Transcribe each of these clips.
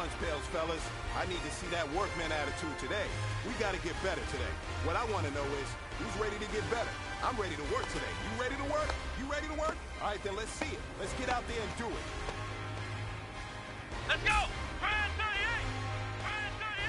lunch pails, fellas. I need to see that workman attitude today. We got to get better today. What I want to know is, who's ready to get better? I'm ready to work today. You ready to work? You ready to work? All right, then let's see it. Let's get out there and do it. Let's go! Brand 38! Brand 38!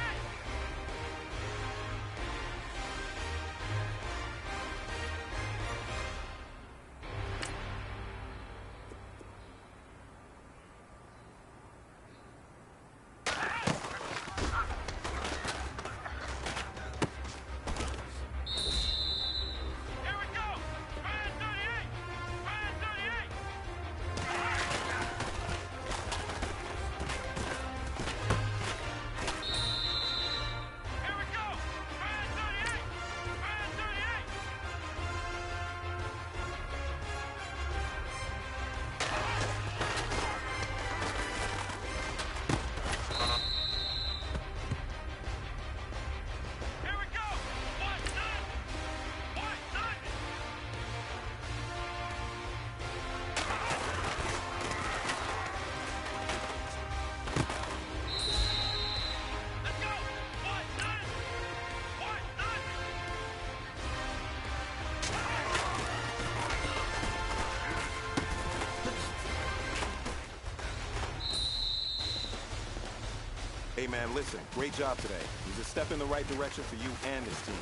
Hey, man, listen, great job today. It was a step in the right direction for you and this team.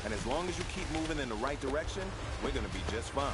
And as long as you keep moving in the right direction, we're going to be just fine.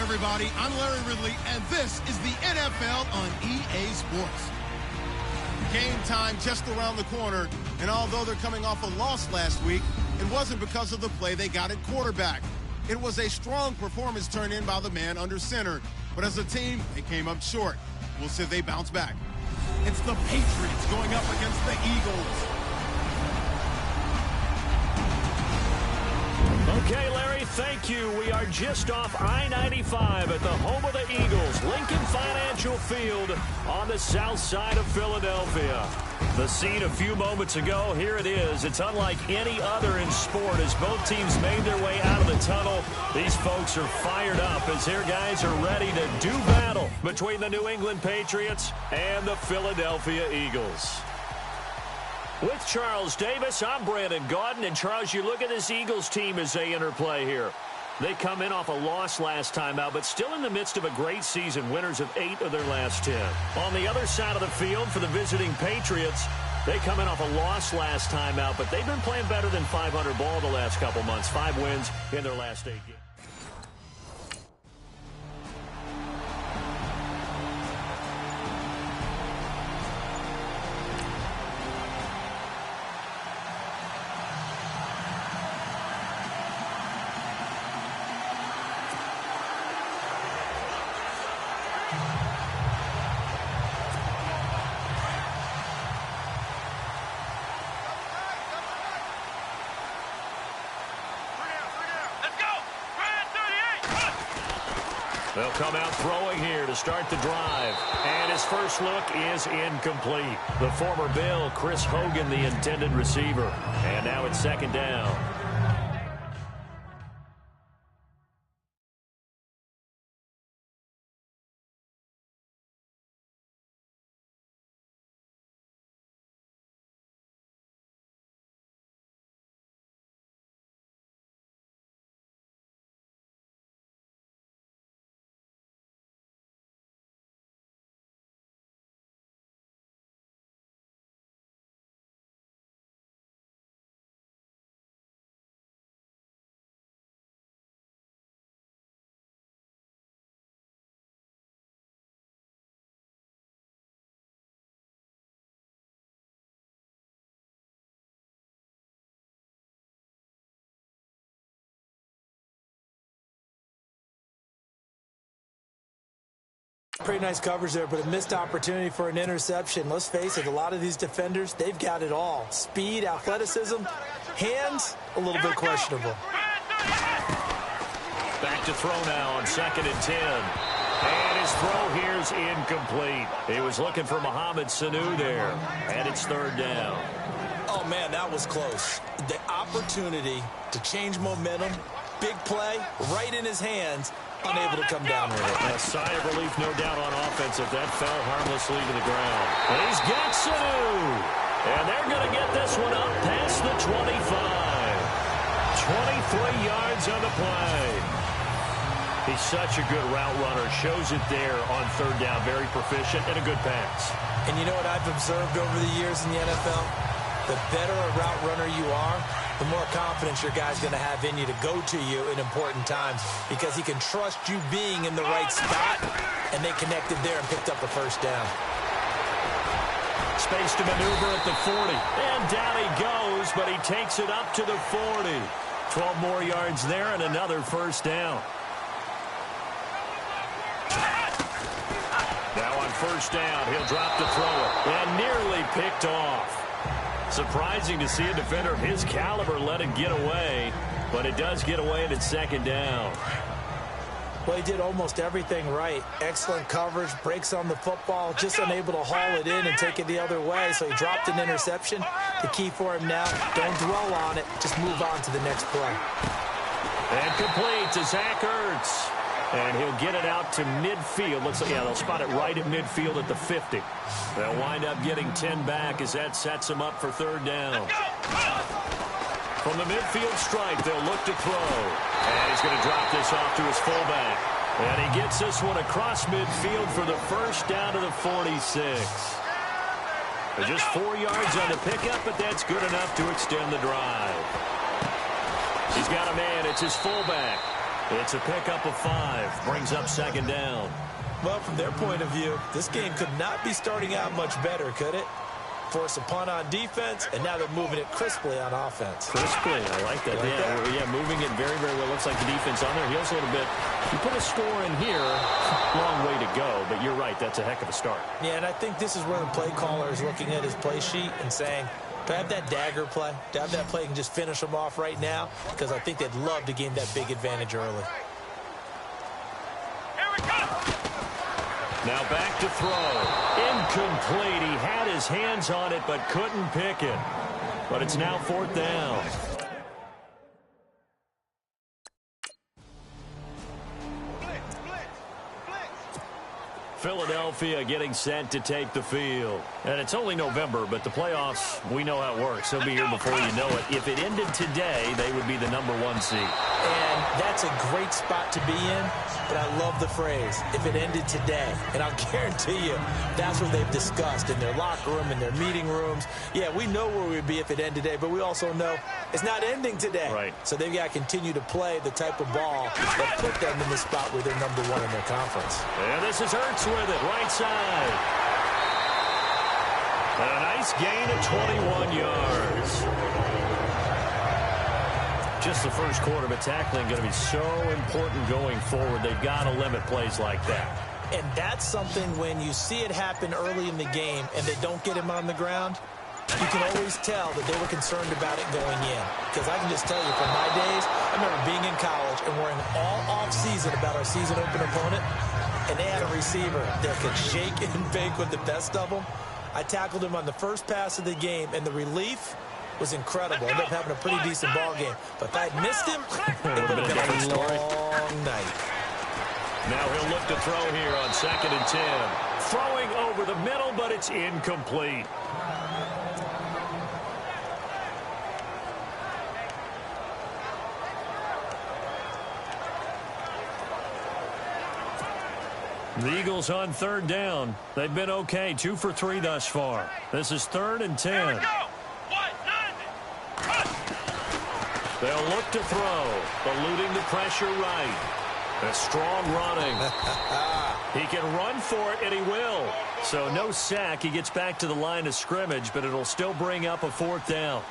Everybody, I'm Larry Ridley, and this is the NFL on EA Sports. Game time just around the corner, and although they're coming off a loss last week, it wasn't because of the play they got at quarterback. It was a strong performance turned in by the man under center, but as a team, they came up short. We'll see if they bounce back. It's the Patriots going up against the Eagles. Okay, Larry, thank you. We are just off I-95 at the home of the Eagles, Lincoln Financial Field on the south side of Philadelphia. The scene a few moments ago, here it is. It's unlike any other in sport as both teams made their way out of the tunnel. These folks are fired up as their guys are ready to do battle between the New England Patriots and the Philadelphia Eagles. With Charles Davis, I'm Brandon Gaudin. And, Charles, you look at this Eagles team as they interplay here. They come in off a loss last time out, but still in the midst of a great season, winners of 8 of their last 10. On the other side of the field for the visiting Patriots, they come in off a loss last time out, but they've been playing better than 500 ball the last couple months. 5 wins in their last 8 games. Let's go! They'll come out throwing here to start the drive. And his first look is incomplete. The former Bill, Chris Hogan, the intended receiver. And now it's second down. Pretty nice coverage there, but a missed opportunity for an interception. Let's face it, a lot of these defenders, they've got it all. Speed, athleticism, hands, a little bit questionable. Back to throw now on 2nd and 10. And his throw here's incomplete. He was looking for Mohamed Sanu there. And it's 3rd down. Oh, man, that was close. The opportunity to change momentum, big play, right in his hands, unable to come down with it. A sigh of relief, no doubt, on offense if that fell harmlessly to the ground. And he's got Sanu. And they're going to get this one up past the 25. 23 yards on the play. He's such a good route runner. Shows it there on 3rd down. Very proficient and a good pass. And you know what I've observed over the years in the NFL? The better a route runner you are, the more confidence your guy's going to have in you to go to you in important times because he can trust you being in the right spot, and they connected there and picked up the 1st down. Space to maneuver at the 40. And down he goes, but he takes it up to the 40. 12 more yards there and another 1st down. Now on 1st down, he'll drop to throw it. And nearly picked off. Surprising to see a defender of his caliber let it get away, but it does get away and it's 2nd down. Well, he did almost everything right. Excellent coverage, breaks on the football, just unable to haul it in and take it the other way, so he dropped an interception. The key for him now, don't dwell on it, just move on to the next play. And complete to Zach Ertz. And he'll get it out to midfield. Looks like, yeah, they'll spot it right at midfield at the 50. They'll wind up getting 10 back as that sets them up for 3rd down. From the midfield stripe, they'll look to throw. And he's going to drop this off to his fullback. And he gets this one across midfield for the 1st down to the 46. Just 4 yards on the pickup, but that's good enough to extend the drive. He's got a man. It's his fullback. It's a pickup of 5. Brings up 2nd down. Well, from their point of view, this game could not be starting out much better, could it? Force a punt on defense, and now they're moving it crisply on offense. Crisply, I like that. Yeah, moving it very, very well. Looks like the defense on their heels a little bit. You put a score in here, long way to go, but you're right, that's a heck of a start. Yeah, and I think this is where the play caller is looking at his play sheet and saying, to have that dagger play, to have that play and just finish them off right now, because I think they'd love to gain that big advantage early. Here we go. Now back to throw. Incomplete. He had his hands on it but couldn't pick it. But it's now 4th down. Philadelphia getting set to take the field. And it's only November, but the playoffs, we know how it works. They'll be here before you know it. If it ended today, they would be the #1 seed. And that's a great spot to be in, but I love the phrase, if it ended today. And I'll guarantee you, that's what they've discussed in their locker room, in their meeting rooms. Yeah, we know where we'd be if it ended today, but we also know it's not ending today. Right. So they've got to continue to play the type of ball that put them in the spot where they're #1 in their conference. And this is Ertz with it, right side. And a nice gain of 21 yards. Just the first quarter, but tackling going to be so important going forward. They've got to limit plays like that. And that's something when you see it happen early in the game and they don't get him on the ground, you can always tell that they were concerned about it going in. Because I can just tell you from my days, I remember being in college and worrying all off-season about our season-opener opponent, and they had a receiver that could shake and bake with the best of them. I tackled him on the first pass of the game, and the relief was incredible. Ended up having a pretty decent ball game. But if I had missed him, it would have been a long night. Now he'll look to throw here on 2nd and 10. Throwing over the middle, but it's incomplete. The Eagles on 3rd down. They've been okay, 2 for 3 thus far. This is 3rd and 10. They'll look to throw, eluding the pressure right. A strong running. He can run for it, and he will. So no sack. He gets back to the line of scrimmage, but it'll still bring up a 4th down.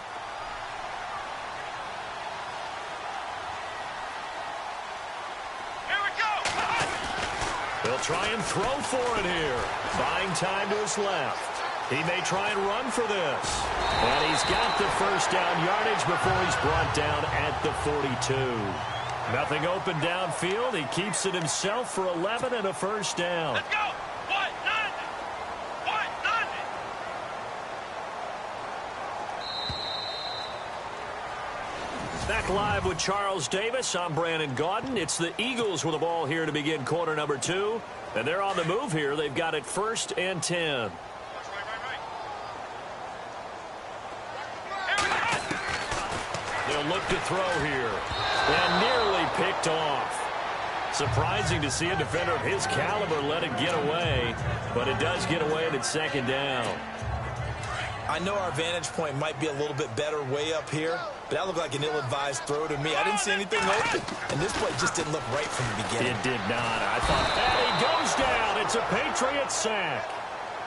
They'll try and throw for it here. Buying time to his left. He may try and run for this. And he's got the 1st down yardage before he's brought down at the 42. Nothing open downfield. He keeps it himself for 11 and a 1st down. Let's go. Back live with Charles Davis. I'm Brandon Gaudin. It's the Eagles with the ball here to begin quarter number 2. And they're on the move here. They've got it 1st and 10. They'll look to throw here. And nearly picked off. Surprising to see a defender of his caliber let it get away. But it does get away and it's 2nd down. I know our vantage point might be a little bit better way up here, but that looked like an ill-advised throw to me. I didn't see anything open, and this play just didn't look right from the beginning. It did not. I thought, and he goes down. It's a Patriot sack.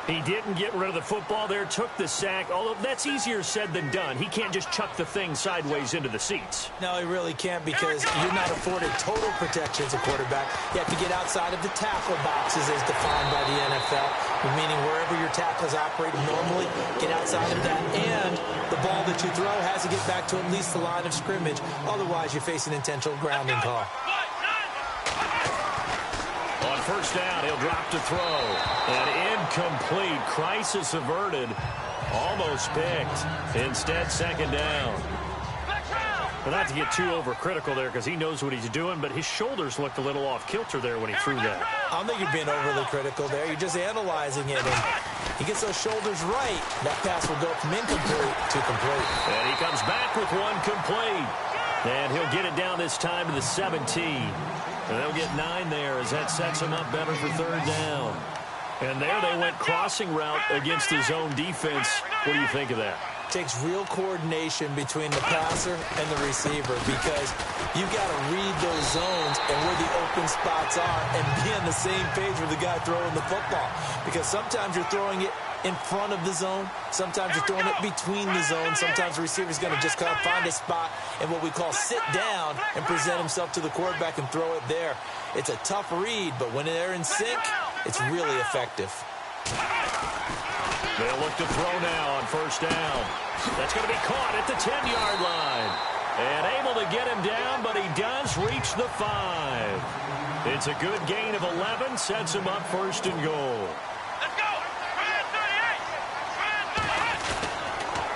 He didn't get rid of the football there, took the sack, although that's easier said than done. He can't just chuck the thing sideways into the seats. No, he really can't because you're not afforded total protection as a quarterback. You have to get outside of the tackle boxes as defined by the NFL, meaning wherever your tackles operate normally, get outside of that, and the ball that you throw has to get back to at least the line of scrimmage. Otherwise, you face an intentional grounding call. On 1st down, he'll drop to throw. And incomplete. Crisis averted. Almost picked. Instead, 2nd down. But not to get too overcritical there because he knows what he's doing, but his shoulders looked a little off kilter there when he threw that. I don't think you're being overly critical there. You're just analyzing it. And he gets those shoulders right. That pass will go from incomplete to complete. And he comes back with one complete. And he'll get it down this time to the 17. And they'll get 9 there as that sets him up better for 3rd down. And there they went crossing route against his own defense. What do you think of that? Takes real coordination between the passer and the receiver because you've got to read those zones and where the open spots are and be on the same page with the guy throwing the football. Because sometimes you're throwing it in front of the zone. Sometimes you're throwing it between the zones. Sometimes the receiver's going to just kind of find a spot and what we call sit down and present himself to the quarterback and throw it there. It's a tough read, but when they're in sync, it's really effective. They'll look to throw now on 1st down. That's going to be caught at the 10-yard line. And able to get him down, but he does reach the 5. It's a good gain of 11, sets him up 1st and goal. Let's go.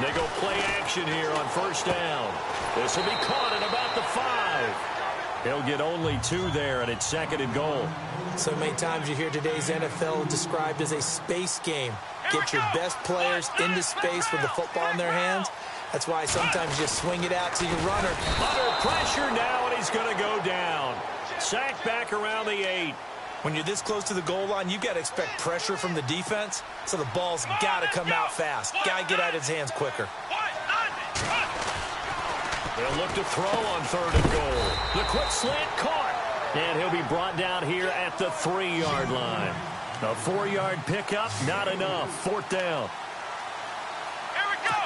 They go play action here on 1st down. This will be caught at about the 5. He'll get only 2 there, and it's 2nd and goal. So many times you hear today's NFL described as a space game. Get your best players into space with the football in their hands. That's why sometimes you just swing it out to your runner. Under pressure now, and he's going to go down. Sacked back around the 8. When you're this close to the goal line, you've got to expect pressure from the defense, so the ball's got to come out fast. Got to get out of his hands quicker. They'll look to throw on 3rd and goal. The quick slant caught. And he'll be brought down here at the 3-yard line. A 4-yard pickup, not enough. 4th down. Here we go.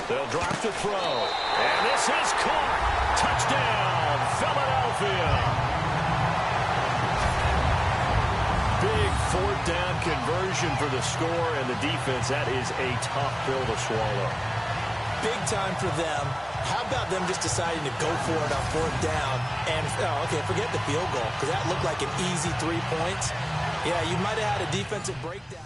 They'll drop to throw. And this is caught. Touchdown, Philadelphia. Big 4th down conversion for the score and the defense. That is a tough pill to swallow. Big time for them. How about them just deciding to go for it on 4th down? And, okay, forget the field goal, because that looked like an easy 3 points. Yeah, you might have had a defensive breakdown.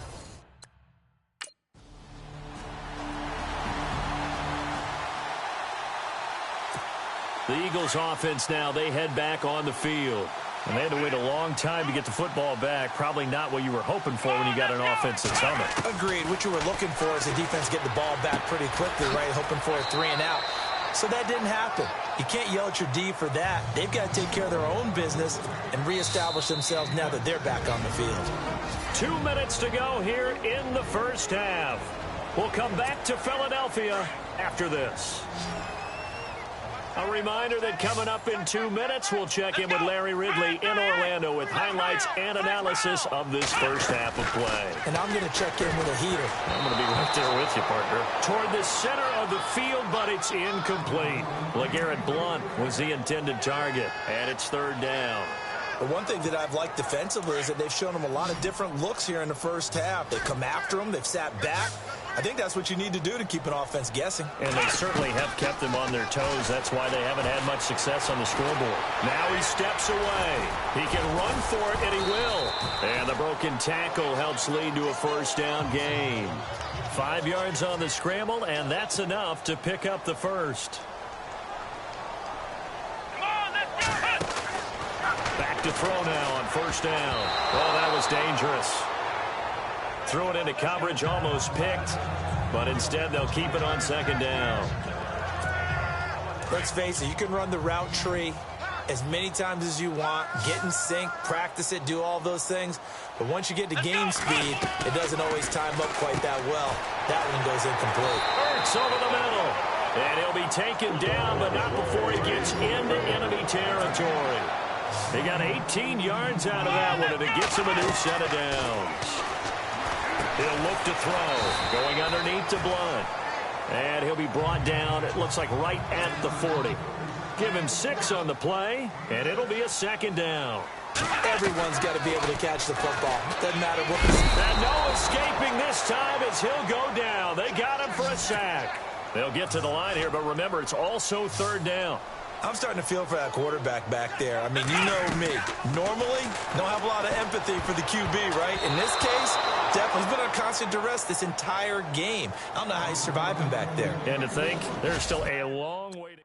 The Eagles offense now, they head back on the field. And they had to wait a long time to get the football back. Probably not what you were hoping for when you got an offense that's humming. Agreed. What you were looking for is the defense get the ball back pretty quickly, right? Hoping for a 3 and out. So that didn't happen. You can't yell at your D for that. They've got to take care of their own business and reestablish themselves now that they're back on the field. 2 minutes to go here in the first half. We'll come back to Philadelphia after this. A reminder that coming up in 2 minutes, we'll check in with Larry Ridley in Orlando with highlights and analysis of this first half of play. And I'm going to check in with a heater. I'm going to be right there with you, partner. Toward the center of the field, but it's incomplete. LeGarrette Blount was the intended target, and it's 3rd down. The one thing that I've liked defensively is that they've shown them a lot of different looks here in the first half. They've come after them. They've sat back. I think that's what you need to do to keep an offense guessing. And they certainly have kept them on their toes. That's why they haven't had much success on the scoreboard. Now he steps away. He can run for it, and he will. And the broken tackle helps lead to a 1st down gain. 5 yards on the scramble, and that's enough to pick up the first. Back to throw now on 1st down. Oh, that was dangerous. Threw it into coverage, almost picked, but instead they'll keep it on 2nd down. Let's face it, you can run the route tree as many times as you want, get in sync, practice it, do all those things. But once you get to game speed, it doesn't always time up quite that well. That one goes incomplete. Ertz over the middle. And he'll be taken down, but not before he gets into enemy territory. They got 18 yards out of that one, and it gets him a new set of downs. He'll look to throw, going underneath to Blount. And he'll be brought down, it looks like right at the 40. Give him 6 on the play, and it'll be a 2nd down. Everyone's got to be able to catch the football. Doesn't matter what. And no escaping this time as he'll go down. They got him for a sack. They'll get to the line here, but remember, it's also 3rd down. I'm starting to feel for that quarterback back there. I mean, you know me. Normally, don't have a lot of empathy for the QB, right? In this case, definitely he's been on constant duress this entire game. I don't know how he's surviving back there. And to think, there's still a long way to...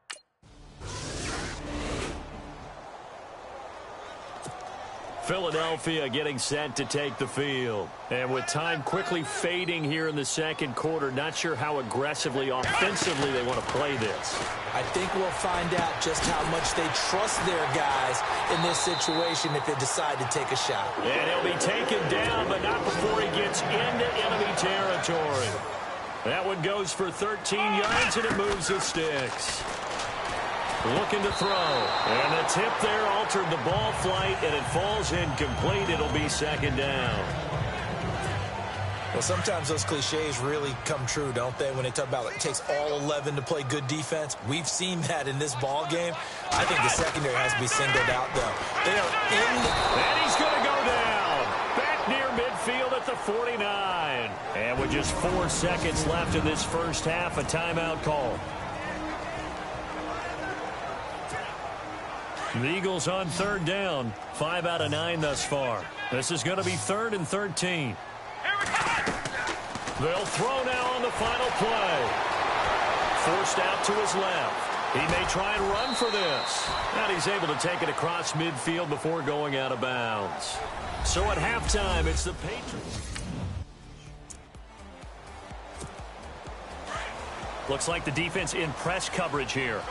Philadelphia getting set to take the field. And with time quickly fading here in the 2nd quarter, not sure how aggressively, offensively they want to play this. I think we'll find out just how much they trust their guys in this situation if they decide to take a shot. And he'll be taken down, but not before he gets into enemy territory. That one goes for 13 yards, and it moves the sticks. Looking to throw. And the tip there altered the ball flight, and it falls incomplete. It'll be 2nd down. Well, sometimes those cliches really come true, don't they? When they talk about it takes all 11 to play good defense. We've seen that in this ball game. I think the secondary has to be singled out, though. They are in the... And he's going to go down. Back near midfield at the 49. And with just 4 seconds left in this first half, a timeout call. The Eagles on 3rd down. 5 out of 9 thus far. This is going to be 3rd and 13. They'll throw now on the final play. Forced out to his left. He may try and run for this. And he's able to take it across midfield before going out of bounds. So at halftime, it's the Patriots. Looks like the defense in press coverage here.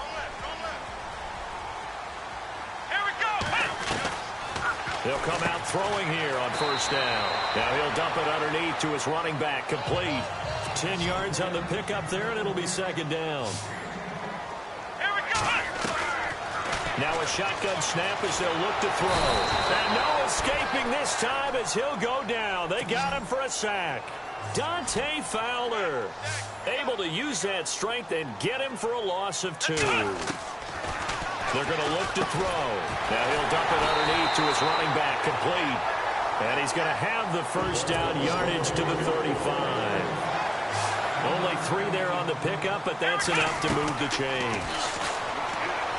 He'll come out throwing here on 1st down. Now he'll dump it underneath to his running back. Complete. 10 yards on the pickup there, and it'll be 2nd down. Now a shotgun snap as they'll look to throw. And no escaping this time as he'll go down. They got him for a sack. Dante Fowler able to use that strength and get him for a loss of 2. They're going to look to throw. Now he'll dump it underneath to his running back. Complete. And he's going to have the 1st down yardage to the 35. Only 3 there on the pickup, but that's enough to move the chains.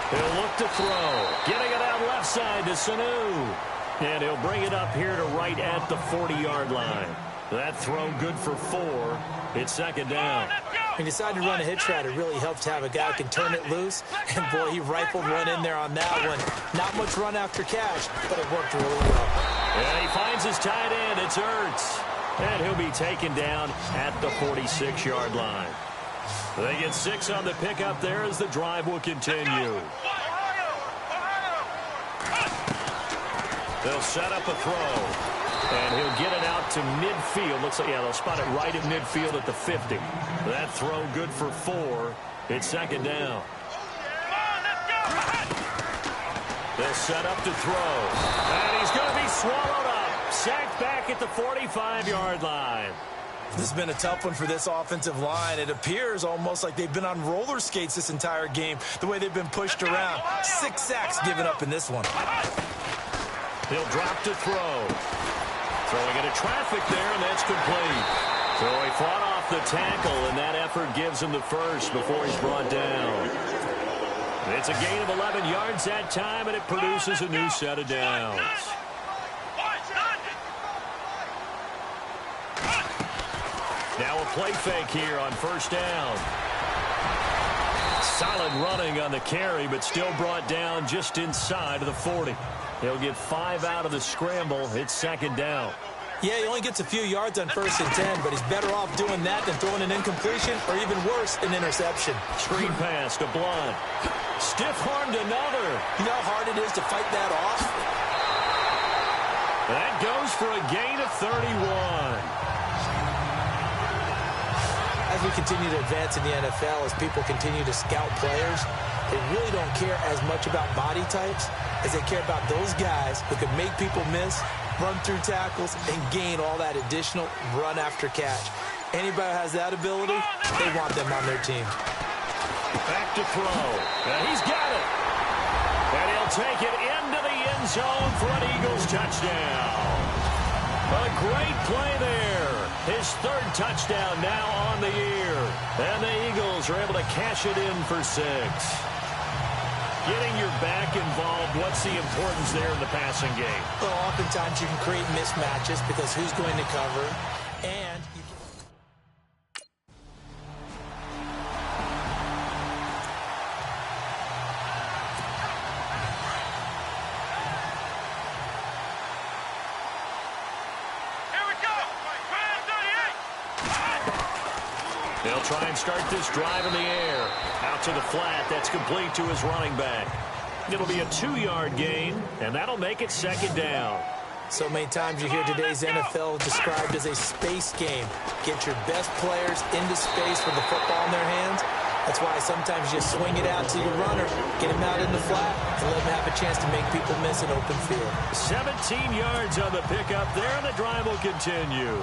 He'll look to throw. Getting it out left side to Sanu. And he'll bring it up here to right at the 40-yard line. That throw good for 4. It's second down. He decided to run a hitch route. It really helped to have a guy who can turn it loose. And, boy, he rifled one in there on that one. Not much run after catch, but it worked really well. And he finds his tight end. It's Ertz. And he'll be taken down at the 46-yard line. They get 6 on the pickup there as the drive will continue. They'll set up a throw. And he'll get it out to midfield. Looks like, yeah, they'll spot it right at midfield at the 50. That throw good for 4. It's second down. They'll set up to throw. And he's going to be swallowed up. Sacked back at the 45-yard line. This has been a tough one for this offensive line. It appears almost like they've been on roller skates this entire game, the way they've been pushed around. 6 sacks given up in this one. He'll drop to throw. Throwing into traffic there, and that's complete. So he fought off the tackle, and that effort gives him the first before he's brought down. It's a gain of 11 yards that time, and it produces a new set of downs. Now a play fake here on first down. Solid running on the carry, but still brought down just inside of the 40. He'll get 5 out of the scramble. It's second down. Yeah, he only gets a few yards on 1st and 10, but he's better off doing that than throwing an incompletion or even worse, an interception. Screen pass to Blunt. Stiff-armed another. You know how hard it is to fight that off? That goes for a gain of 31. As we continue to advance in the NFL, as people continue to scout players, they really don't care as much about body types as they care about those guys who can make people miss, run through tackles, and gain all that additional run after catch. Anybody who has that ability, they want them on their team. Back to throw. And he's got it. And he'll take it into the end zone for an Eagles touchdown. A great play there. His 3rd touchdown now on the year. And the Eagles are able to cash it in for 6. Getting your back involved, what's the importance there in the passing game? Well, oftentimes you can create mismatches because who's going to cover, and you can... Here we go. They'll try and start this drive in the air. Out to the flat. That's complete to his running back. It'll be a 2-yard gain, and that'll make it second down. So many times you hear today's NFL described as a space game. Get your best players into space with the football in their hands. That's why sometimes you swing it out to your runner, get him out in the flat, and let him have a chance to make people miss an open field. 17 yards on the pickup there, and the drive will continue.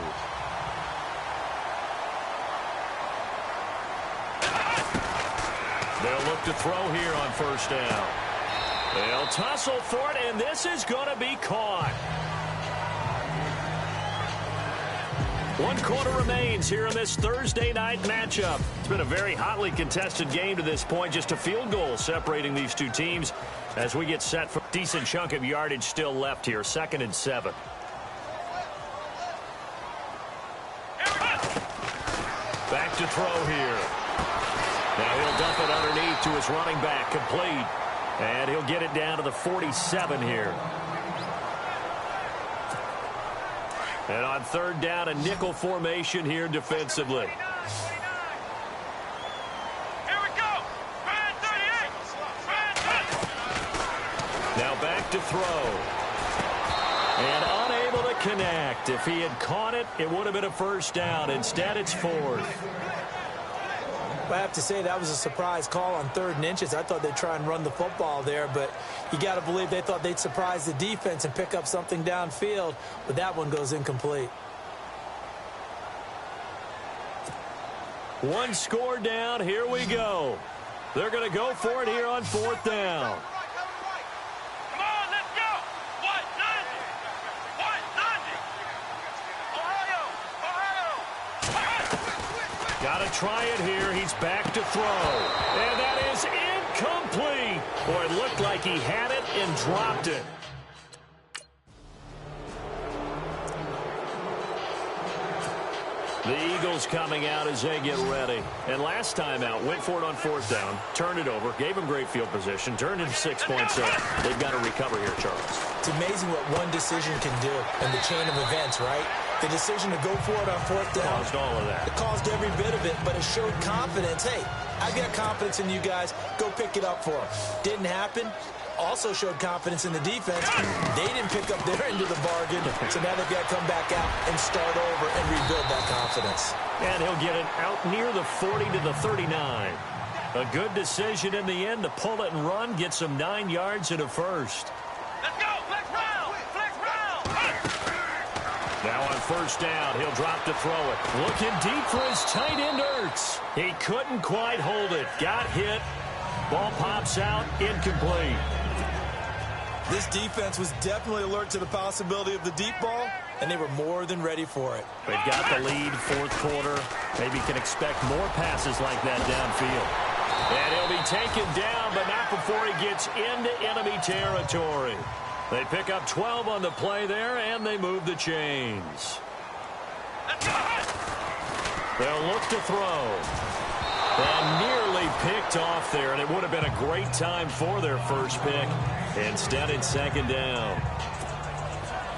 They'll look to throw here on first down. They'll tussle for it, and this is going to be caught. 1 quarter remains here in this Thursday night matchup. It's been a very hotly contested game to this point. Just a field goal separating these two teams as we get set for a decent chunk of yardage still left here. 2nd and 7. Back to throw here. Now he'll dump it underneath to his running back, complete. And he'll get it down to the 47 here. And on 3rd down, a nickel formation here defensively. Here we go. Now back to throw. And unable to connect. If he had caught it, it would have been a first down. Instead, it's 4th. I have to say that was a surprise call on 3rd and inches. I thought they'd try and run the football there, but you got to believe they thought they'd surprise the defense and pick up something downfield, but that one goes incomplete. 1 score down. Here we go. They're going to go for it here on 4th down. Come on, let's go. What? 90. Ohio. Got Got to try it here. He's back to throw. And that is incomplete. Boy, it looked like he had it and dropped it. The Eagles coming out as they get ready. And last time out, went for it on 4th down, turned it over, gave them great field position, turned into 6 points. So they've got to recover here, Charles. It's amazing what one decision can do in the chain of events, right? The decision to go for it on 4th down. Caused all of that. It caused every bit of it, but it showed confidence. Hey, I've got confidence in you guys. Go pick it up for them. Didn't happen. Also showed confidence in the defense. They didn't pick up their end of the bargain, so now they've got to come back out and start over and rebuild that confidence. And he'll get it out near the 40 to the 39. A good decision in the end to pull it and run, get some 9 yards and a first. Let's go! Flex round! Flex round! Now on 1st down, he'll drop to throw it. Looking deep for his tight end, Ertz. He couldn't quite hold it. Got hit. Ball pops out, incomplete. This defense was definitely alert to the possibility of the deep ball, and they were more than ready for it. They've got the lead, 4th quarter. Maybe can expect more passes like that downfield. And he'll be taken down, but not before he gets into enemy territory. They pick up 12 on the play there, and they move the chains. They'll look to throw. And nearly picked off there, and it would have been a great time for their first pick. Instead, it's 2nd down.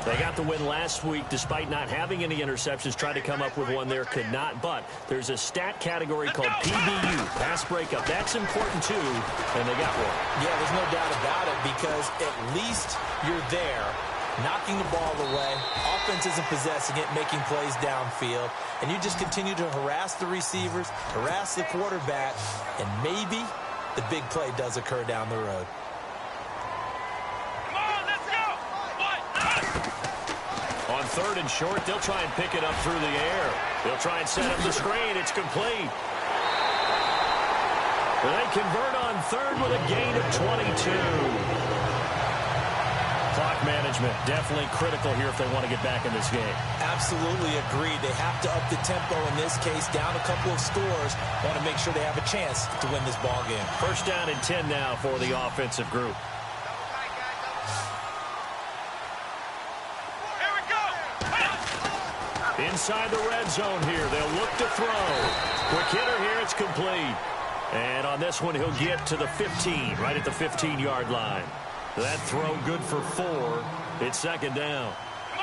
They got the win last week despite not having any interceptions. Tried to come up with one there, could not. But there's a stat category called PBU, pass breakup. That's important, too, and they got one. Yeah, there's no doubt about it because at least you're there, knocking the ball away. Offense isn't possessing it, making plays downfield. And you just continue to harass the receivers, harass the quarterback, and maybe the big play does occur down the road. Come on, let's go! On 3rd and short, they'll try and pick it up through the air. They'll try and set up the screen. It's complete. They convert on 3rd with a gain of 22. Clock management definitely critical here if they want to get back in this game. Absolutely agreed. They have to up the tempo in this case, down a couple of scores. Want to make sure they have a chance to win this ball game. 1st down and 10 now for the offensive group. Here we go! Inside the red zone here, they'll look to throw. Quick hitter here, it's complete. And on this one, he'll get to the 15, right at the 15-yard line. That throw good for 4. It's 2nd down.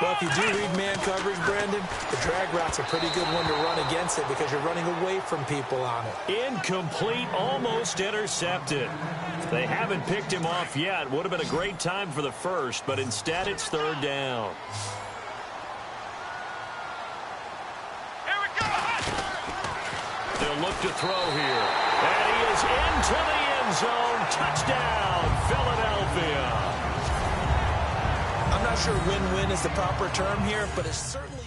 Well, if you do read man coverage, Brandon, the drag route's a pretty good one to run against it because you're running away from people on it. Incomplete, almost intercepted. They haven't picked him off yet. Would have been a great time for the first, but instead it's 3rd down. Here we go! They'll look to throw here. And he is into the end zone. Touchdown, Philadelphia. I'm not sure win-win is the proper term here, but it's certainly...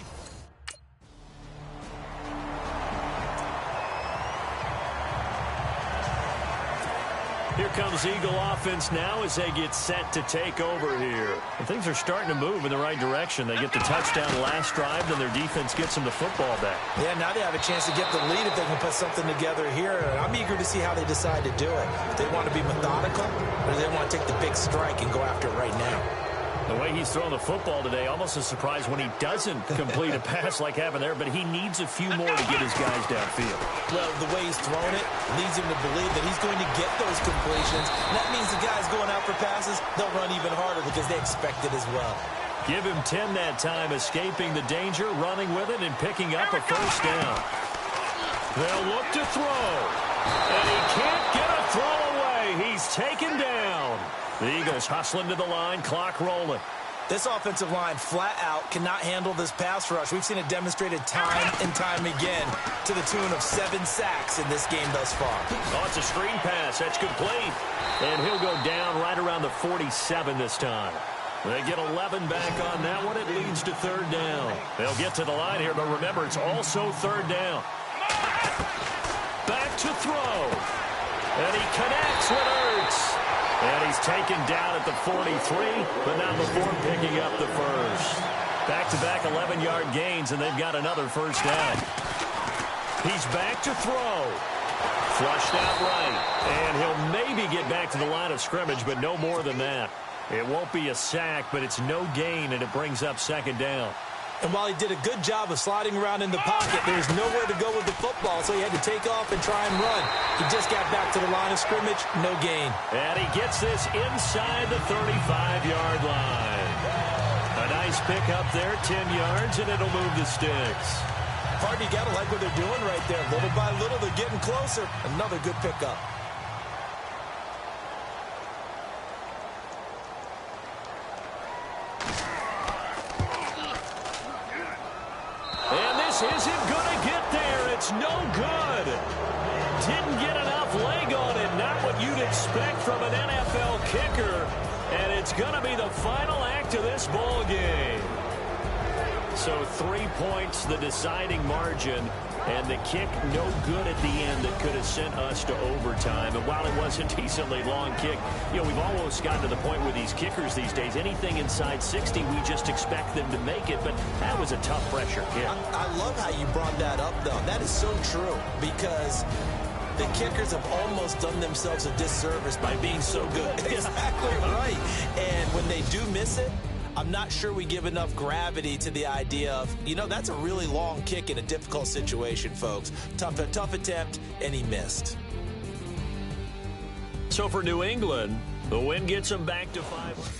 Here comes Eagle offense now as they get set to take over here. And things are starting to move in the right direction. They get the touchdown last drive, then their defense gets them the football back. Yeah, now they have a chance to get the lead if they can put something together here. I'm eager to see how they decide to do it. If they want to be methodical, or do they want to take the big strike and go after it right now? The way he's throwing the football today, almost a surprise when he doesn't complete a pass like happened there, but he needs a few more to get his guys downfield. Well, the way he's thrown it leads him to believe that he's going to get those completions. And that means the guys going out for passes, they'll run even harder because they expect it as well. Give him 10 that time, escaping the danger, running with it, and picking up a 1st down. They'll look to throw, and he can't get a throw away. He's taken down. The Eagles hustling to the line, clock rolling. This offensive line flat out cannot handle this pass rush. We've seen it demonstrated time and time again to the tune of 7 sacks in this game thus far. Oh, it's a screen pass. That's complete. And he'll go down right around the 47 this time. They get 11 back on that one. It leads to 3rd down. They'll get to the line here, but remember, it's also 3rd down. Back to throw. And he connects with Ertz. And he's taken down at the 43, but not before picking up the first. Back-to-back 11-yard gains, and they've got another 1st down. He's back to throw. Flushed out right. And he'll maybe get back to the line of scrimmage, but no more than that. It won't be a sack, but it's no gain, and it brings up second down. And while he did a good job of sliding around in the pocket, there was nowhere to go with the football, so he had to take off and try and run. He just got back to the line of scrimmage, no gain. And he gets this inside the 35-yard line. A nice pick up there, 10 yards, and it'll move the sticks. Party, you got to like what they're doing right there. Little by little, they're getting closer. Another good pickup. And this isn't going to get there. It's no good. Didn't get enough leg on it. Not what you'd expect from an NFL kicker. And it's going to be the final act of this ball game. So 3 points, the deciding margin. And the kick no good at the end that could have sent us to overtime. And while it was a decently long kick, we've almost gotten to the point with these kickers these days. Anything inside 60, we just expect them to make it. But that was a tough pressure kick. I love how you brought that up, though. That is so true because the kickers have almost done themselves a disservice by being so good. Exactly right. And when they do miss it, I'm not sure we give enough gravity to the idea of, that's a really long kick in a difficult situation, folks. Tough attempt, and he missed. So for New England, the win gets them back to 5.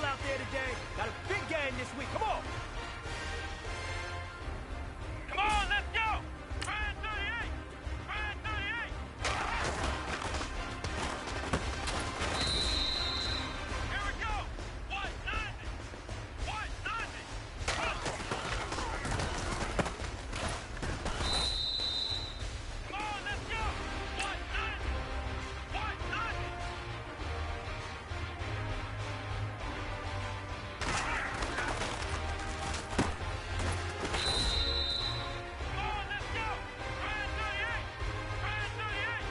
ball out there today. Got a big game this week. Come on. Come on, let's go! Ryan 38! Ryan 38! Here we go! 190! 190! Come on, let's go! 190! 190! Come on, let's go! Ryan 38! Ryan 38!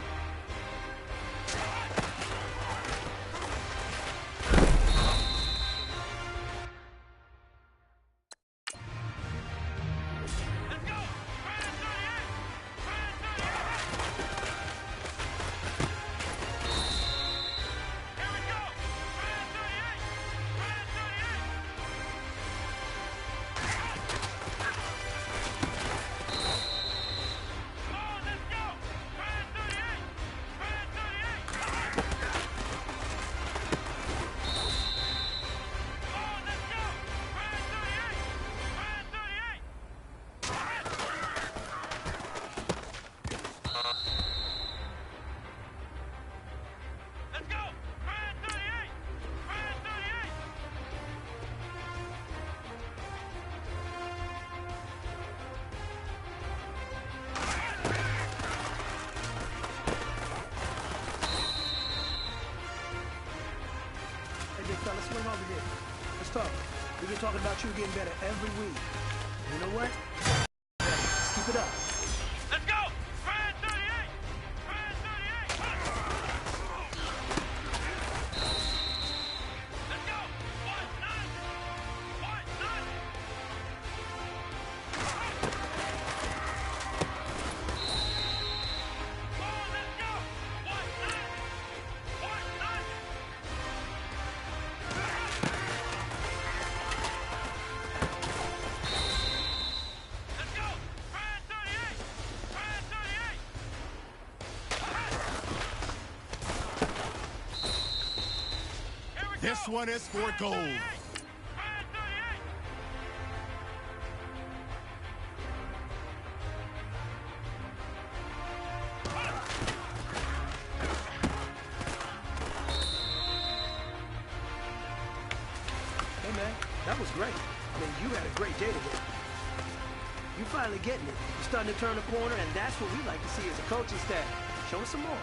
Let's go! Ryan 38! Ryan 38! Here we go! Ryan 38! Ryan 38! Come on, let's go! Ryan 38! Ryan 38! Come on, let's go! Ryan 38! Ryan 38! Let's go! Ryan 38! Ryan 38! Hey, big fella, swing over here. Let's talk. We've been talking about you getting better every week. You know what? Let's keep it up. Let's go! Ryan 38! Ryan 38! Let's go! 190! 190! Come on, let's go! 190! 190! Let's go! Ryan 38! Ryan 38! Here we This go! one is for Ryan gold. 38! Ryan 38! Hey, man, that was great. I mean, you had a great day today. You finally getting it. You're starting to turn the corner, and that's what we like to see as a coaching staff. Show us some more.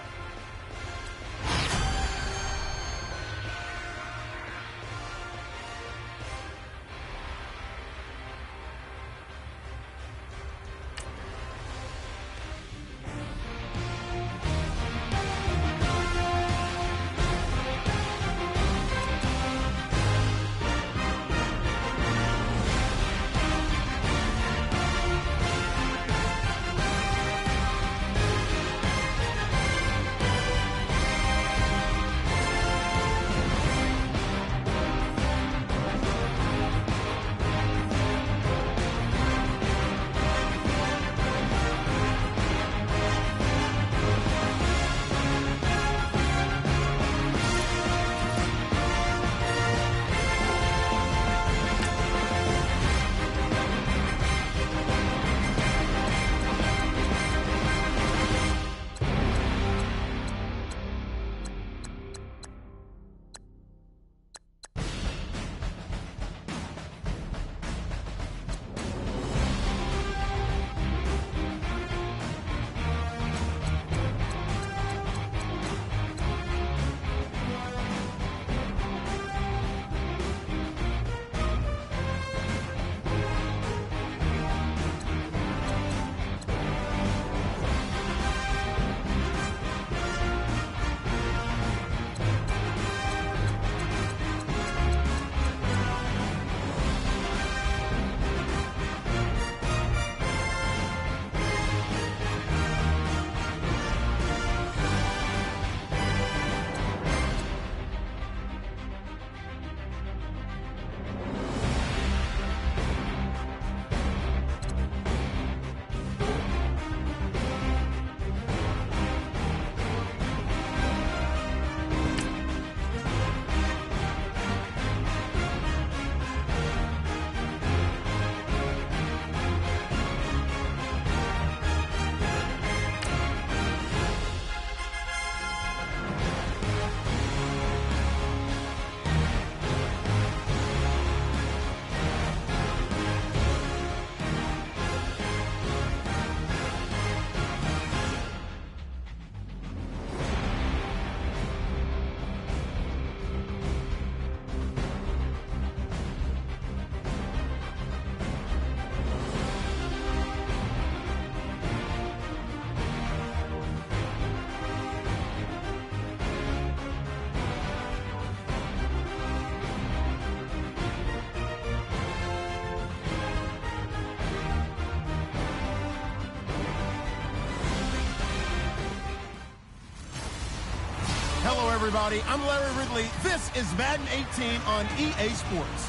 everybody. I'm Larry Ridley. This is Madden 18 on EA Sports.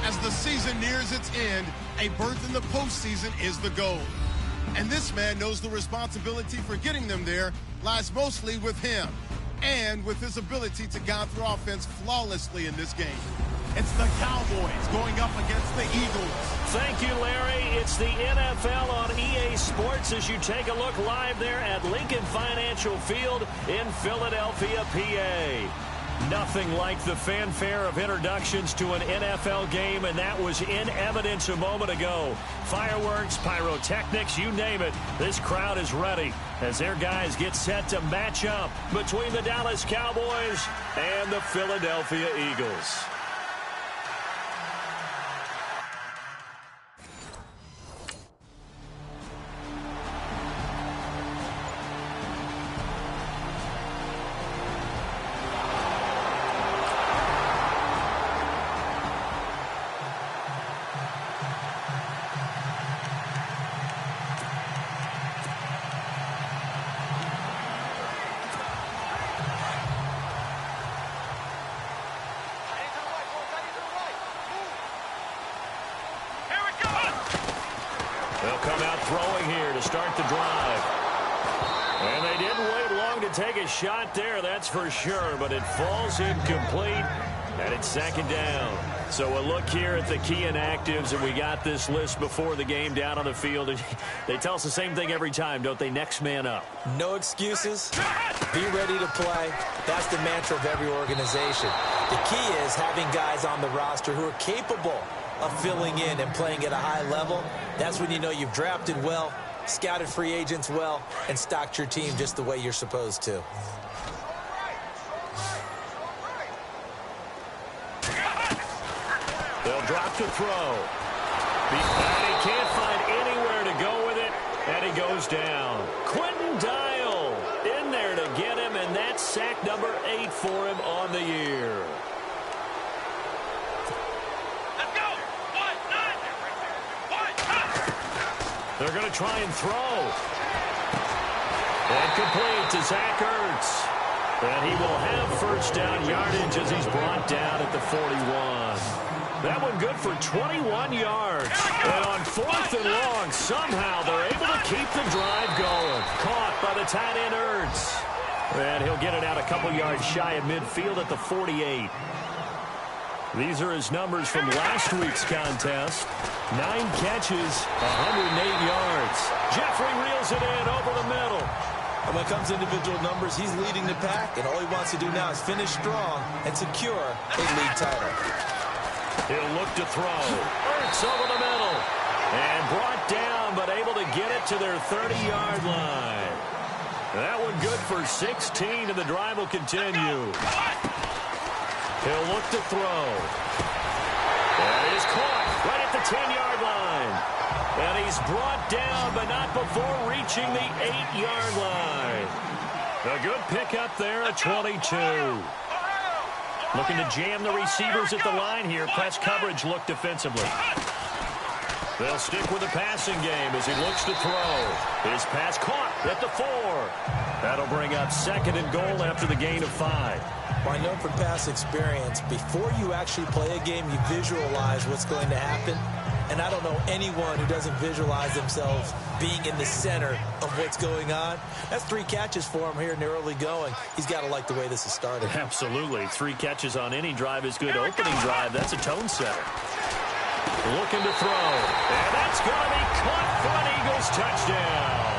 As the season nears its end, a berth in the postseason is the goal. And this man knows the responsibility for getting them there lies mostly with him and with his ability to guide through offense flawlessly in this game. It's the Cowboys going up against the Eagles. Thank you, Larry. It's the NFL on EA Sports as you take a look live there at Lincoln Financial Field in Philadelphia, PA. Nothing like the fanfare of introductions to an NFL game, and that was in evidence a moment ago. Fireworks, pyrotechnics, you name it. This crowd is ready as their guys get set to match up between the Dallas Cowboys and the Philadelphia Eagles. They'll come out throwing here to start the drive. And they didn't wait long to take a shot there, that's for sure, but it falls incomplete, and it's second down. So a look here at the key inactives, and we got this list before the game down on the field. And they tell us the same thing every time, don't they? Next man up. No excuses. Be ready to play. That's the mantra of every organization. The key is having guys on the roster who are capable of filling in and playing at a high level. That's when you know you've drafted well, scouted free agents well, and stocked your team just the way you're supposed to. They'll drop to throw. And he can't find anywhere to go with it, and he goes down. Quentin Dial in there to get him, and that's sack number 8 for him on the year. They're going to try and throw. And complete to Zach Ertz. And he will have first down yardage as he's brought down at the 41. That one good for 21 yards. And on 4th and long, somehow they're able to keep the drive going. Caught by the tight end Ertz. And he'll get it out a couple yards shy of midfield at the 48. These are his numbers from last week's contest. 9 catches, 108 yards. Jeffrey reels it in over the middle. And when it comes to individual numbers, he's leading the pack, and all he wants to do now is finish strong and secure a league title. He'll look to throw. Ertz over the middle. And brought down, but able to get it to their 30-yard line. That one good for 16, and the drive will continue. He'll look to throw. That is caught right at the 10-yard line. And he's brought down, but not before reaching the 8-yard line. A good pickup there at 22. Looking to jam the receivers at the line here. Press coverage look defensively. They'll stick with the passing game as he looks to throw. His pass caught at the 4. That'll bring up 2nd and goal after the gain of 5. Well, I know from past experience, before you actually play a game, you visualize what's going to happen. And I don't know anyone who doesn't visualize themselves being in the center of what's going on. That's 3 catches for him here in the early going. He's got to like the way this has started. Absolutely. 3 catches on any drive is good. Opening drive, that's a tone setter. Looking to throw. And that's going to be caught for an Eagles touchdown.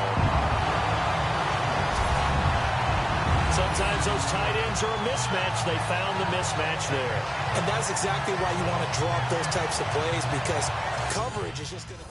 Sometimes those tight ends are a mismatch. They found the mismatch there. And that's exactly why you want to drop those types of plays, because coverage is just going to...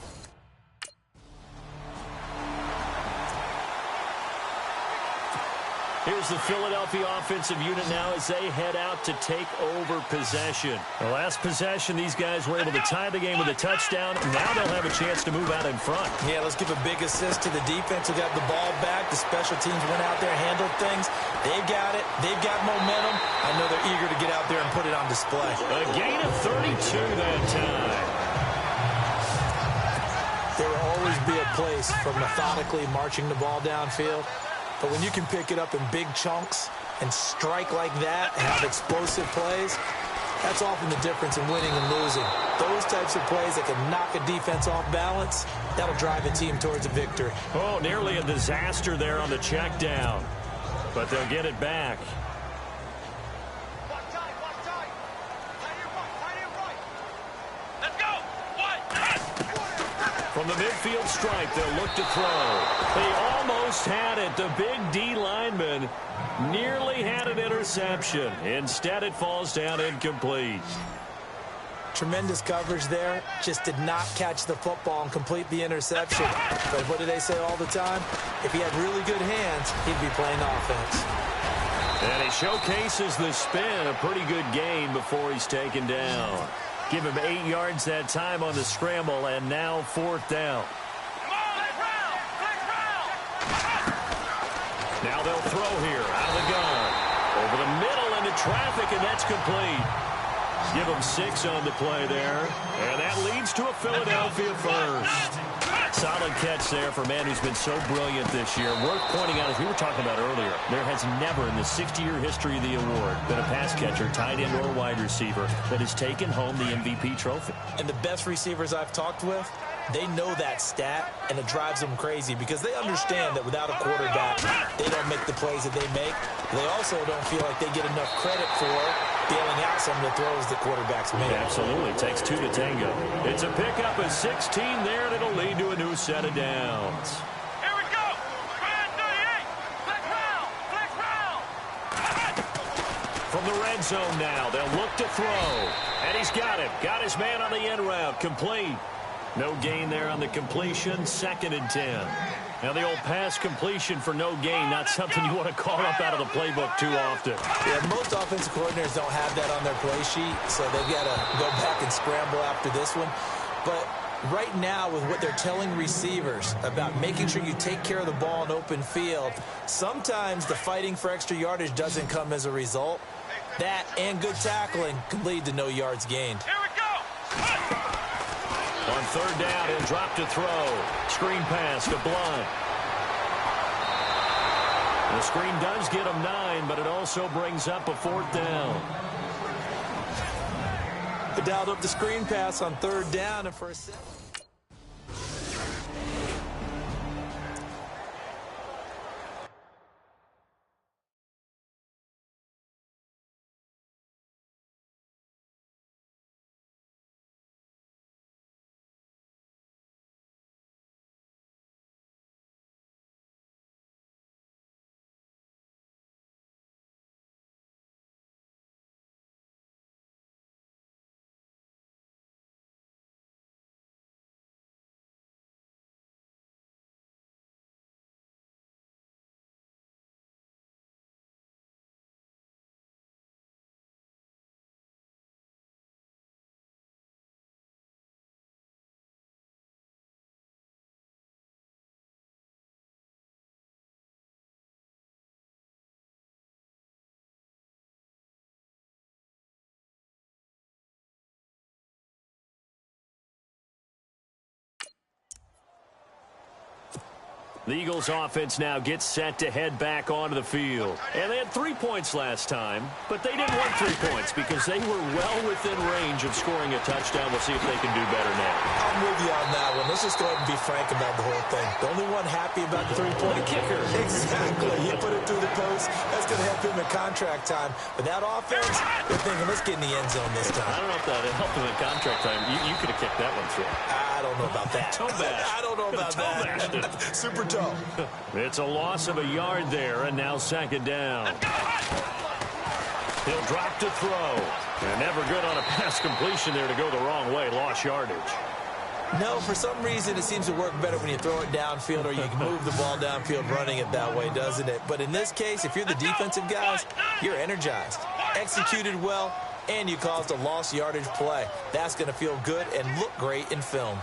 Here's the Philadelphia offensive unit now as they head out to take over possession. The last possession, these guys were able to tie the game with a touchdown. Now they'll have a chance to move out in front. Yeah, let's give a big assist to the defense who got the ball back. The special teams went out there, handled things. They've got it. They've got momentum. I know they're eager to get out there and put it on display. A gain of 32 that time. There will always be a place for methodically marching the ball downfield. But when you can pick it up in big chunks and strike like that, have explosive plays, that's often the difference in winning and losing. Those types of plays that can knock a defense off balance, that'll drive a team towards a victory. Oh, nearly a disaster there on the check down. But they'll get it back. Let's go. From the midfield stripe, they'll look to throw. They almost had it. The big D lineman nearly had an interception. Instead, it falls down incomplete. Tremendous coverage there. Just did not catch the football and complete the interception. But what do they say all the time? If he had really good hands, he'd be playing offense. And he showcases the spin. A pretty good gain before he's taken down. Give him 8 yards that time on the scramble, and now 4th down. Come on, let's round. Let's round. Now they'll throw here out of the gun. Over the middle into traffic, and that's complete. Give them 6 on the play there. And that leads to a Philadelphia first. Solid catch there for a man who's been so brilliant this year. Worth pointing out, as we were talking about earlier, there has never in the 60-year history of the award been a pass catcher, tight end, or wide receiver that has taken home the MVP trophy. And the best receivers I've talked with, they know that stat, and it drives them crazy because they understand that without a quarterback, they don't make the plays that they make. They also don't feel like they get enough credit for bailing out some of the throws the quarterbacks make. Absolutely. Takes 2 to tango. It's a pickup of 16 there, and it'll lead to a new set of downs. Here we go. Try 38. Flex round. Flex round. From the red zone now, they'll look to throw. And he's got it. Got his man on the end route. Complete. No gain there on the completion. 2nd and 10. Now the old pass completion for no gain, not something you want to call up out of the playbook too often. Yeah, most offensive coordinators don't have that on their play sheet, so they've got to go back and scramble after this one. But right now, with what they're telling receivers about making sure you take care of the ball in open field, sometimes the fighting for extra yardage doesn't come as a result. That and good tackling can lead to no yards gained. Here we go. On 3rd down, he'll drop to throw. Screen pass to Blunt. The screen does get him 9, but it also brings up a 4th down. They dialed up the screen pass on 3rd down, and for a second. The Eagles offense now gets set to head back onto the field. And they had 3 points last time, but they didn't want 3 points because they were well within range of scoring a touchdown. We'll see if they can do better now. I'm with you on that one. Let's just go ahead and be frank about the whole thing. The only one happy about the 3-point kicker. Exactly. He put it through the post. That's going to help him in contract time. But that offense, they're thinking, let's get in the end zone this time. I don't know if that helped him in contract time. You could have kicked that one through. I don't know about that. Toe bash. I don't know about that. Super toe. It's a loss of a yard there, and now 2nd down. He'll drop to throw. And never good on a pass completion there to go the wrong way. Lost yardage. No, for some reason it seems to work better when you throw it downfield or you can move the ball downfield running it that way, doesn't it? But in this case, if you're the defensive guys, you're energized, executed well, and you caused a lost yardage play. That's going to feel good and look great in film.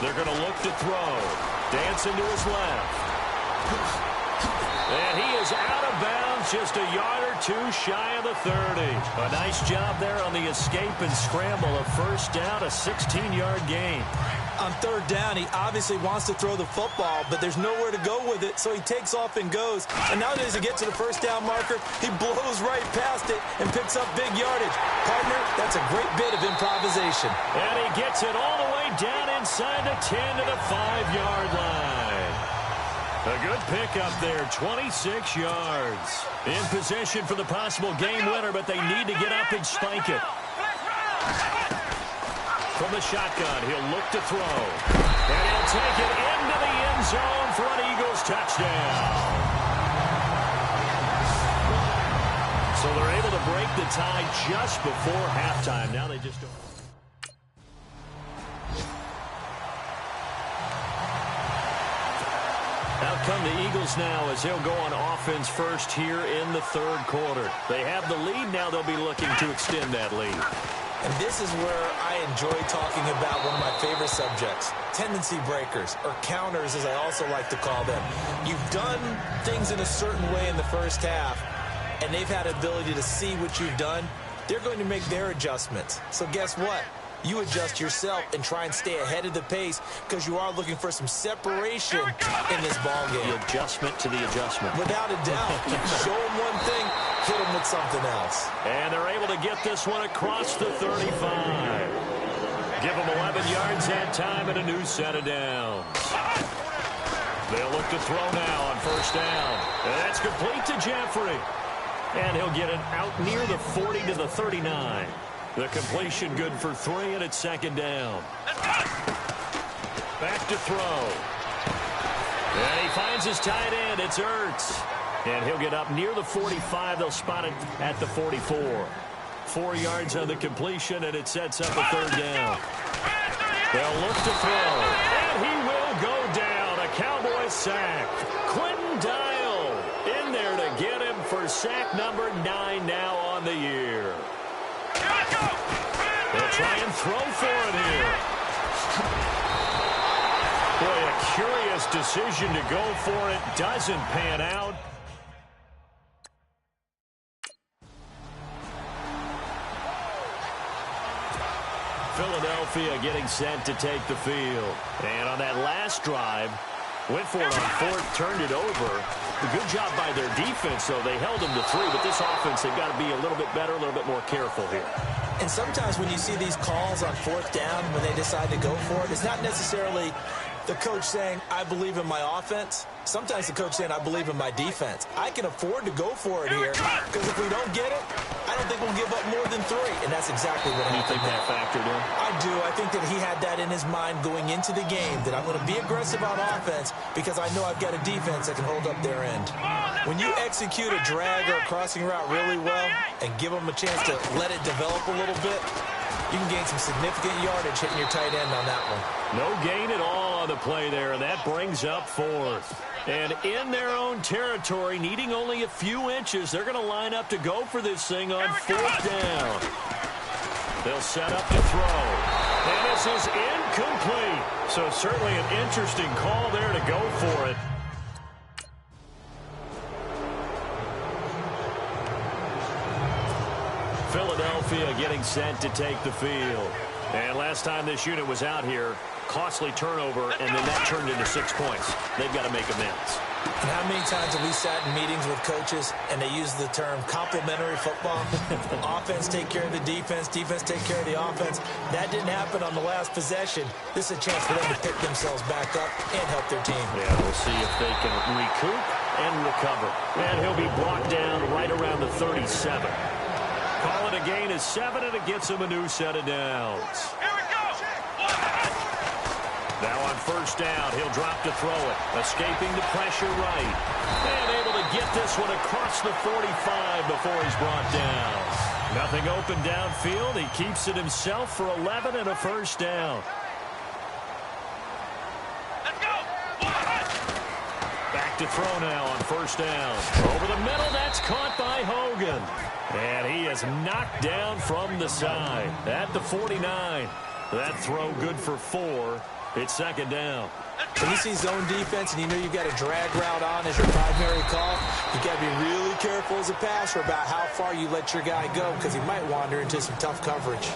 They're going to look to throw. Dancing to his left. And he is out of bounds, just a yard or 2 shy of the 30. A nice job there on the escape and scramble. A 1st down, a 16-yard gain. On third down, he obviously wants to throw the football, but there's nowhere to go with it, so he takes off and goes. And now as he gets to the first down marker, he blows right past it and picks up big yardage. Partner, that's a great bit of improvisation. And he gets it all the way down inside the 10 to the 5-yard line. A good pickup there, 26 yards. In position for the possible game winner, but they need to get up and spike it. From the shotgun, he'll look to throw. And he'll take it into the end zone for an Eagles touchdown. So they're able to break the tie just before halftime. Now they just don't. Out come the Eagles now as they'll go on offense first here in the third quarter. They have the lead. Now they'll be looking to extend that lead. And this is where I enjoy talking about one of my favorite subjects, tendency breakers, or counters as I also like to call them. You've done things in a certain way in the first half, and they've had ability to see what you've done. They're going to make their adjustments. So guess what? You adjust yourself and try and stay ahead of the pace because you are looking for some separation in this ball game. The adjustment to the adjustment. Without a doubt. Show them one thing, hit them with something else. And they're able to get this one across the 35. Give them 11 yards that time and a new set of downs. They'll look to throw now on first down. And that's complete to Jeffrey. And he'll get it out near the 40 to the 39. The completion good for 3, and it's second down. Back to throw. And he finds his tight end. It's Ertz. And he'll get up near the 45. They'll spot it at the 44. 4 yards on the completion, and it sets up a third down. They'll look to throw. And he will go down. A Cowboy sack. Quentin Dial in there to get him for sack number 9 now on the year. They'll try and throw for it here. Boy, a curious decision to go for it. Doesn't pan out. Philadelphia getting set to take the field. And on that last drive, went for it on fourth, turned it over. A good job by their defense, though. They held them to 3, but this offense, they've got to be a little bit better, a little bit more careful here. And sometimes when you see these calls on fourth down, when they decide to go for it, it's not necessarily the coach saying, I believe in my offense. Sometimes the coach saying, I believe in my defense. I can afford to go for it here because if we don't get it, I don't think we'll give up more than 3. And that's exactly what happened. You think that factored in? I do. I think that he had that in his mind going into the game, that I'm going to be aggressive on offense because I know I've got a defense that can hold up their end. When you execute a drag or a crossing route really well and give them a chance to let it develop a little bit, you can gain some significant yardage hitting your tight end on that one. No gain at all on the play there, and that brings up fourth. And in their own territory, needing only a few inches, they're going to line up to go for this thing on fourth down. They'll set up to throw. And this is incomplete. So certainly an interesting call there to go for it. Philadelphia getting set to take the field. And last time this unit was out here, costly turnover, and then that turned into 6 points. They've got to make amends. And how many times have we sat in meetings with coaches and they use the term complementary football? Offense take care of the defense, defense take care of the offense. That didn't happen on the last possession. This is a chance for them to pick themselves back up and help their team. Yeah, we'll see if they can recoup and recover. And he'll be brought down right around the 37. Call it a gain of 7, and it gets him a new set of downs. Here we go. Now on first down, he'll drop to throw it. Escaping the pressure right. And able to get this one across the 45 before he's brought down. Nothing open downfield. He keeps it himself for 11 and a first down. Let's go. Back to throw now on first down. Over the middle, that's caught by Hogan. And he is knocked down from the side at the 49. That throw good for 4. It's second down. When you see zone defense and you know you've got a drag route on as your primary call, you got to be really careful as a passer about how far you let your guy go because he might wander into some tough coverage.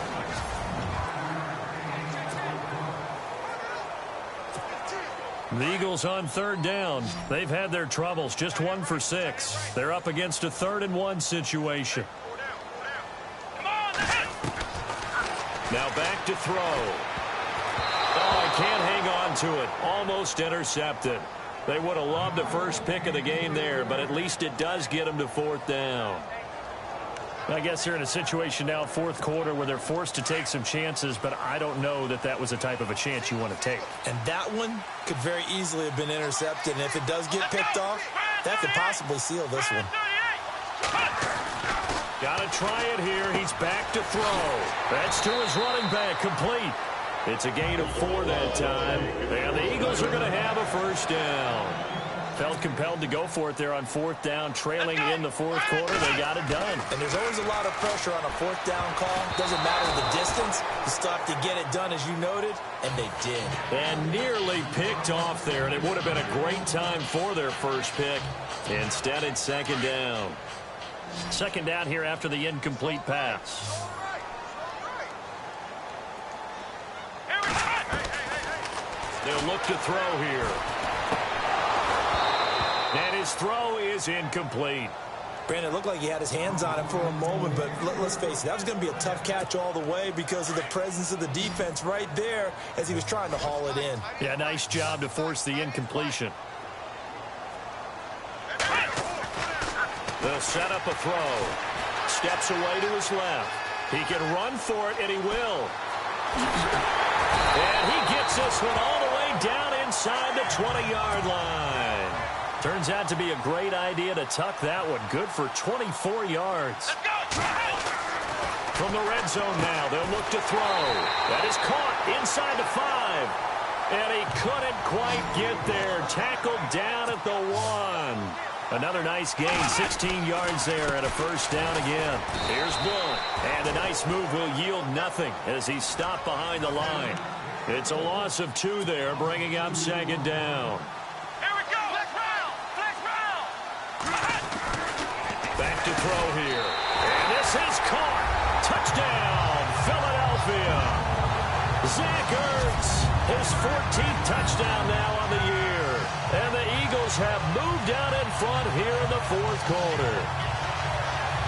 The Eagles on third down. They've had their troubles, just 1 for 6. They're up against a 3rd-and-1 situation. Now back to throw. Oh, I can't hang on to it. Almost intercepted. They would have loved the first pick of the game there, but at least it does get them to 4th down. I guess they're in a situation now, 4th quarter, where they're forced to take some chances, but I don't know that that was the type of a chance you want to take. And that one could very easily have been intercepted, and if it does get picked off, that could possibly seal this one. Got to try it here. He's back to throw. That's to his running back, complete. It's a gain of 4 that time, and the Eagles are going to have a 1st down. Felt compelled to go for it there on 4th down, trailing in the 4th quarter. They got it done. And there's always a lot of pressure on a 4th down call. Doesn't matter the distance. You still have to get it done, as you noted, and they did. And nearly picked off there, and it would have been a great time for their first pick. Instead, it's 2nd down. 2nd down here after the incomplete pass. They'll look to throw here. And his throw is incomplete. Brandon, it looked like he had his hands on it for a moment, but let's face it, that was going to be a tough catch all the way because of the presence of the defense right there as he was trying to haul it in. Yeah, nice job to force the incompletion. They'll set up a throw. Steps away to his left. He can run for it, and he will. And he gets this one all the way down inside the 20-yard line. Turns out to be a great idea to tuck that one. Good for 24 yards. From the red zone now, they'll look to throw. That is caught inside the 5. And he couldn't quite get there. Tackled down at the 1. Another nice gain, 16 yards there and a 1st down again. Here's Blunt. And a nice move will yield nothing as he's stopped behind the line. It's a loss of 2 there, bringing up 2nd down. Back to throw here. And this is caught. Touchdown, Philadelphia. Zach Ertz, his 14th touchdown now on the year. And the Eagles have moved out in front here in the 4th quarter.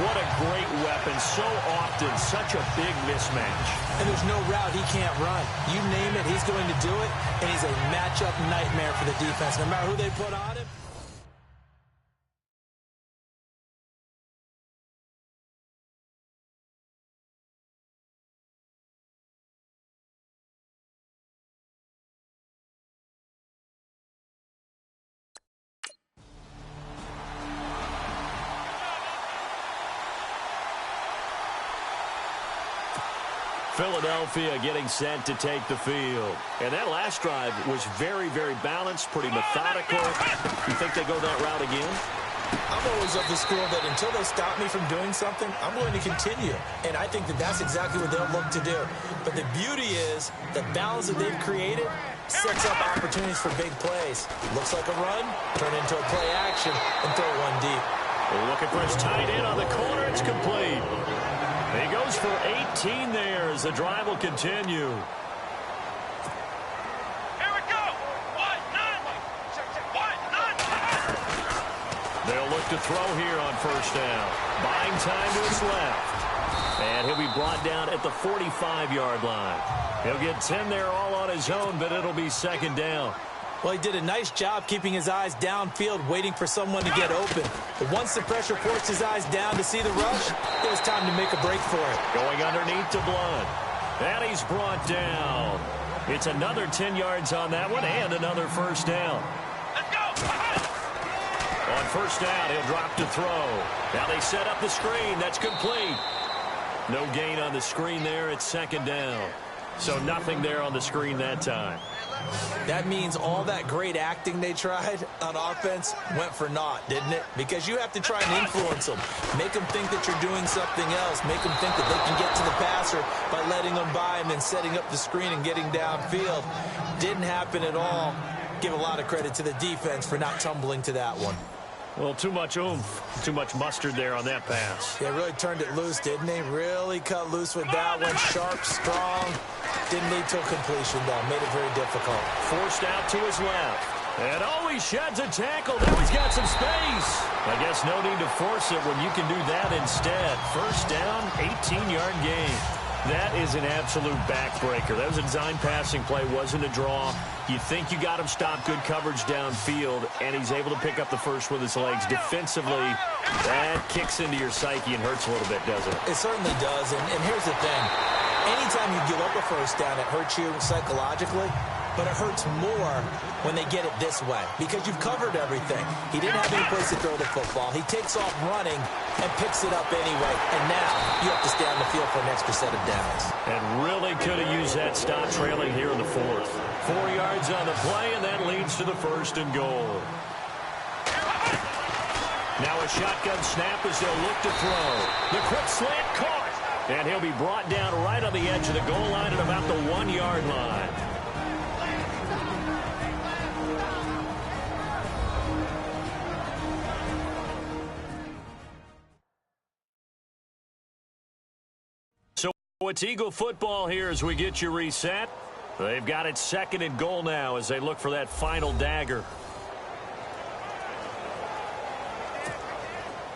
What a great weapon. So often, such a big mismatch. And there's no route he can't run. You name it, he's going to do it. And he's a matchup nightmare for the defense, no matter who they put on him. Philadelphia getting set to take the field. And that last drive was very, very balanced, pretty methodical. You think they go that route again? I'm always of the school that until they stop me from doing something, I'm going to continue. And I think that that's exactly what they'll look to do. But the beauty is the balance that they've created sets up opportunities for big plays. Looks like a run, turn into a play action, and throw one deep. We're looking for his tight end on the corner. It's complete. He goes for 18 there as the drive will continue. Here we go. They'll look to throw here on 1st down. Buying time to his left. And he'll be brought down at the 45-yard line. He'll get 10 there all on his own, but it'll be 2nd down. Well, he did a nice job keeping his eyes downfield, waiting for someone to get open. But once the pressure forced his eyes down to see the rush, it was time to make a break for it. Going underneath to Blunt. And he's brought down. It's another 10 yards on that one and another 1st down. Let's go. On 1st down, he'll drop to throw. Now they set up the screen. That's complete. No gain on the screen there. It's 2nd down. So nothing there on the screen that time. That means all that great acting they tried on offense went for naught, didn't it? Because you have to try and influence them. Make them think that you're doing something else. Make them think that they can get to the passer by letting them by and then setting up the screen and getting downfield. Didn't happen at all. Give a lot of credit to the defense for not tumbling to that one. Well, too much oomph, too much mustard there on that pass. They really turned it loose, didn't they? Really cut loose with that one. Sharp, strong. Didn't lead to a completion, though. Made it very difficult. Forced out to his left. And he sheds a tackle. Now he's got some space. I guess no need to force it when you can do that instead. First down, 18-yard gain. That is an absolute backbreaker. That was a design passing play, wasn't a draw. You think you got him stopped, good coverage downfield, and he's able to pick up the first with his legs. Defensively, that kicks into your psyche and hurts a little bit, doesn't it? It certainly does, and here's the thing. Anytime you give up a first down, it hurts you psychologically, but it hurts more when they get it this way because you've covered everything. He didn't have any place to throw the football. He takes off running and picks it up anyway, and now you have to stay on the field for an extra set of downs. And really could have used that stop trailing here in the fourth. 4 yards on the play, and that leads to the first and goal. Now a shotgun snap as they'll look to throw. The quick slant caught, and he'll be brought down right on the edge of the goal line at about the 1-yard line. It's Eagle football here as we get you reset. They've got it second and goal now as they look for that final dagger.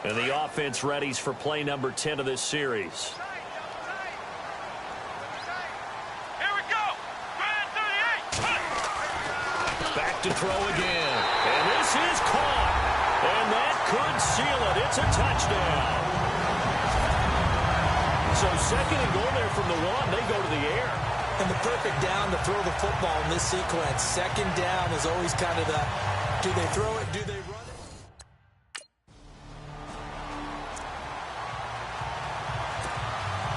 And the offense readies for play number 10 of this series. Here we go. Back to throw again. And this is caught. And that could seal it. It's a touchdown. So second and goal there from the 1. They go to the air. And the perfect down to throw the football in this sequence. Second down is always kind of the, do they throw it, do they run it?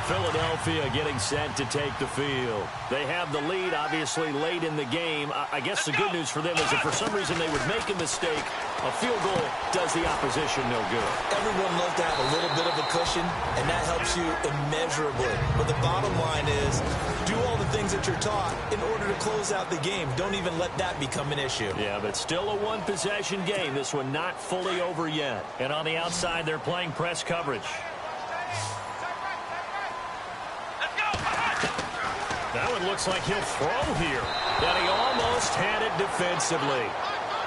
Philadelphia getting set to take the field. They have the lead, obviously, late in the game. I guess the good news for them is if for some reason they would make a mistake, a field goal does the opposition no good. Everyone loves to have a little bit of a cushion, and that helps you immeasurably. But the bottom line is, do all the things that you're taught in order to close out the game. Don't even let that become an issue. Yeah, but still a one-possession game. This one not fully over yet. And on the outside, they're playing press coverage. That one looks like he'll throw here. And he almost had it defensively.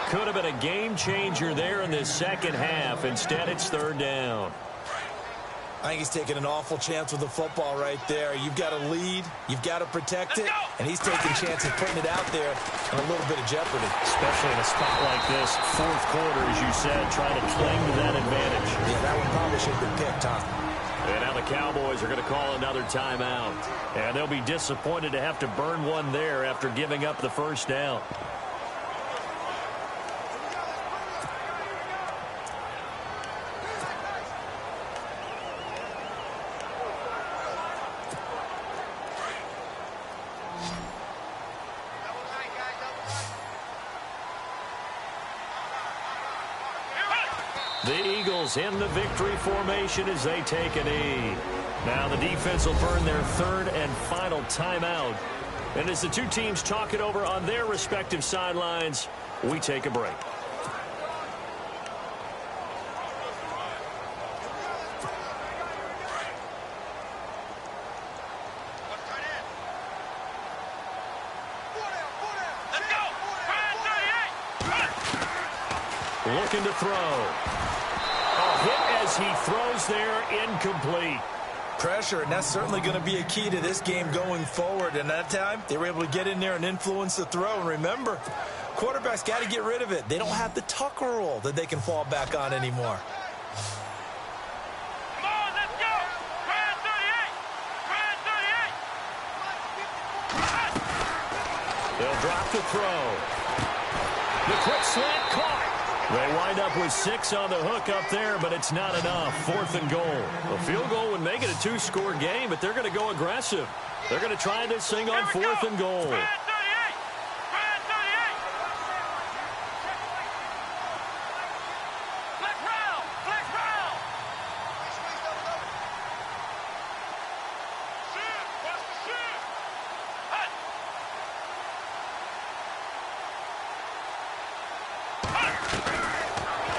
Could have been a game changer there in this second half. Instead, it's third down. I think he's taking an awful chance with the football right there. You've got to lead. You've got to protect it. And he's taking chances putting it out there in a little bit of jeopardy. Especially in a spot like this, fourth quarter, as you said, trying to cling to that advantage. Yeah, that one probably should have been picked, huh? And now the Cowboys are going to call another timeout. And they'll be disappointed to have to burn one there after giving up the first down. The Eagles in the victory formation as they take a knee. Now the defense will burn their third and final timeout. And as the two teams talk it over on their respective sidelines, we take a break. Looking to throw. A hit as he throws there, incomplete. Pressure, and that's certainly going to be a key to this game going forward. And that time, they were able to get in there and influence the throw. And remember, quarterbacks got to get rid of it. They don't have the Tucker rule that they can fall back on anymore. Come on, let's go. Brand 38. They'll drop the throw. The quick slant caught. They wind up with 6 on the hook up there, but it's not enough. Fourth and goal. A field goal would make it a 2-score game, but they're going to go aggressive. They're going to try this thing on fourth and goal. Brand 38. Brand 38. Flex round. Flex round. Shoot. Watch the shoot. Hut.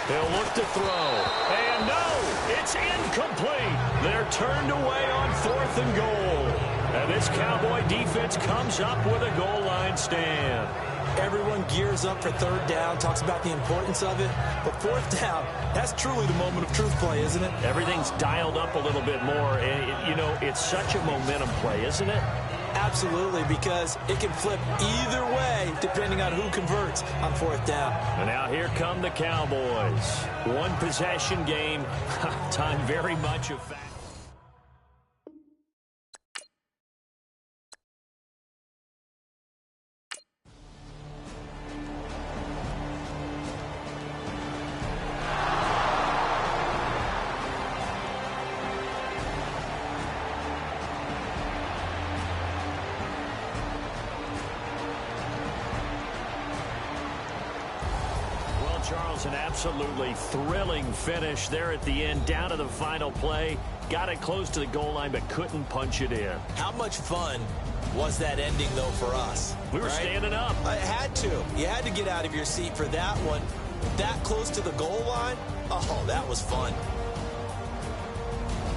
They'll look to throw. And no, it's incomplete. They're turned away on fourth and goal. And this Cowboy defense comes up with a goal line stand. Everyone gears up for third down, talks about the importance of it. But fourth down, that's truly the moment of truth play, isn't it? Everything's dialed up a little bit more. And, you know, it's such a momentum play, isn't it? Absolutely, because it can flip either way depending on who converts on fourth down. And now here come the Cowboys. One possession game. Time very much a factor. Charles, an absolutely thrilling finish there at the end, down to the final play. Got it close to the goal line, but couldn't punch it in. How much fun was that ending, though, for us? We were standing up. I had to. You had to get out of your seat for that one. That close to the goal line? Oh, that was fun.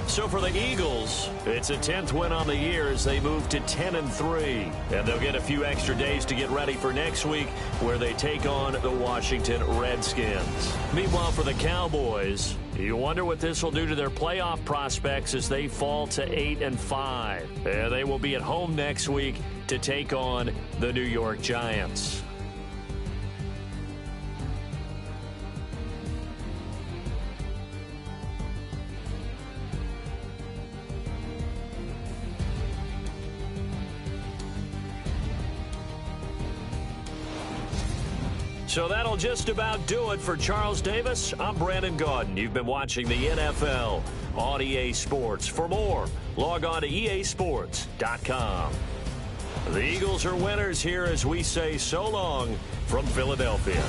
So for the Eagles, it's a 10th win on the year as they move to 10-3. And they'll get a few extra days to get ready for next week where they take on the Washington Redskins. Meanwhile, for the Cowboys, you wonder what this will do to their playoff prospects as they fall to 8-5. And they will be at home next week to take on the New York Giants. So that'll just about do it for Charles Davis. I'm Brandon Gaudin. You've been watching the NFL on EA Sports. For more, log on to easports.com. The Eagles are winners here as we say so long from Philadelphia.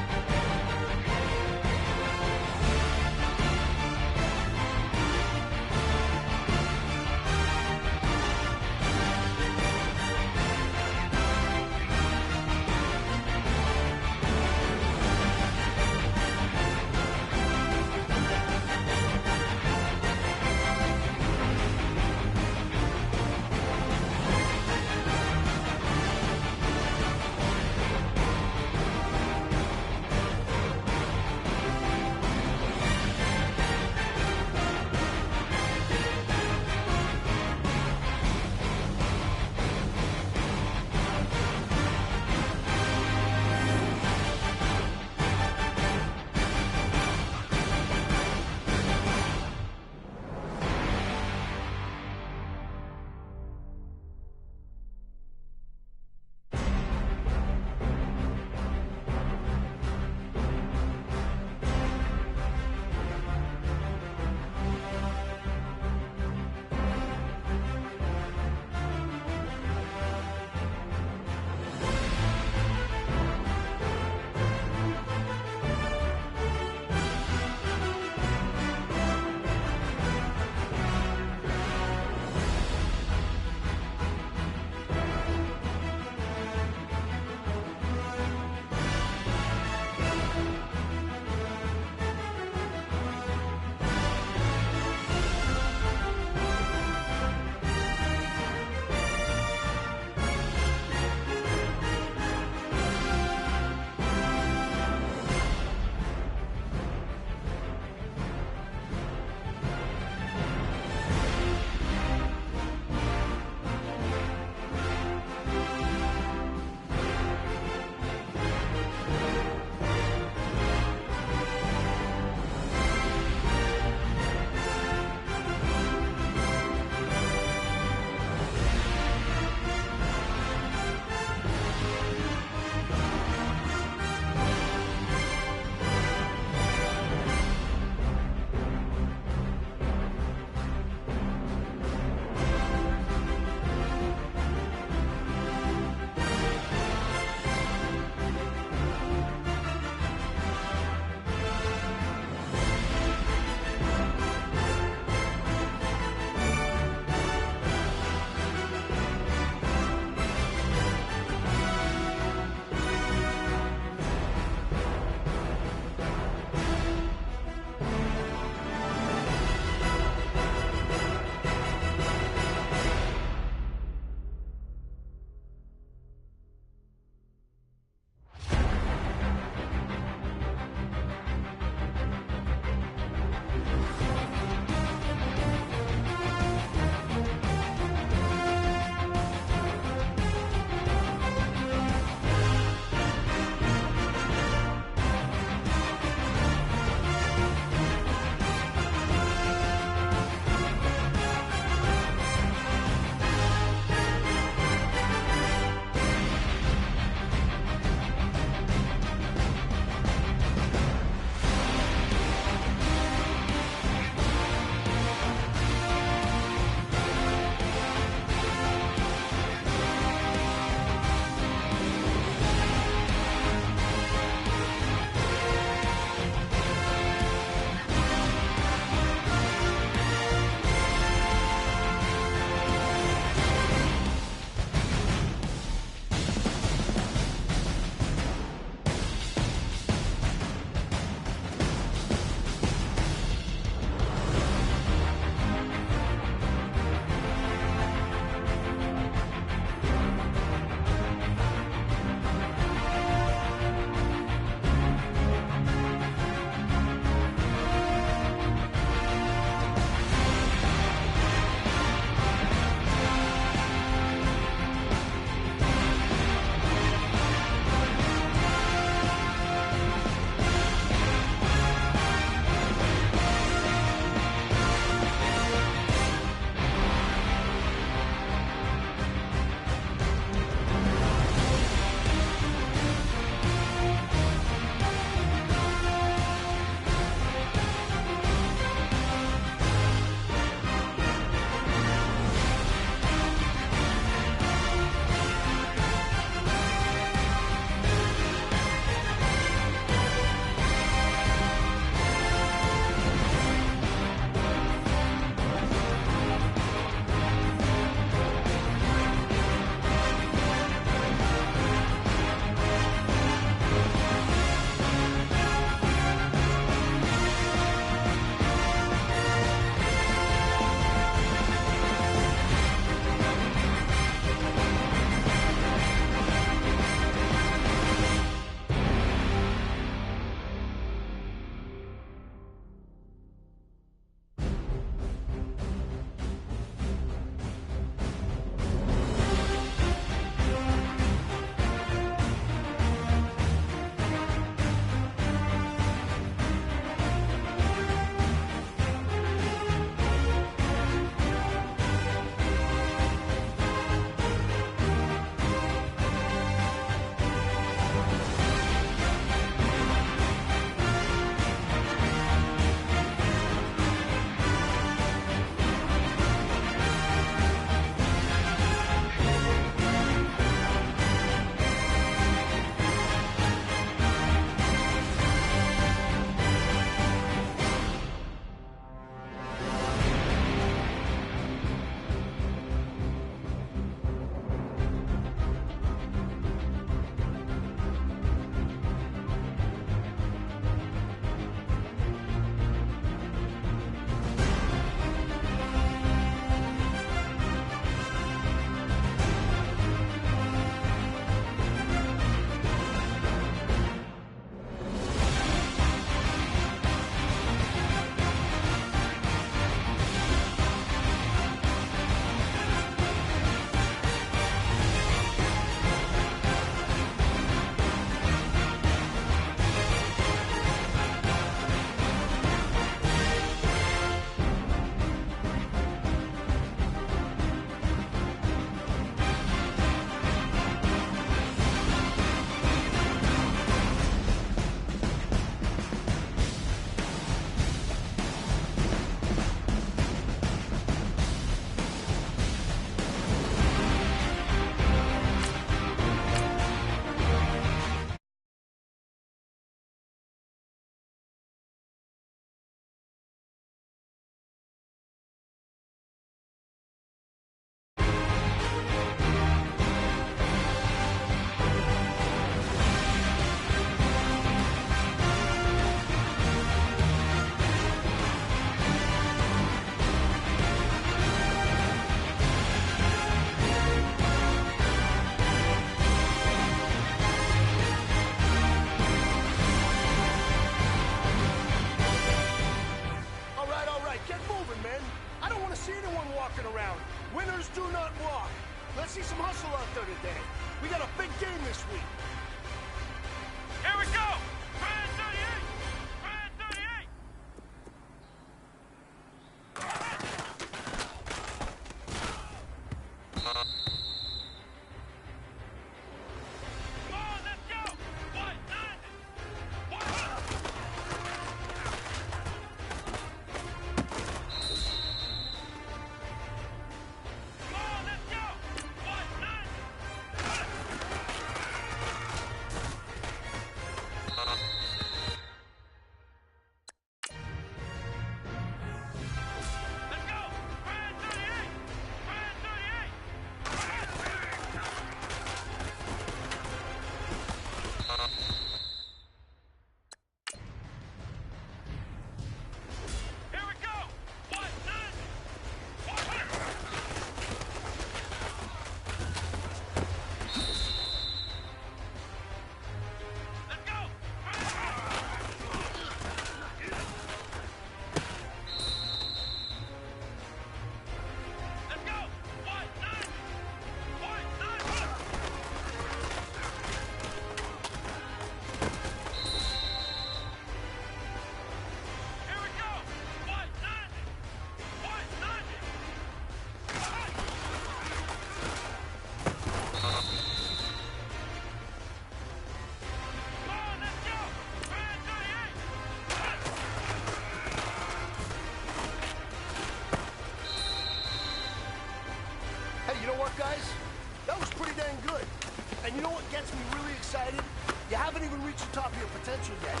to your potential yet.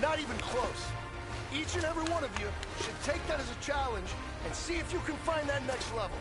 Not even close. Each and every one of you should take that as a challenge and see if you can find that next level.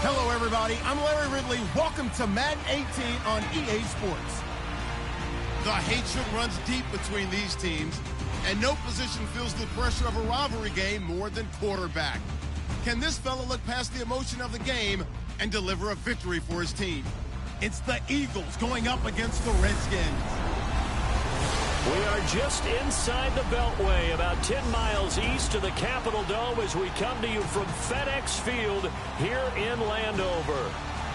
Hello, everybody. I'm Larry Ridley. Welcome to Madden 18 on EA Sports. The hatred runs deep between these teams, and no position feels the pressure of a rivalry game more than quarterback. Can this fella look past the emotion of the game and deliver a victory for his team? It's the Eagles going up against the Redskins. We are just inside the Beltway, about 10 miles east of the Capitol Dome as we come to you from FedEx Field here in Landover.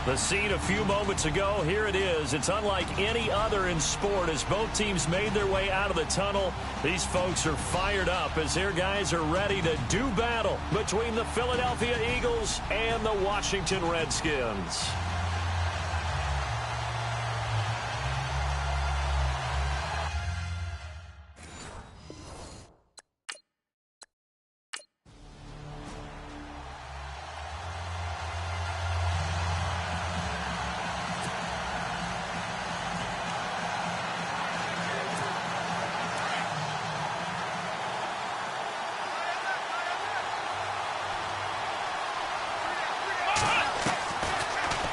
The scene a few moments ago, here it is. It's unlike any other in sport as both teams made their way out of the tunnel. These folks are fired up as their guys are ready to do battle between the Philadelphia Eagles and the Washington Redskins.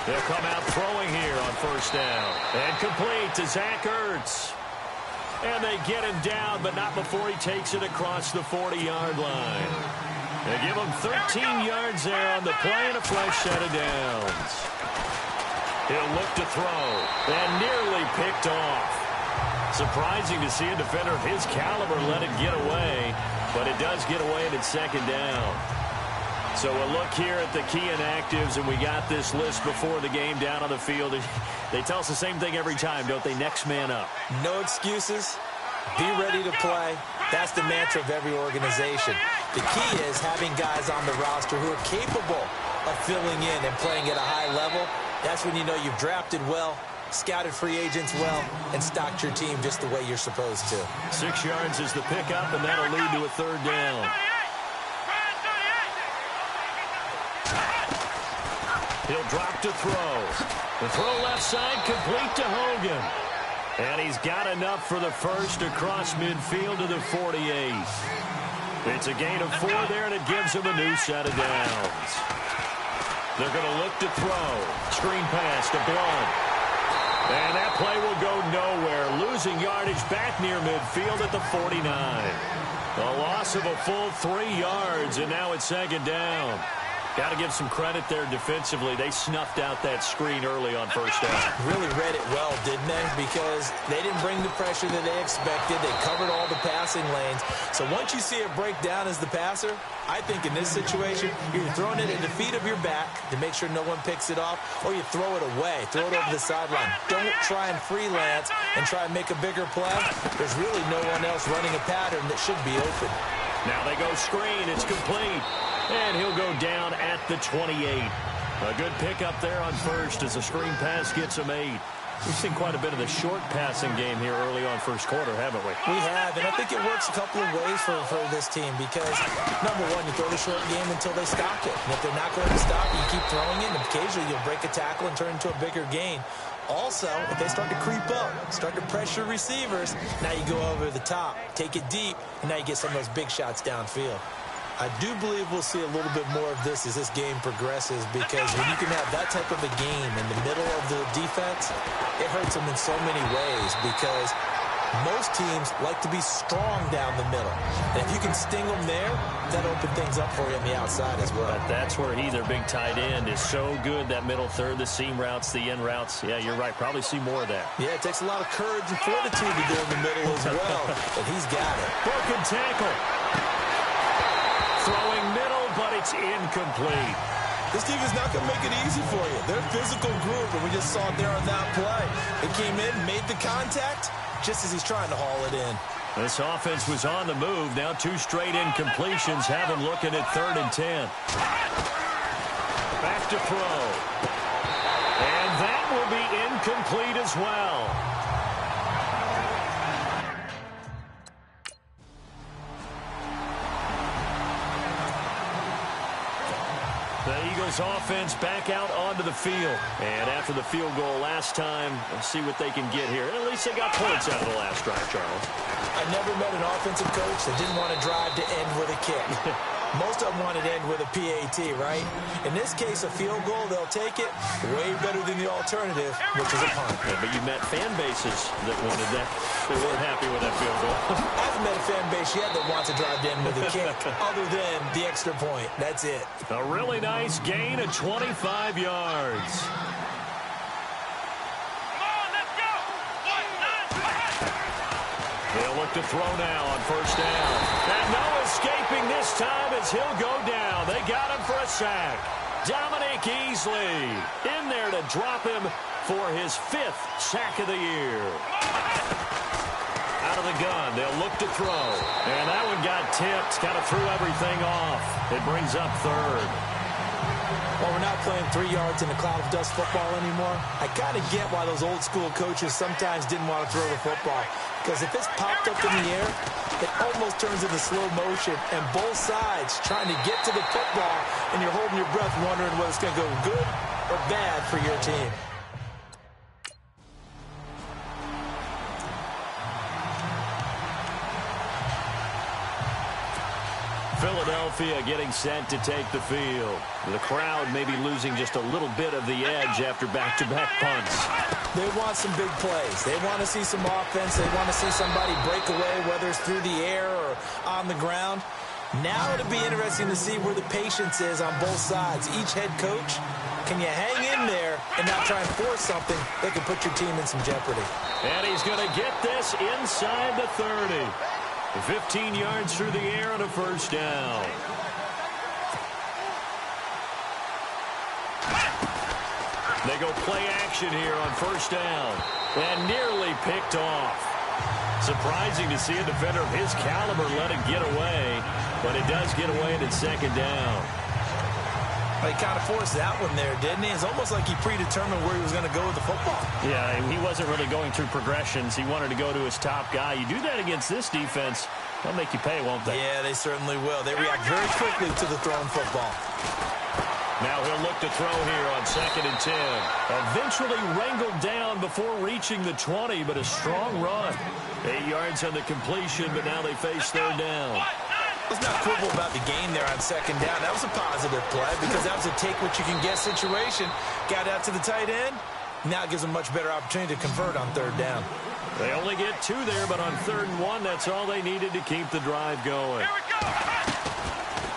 They'll come out throwing here on first down. And complete to Zach Ertz. And they get him down, but not before he takes it across the 40-yard line. They give him 13 yards there on the play and a fresh set of downs. He'll look to throw. And nearly picked off. Surprising to see a defender of his caliber let it get away. But it does get away at second down. So we'll look here at the key inactives, and we got this list before the game down on the field. They tell us the same thing every time, don't they? Next man up. No excuses. Be ready to play. That's the mantra of every organization. The key is having guys on the roster who are capable of filling in and playing at a high level. That's when you know you've drafted well, scouted free agents well, and stocked your team just the way you're supposed to. 6 yards is the pickup, and that'll lead to a third down. He'll drop to throw. The throw left side complete to Hogan. And he's got enough for the first across midfield to the 48. It's a gain of 4 there, and it gives him a new set of downs. They're going to look to throw. Screen pass to Blunt. And that play will go nowhere. Losing yardage back near midfield at the 49. A loss of a full 3 yards, and now it's second down. Got to give some credit there defensively. They snuffed out that screen early on first down. Really read it well, didn't they? Because they didn't bring the pressure that they expected. They covered all the passing lanes. So once you see it break down as the passer, I think in this situation, you're throwing it at the feet of your back to make sure no one picks it off, or you throw it away, throw it over the sideline. Don't try and freelance and try and make a bigger play. There's really no one else running a pattern that should be open. Now they go screen. It's complete. And he'll go down at the 28. A good pickup there on first as the screen pass gets him 8. We've seen quite a bit of the short passing game here early on first quarter, haven't we? We have, and I think it works a couple of ways for this team because, number one, you throw the short game until they stop it. And if they're not going to stop it, you keep throwing it, and occasionally you'll break a tackle and turn it into a bigger gain. Also, if they start to creep up, start to pressure receivers, now you go over the top, take it deep, and now you get some of those big shots downfield. I do believe we'll see a little bit more of this as this game progresses because when you can have that type of a game in the middle of the defense, it hurts them in so many ways because most teams like to be strong down the middle. And if you can sting them there, that opens things up for you on the outside as well. But that's where he, their big tight end, is so good, that middle third, the seam routes, the in routes. Yeah, you're right. Probably see more of that. Yeah, it takes a lot of courage and fortitude to do in the middle as well. But he's got it. Broken tackle. Throwing middle, but it's incomplete. This team is not going to make it easy for you. They're a physical group, and we just saw it there on that play. They came in, made the contact, just as he's trying to haul it in. This offense was on the move. Now 2 straight incompletions have him looking at 3rd and 10. Back to throw. And that will be incomplete as well. The Eagles offense back out onto the field. And after the field goal last time, let's see what they can get here. And at least they got points out of the last drive, Charles. I never met an offensive coach that didn't want to drive to end with a kick. Most of them wanted to end with a PAT, right? In this case, a field goal, they'll take it way better than the alternative, which is a punt. Yeah, but you met fan bases that wanted that. They weren't happy with that field goal. I haven't met a fan base yet that wants to drive to end with a kick, other than the extra point. That's it. A really nice gain of 25 yards. They'll look to throw now on 1st down. And no escaping this time as he'll go down. They got him for a sack. Dominic Easley in there to drop him for his 5th sack of the year. Out of the gun, they'll look to throw. And that one got tipped, kind of threw everything off. It brings up 3rd. Well, we're not playing 3 yards in a cloud of dust football anymore. I kind of get why those old school coaches sometimes didn't want to throw the football. Because if it's popped up in the air, it almost turns into slow motion. And both sides trying to get to the football, and you're holding your breath wondering whether it's going to go good or bad for your team. Philadelphia getting set to take the field. The crowd maybe losing just a little bit of the edge after back-to-back punts. They want some big plays. They want to see some offense. They want to see somebody break away, whether it's through the air or on the ground. Now it'll be interesting to see where the patience is on both sides. Each head coach, can you hang in there and not try and force something that can put your team in some jeopardy? And he's going to get this inside the 30. 15 yards through the air on a 1st down. They go play action here on 1st down. And nearly picked off. Surprising to see a defender of his caliber let it get away. But it does get away and it's 2nd down. He kind of forced that one there, didn't he? It's almost like he predetermined where he was going to go with the football. Yeah, he wasn't really going through progressions. He wanted to go to his top guy. You do that against this defense, they'll make you pay, won't they? Yeah, they certainly will. They react very quickly to the thrown football. Now he'll look to throw here on 2nd and 10. Eventually wrangled down before reaching the 20, but a strong run. 8 yards on the completion, but now they face 3rd down. Let's not quibble about the gain there on 2nd down. That was a positive play because that was a take-what-you-can-get situation. Got out to the tight end. Now it gives them a much better opportunity to convert on 3rd down. They only get 2 there, but on 3rd and 1, that's all they needed to keep the drive going.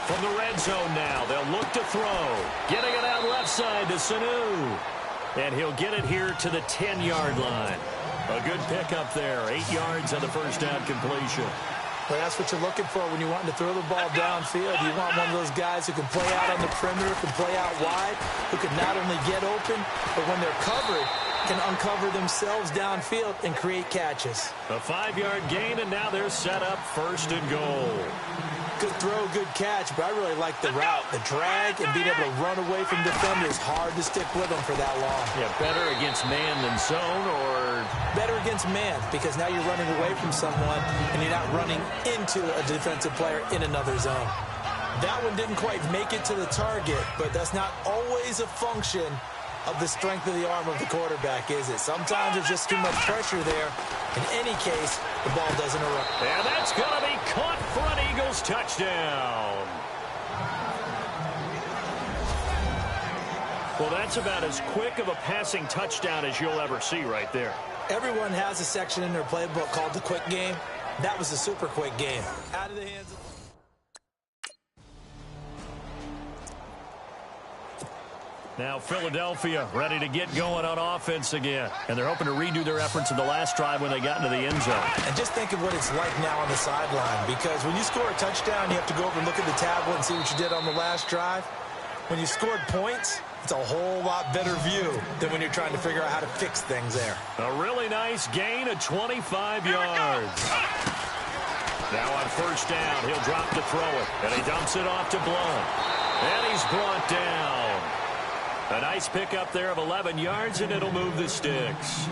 From the red zone now, they'll look to throw. Getting it out left side to Sanu. And he'll get it here to the 10-yard line. A good pickup there. 8 yards on the 1st down completion. Well, that's what you're looking for when you want to throw the ball downfield. You want one of those guys who can play out on the perimeter, can play out wide, who can not only get open, but when they're covered, can uncover themselves downfield and create catches. A 5-yard gain, and now they're set up 1st and goal. Good throw, good catch, but I really like the route. The drag and being able to run away from defenders, hard to stick with them for that long. Yeah, better against man than zone, or? Better against man, because now you're running away from someone and you're not running into a defensive player in another zone. That one didn't quite make it to the target, but that's not always a function of the strength of the arm of the quarterback, is it? Sometimes there's just too much pressure there. In any case, the ball doesn't arrive. And that's going to be caught for an Eagles touchdown. Well, that's about as quick of a passing touchdown as you'll ever see right there. Everyone has a section in their playbook called the quick game. That was a super quick game. Out of the hands of... Now Philadelphia ready to get going on offense again. And they're hoping to redo their efforts in the last drive when they got into the end zone. And just think of what it's like now on the sideline. Because when you score a touchdown, you have to go over and look at the tablet and see what you did on the last drive. When you scored points, it's a whole lot better view than when you're trying to figure out how to fix things there. A really nice gain of 25 yards. Now on first down, he'll drop to throw it. And he dumps it off to Blount. And he's brought down. A nice pickup there of 11 yards, and it'll move the sticks.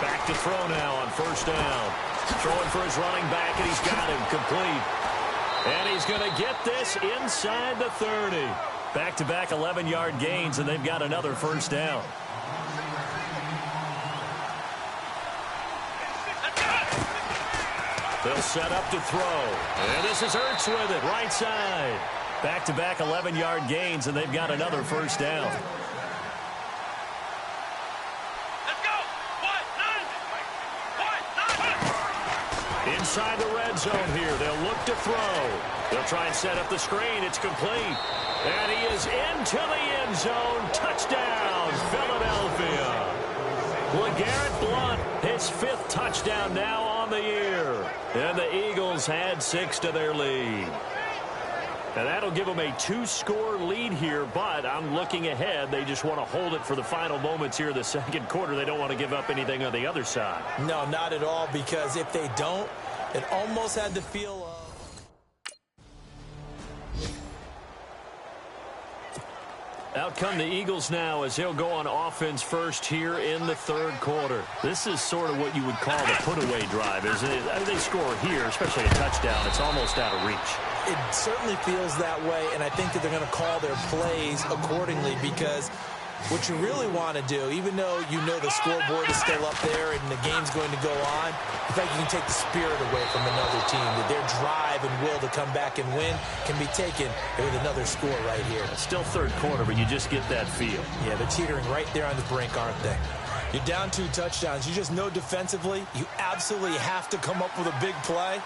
Back to throw now on first down. Throwing for his running back, and he's got him complete. And he's going to get this inside the 30. Back-to-back 11-yard gains, and they've got another first down. They'll set up to throw. And this is Ertz with it, right side. Back-to-back 11-yard gains, and they've got another first down. Let's go. Inside the red zone here. They'll look to throw. They'll try and set up the screen. It's complete. And he is into the end zone. Touchdown, Philadelphia. LeGarrette Blount, his 5th touchdown now on the year. And the Eagles add 6 to their lead. And that'll give them a 2-score lead here, but I'm looking ahead. They just want to hold it for the final moments here in the second quarter. They don't want to give up anything on the other side. No, not at all, because if they don't, it almost had the feel of... Out come the Eagles now as he'll go on offense first here in the third quarter. This is sort of what you would call the put-away drive, isn't it? I mean, they score here, especially a touchdown. It's almost out of reach. It certainly feels that way, and I think that they're going to call their plays accordingly, because what you really want to do, even though you know the scoreboard is still up there and the game's going to go on, in fact, you can take the spirit away from another team, that their drive and will to come back and win can be taken with another score right here. It's still third quarter, but you just get that feel. Yeah, they're teetering right there on the brink, aren't they? You're down 2 touchdowns. You just know defensively you absolutely have to come up with a big play.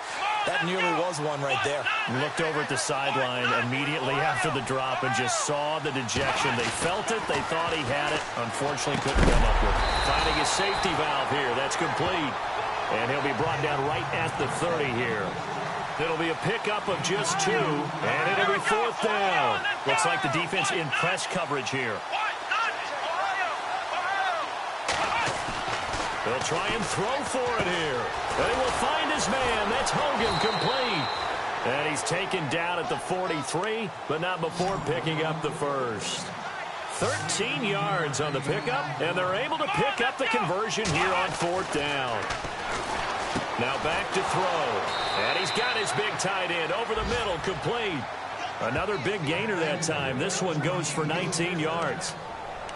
That nearly was one right there. Looked over at the sideline immediately after the drop and just saw the dejection. They felt it. They thought he had it. Unfortunately, couldn't come up with it. Finding his safety valve here. That's complete. And he'll be brought down right at the 30 here. It'll be a pickup of just 2, and it'll be 4th down. Looks like the defense in press coverage here. They'll try and throw for it here. They will find his man. That's Hogan, complete. And he's taken down at the 43, but not before picking up the first. 13 yards on the pickup, and they're able to pick up the conversion here on 4th down. Now back to throw. And he's got his big tight end over the middle, complete. Another big gainer that time. This one goes for 19 yards.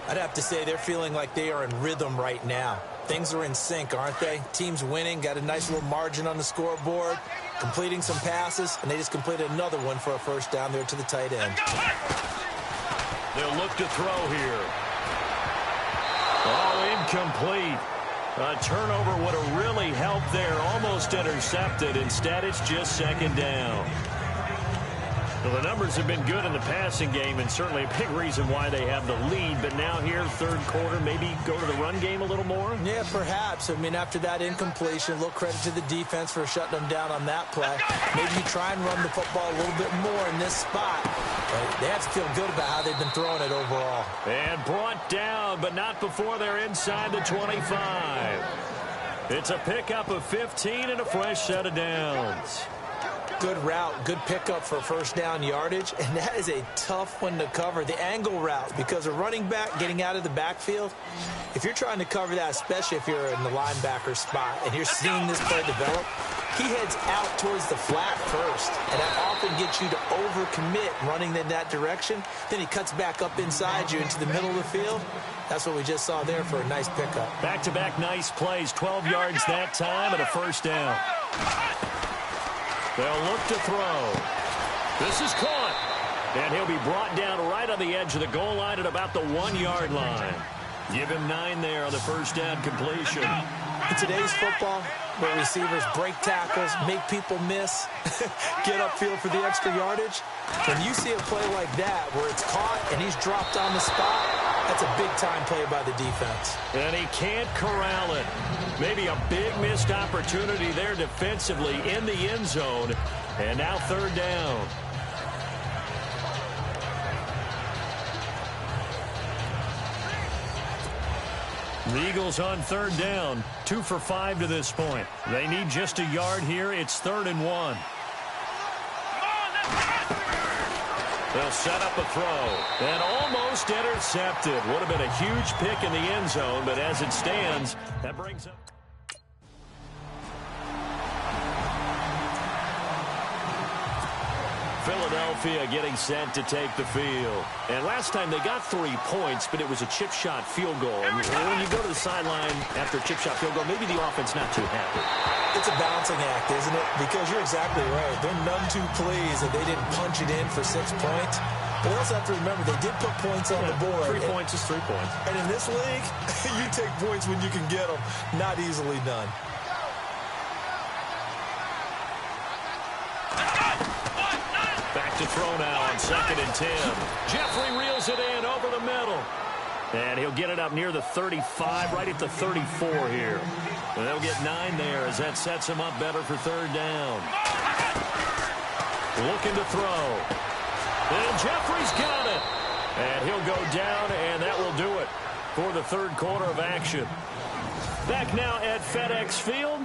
I'd have to say they're feeling like they are in rhythm right now. Things are in sync, aren't they? Team's winning, got a nice little margin on the scoreboard, completing some passes, and they just completed another one for a first down there to the tight end. They'll look to throw here. Oh, incomplete. A turnover would have really helped there, almost intercepted. Instead, it's just 2nd down. Well, the numbers have been good in the passing game, and certainly a big reason why they have the lead. But now here, third quarter, maybe go to the run game a little more? Yeah, perhaps. I mean, after that incompletion, a little credit to the defense for shutting them down on that play. Maybe you try and run the football a little bit more in this spot. But they have to feel good about how they've been throwing it overall. And brought down, but not before they're inside the 25. It's a pickup of 15 and a fresh set of downs. Good route, good pickup for first down yardage, and that is a tough one to cover, the angle route, because a running back getting out of the backfield, if you're trying to cover that, especially if you're in the linebacker spot and you're seeing this play develop, he heads out towards the flat first, and that often gets you to overcommit running in that direction. Then he cuts back up inside you into the middle of the field. That's what we just saw there for a nice pickup. Back-to-back nice plays, 12 yards that time and a first down. They'll look to throw. This is caught. And he'll be brought down right on the edge of the goal line at about the 1-yard line. Give him 9 there on the first down completion. In today's football, where receivers break tackles, make people miss, get upfield for the extra yardage, when you see a play like that where it's caught and he's dropped on the spot, that's a big-time play by the defense. And he can't corral it. Maybe a big missed opportunity there defensively in the end zone. And now third down. The Eagles on third down, 2 for 5 to this point. They need just a yard here. It's 3rd and 1. They'll set up a throw and almost intercepted. Would have been a huge pick in the end zone, but as it stands, that brings up. Philadelphia getting set to take the field. And last time they got 3 points, but it was a chip shot field goal. And when you go to the sideline after a chip shot field goal, maybe the offense not too happy. It's a balancing act, isn't it? Because you're exactly right. They're none too pleased that they didn't punch it in for 6 points. But they also have to remember they did put points on the board. 3 points is 3 points. And in this league, you take points when you can get them. Not easily done. Back to throw now on 2nd and 10. Jeffrey reels it in over the middle. And he'll get it up near the 35, right at the 34 here. And they'll get 9 there as that sets him up better for third down. Looking to throw. And Jeffrey's got it. And he'll go down, and that will do it for the third quarter of action. Back now at FedEx Field.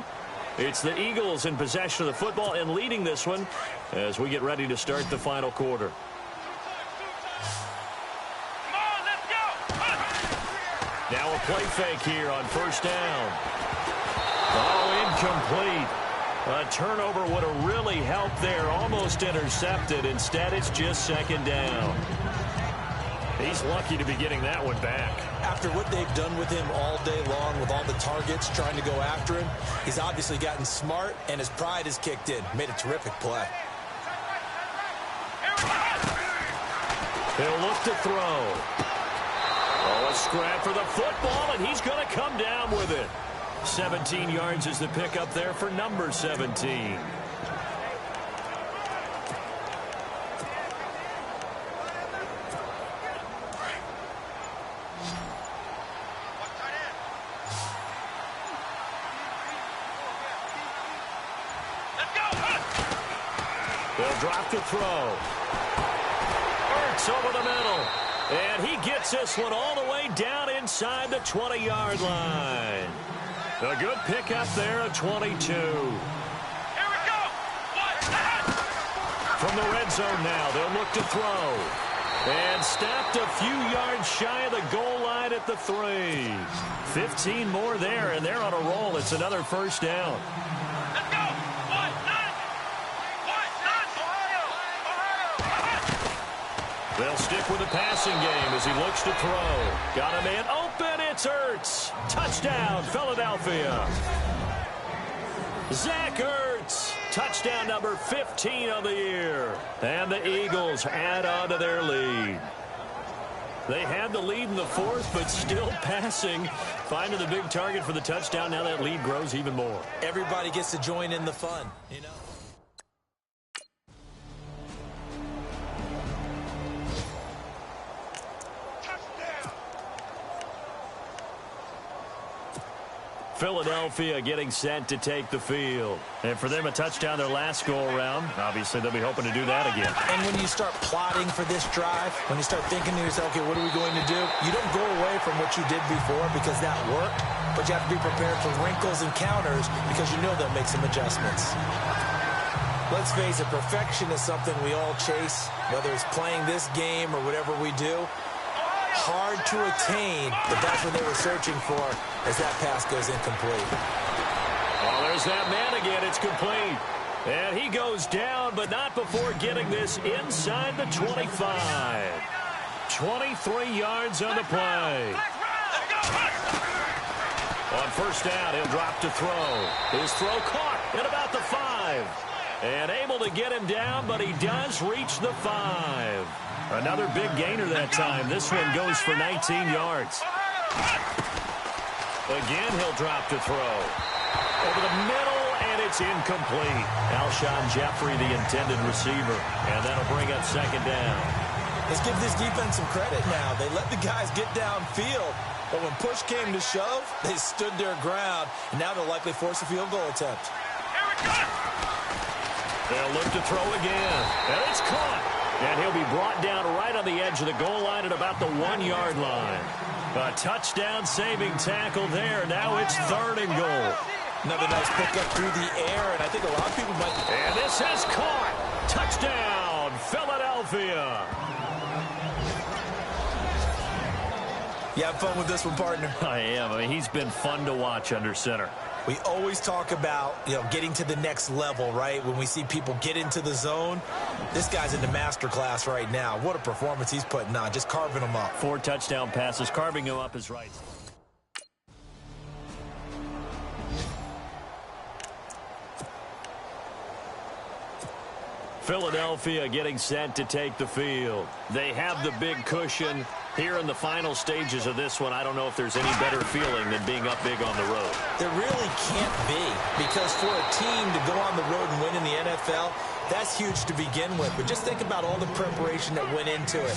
It's the Eagles in possession of the football and leading this one as we get ready to start the final quarter. Now a play fake here on first down. Oh, incomplete. A turnover would have really helped there. Almost intercepted. Instead, it's just 2nd down. He's lucky to be getting that one back. After what they've done with him all day long with all the targets trying to go after him, he's obviously gotten smart, and his pride has kicked in. Made a terrific play. He'll look to throw. Oh, a scrap for the football, and he's going to come down with it. 17 yards is the pickup there for number 17. They'll drop to throw. Ertz over the middle. And he gets this one all the way down inside the 20-yard line. A good pickup there at 22. Here we go. From the red zone now, they'll look to throw. And stopped a few yards shy of the goal line at the 3. 15 more there, and they're on a roll. It's another first down. Let's go. They'll stick with the passing game as he looks to throw. Got a man open. It's Ertz. Touchdown, Philadelphia. Zach Ertz. Touchdown number 15 of the year. And the Eagles add on to their lead. They had the lead in the 4th, but still passing. Finding the big target for the touchdown. Now that lead grows even more. Everybody gets to join in the fun, you know. Philadelphia getting set to take the field. And for them, a touchdown their last go-around. Obviously, they'll be hoping to do that again. And when you start plotting for this drive, when you start thinking to yourself, okay, what are we going to do? You don't go away from what you did before because that worked. but you have to be prepared for wrinkles and counters because you know they'll make some adjustments. Let's face it, perfection is something we all chase, whether it's playing this game or whatever we do. Hard to attain, but that's what they were searching for as that pass goes incomplete. Oh, there's that man again. It's complete. And he goes down, but not before getting this inside the 25. 23 yards on the play. On first down, he'll drop to throw. His throw caught at about the 5. And able to get him down, but he does reach the 5. Another big gainer that time. This one goes for 19 yards. Again, he'll drop to throw. Over the middle, and it's incomplete. Alshon Jeffrey, the intended receiver. And that'll bring up second down. Let's give this defense some credit now. They let the guys get downfield, but when push came to shove, they stood their ground, and now they'll likely force a field goal attempt. They'll look to throw again, and it's caught. And he'll be brought down right on the edge of the goal line at about the 1-yard line. A touchdown-saving tackle there. Now it's 3rd and goal. Another nice pickup through the air, and I think a lot of people might... And this is caught. Touchdown, Philadelphia. You have fun with this one, partner? I am. I mean, he's been fun to watch under center. We always talk about, getting to the next level, right? When we see people get into the zone, this guy's in the master class right now. What a performance he's putting on, just carving them up. 4 touchdown passes, carving him up is right. Philadelphia getting set to take the field. They have the big cushion. Here in the final stages of this one, I don't know if there's any better feeling than being up big on the road. There really can't be, because for a team to go on the road and win in the NFL, that's huge to begin with. But just think about all the preparation that went into it.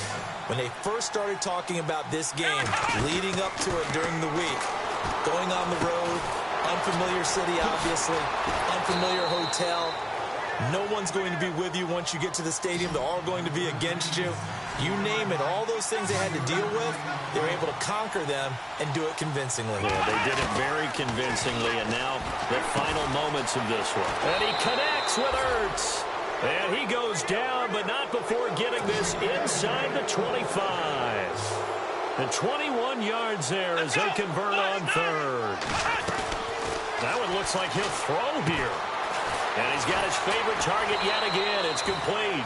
When they first started talking about this game, leading up to it during the week, going on the road, unfamiliar city, obviously, unfamiliar hotel. No one's going to be with you once you get to the stadium. They're all going to be against you. You name it, all those things they had to deal with, they were able to conquer them and do it convincingly. Yeah, they did it very convincingly, and now the final moments of this one. And he connects with Ertz. And he goes down, but not before getting this inside the 25. The 21 yards there as they convert on 3rd. That one looks like he'll throw here. And he's got his favorite target yet again. It's complete.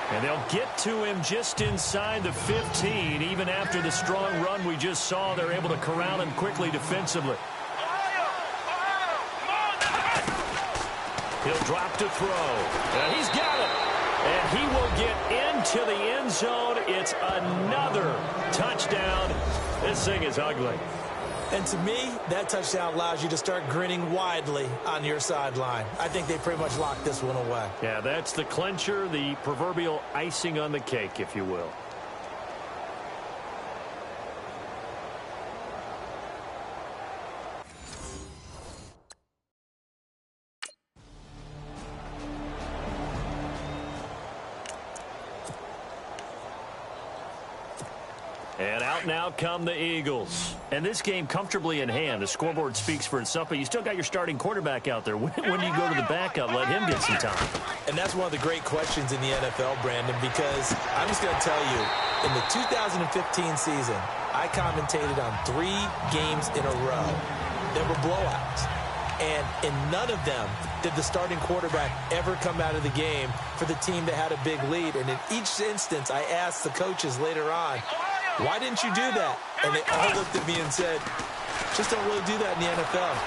And they'll get to him just inside the 15. Even after the strong run we just saw, they're able to corral him quickly defensively. He'll drop to throw. And he's got it. And he will get into the end zone. It's another touchdown. This thing is ugly. And to me, that touchdown allows you to start grinning widely on your sideline. I think they pretty much locked this one away. Yeah, that's the clincher, the proverbial icing on the cake, if you will. And out now come the Eagles. And this game comfortably in hand. The scoreboard speaks for itself, but you still got your starting quarterback out there. When do you go to the backup? Let him get some time. And that's one of the great questions in the NFL, Brandon, because I'm just going to tell you, in the 2015 season, I commentated on 3 games in a row. There were blowouts. And in none of them did the starting quarterback ever come out of the game for the team that had a big lead. And in each instance, I asked the coaches later on, why didn't you do that? And they all looked at me and said, just don't really do that in the NFL.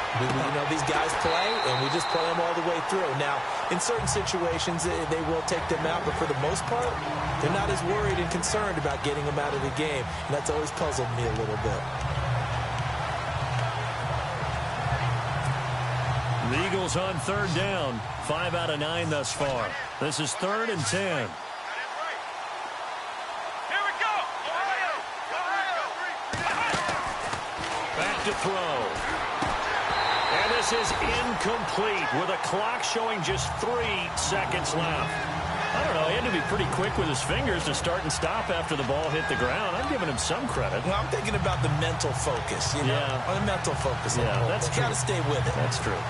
These guys play, and we just play them all the way through. Now, in certain situations, they will take them out, but for the most part, they're not as worried and concerned about getting them out of the game. And that's always puzzled me a little bit. The Eagles on 3rd down. 5 out of 9 thus far. This is 3rd and 10. To throw. And this is incomplete with a clock showing just 3 seconds left. I don't know. He had to be pretty quick with his fingers to start and stop after the ball hit the ground. I'm giving him some credit. Well, I'm thinking about the mental focus, you know? Yeah. The mental focus. Yeah, that's true. You got to stay with it. That's true.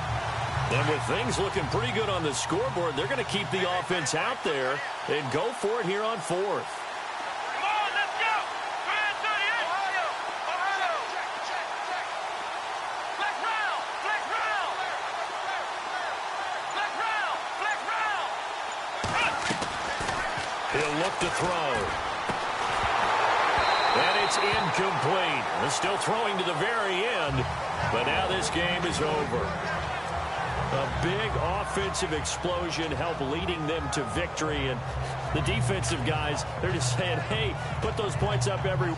And with things looking pretty good on the scoreboard, they're going to keep the offense out there and go for it here on fourth. Come on, let's go. Try and 38. Ohio. Flex round. Flex round. Flex round. Flex round. He'll look to throw. And it's incomplete. They're still throwing to the very end, but now this game is over. A big offensive explosion helped leading them to victory, and the defensive guys, they're just saying, hey, put those points up every...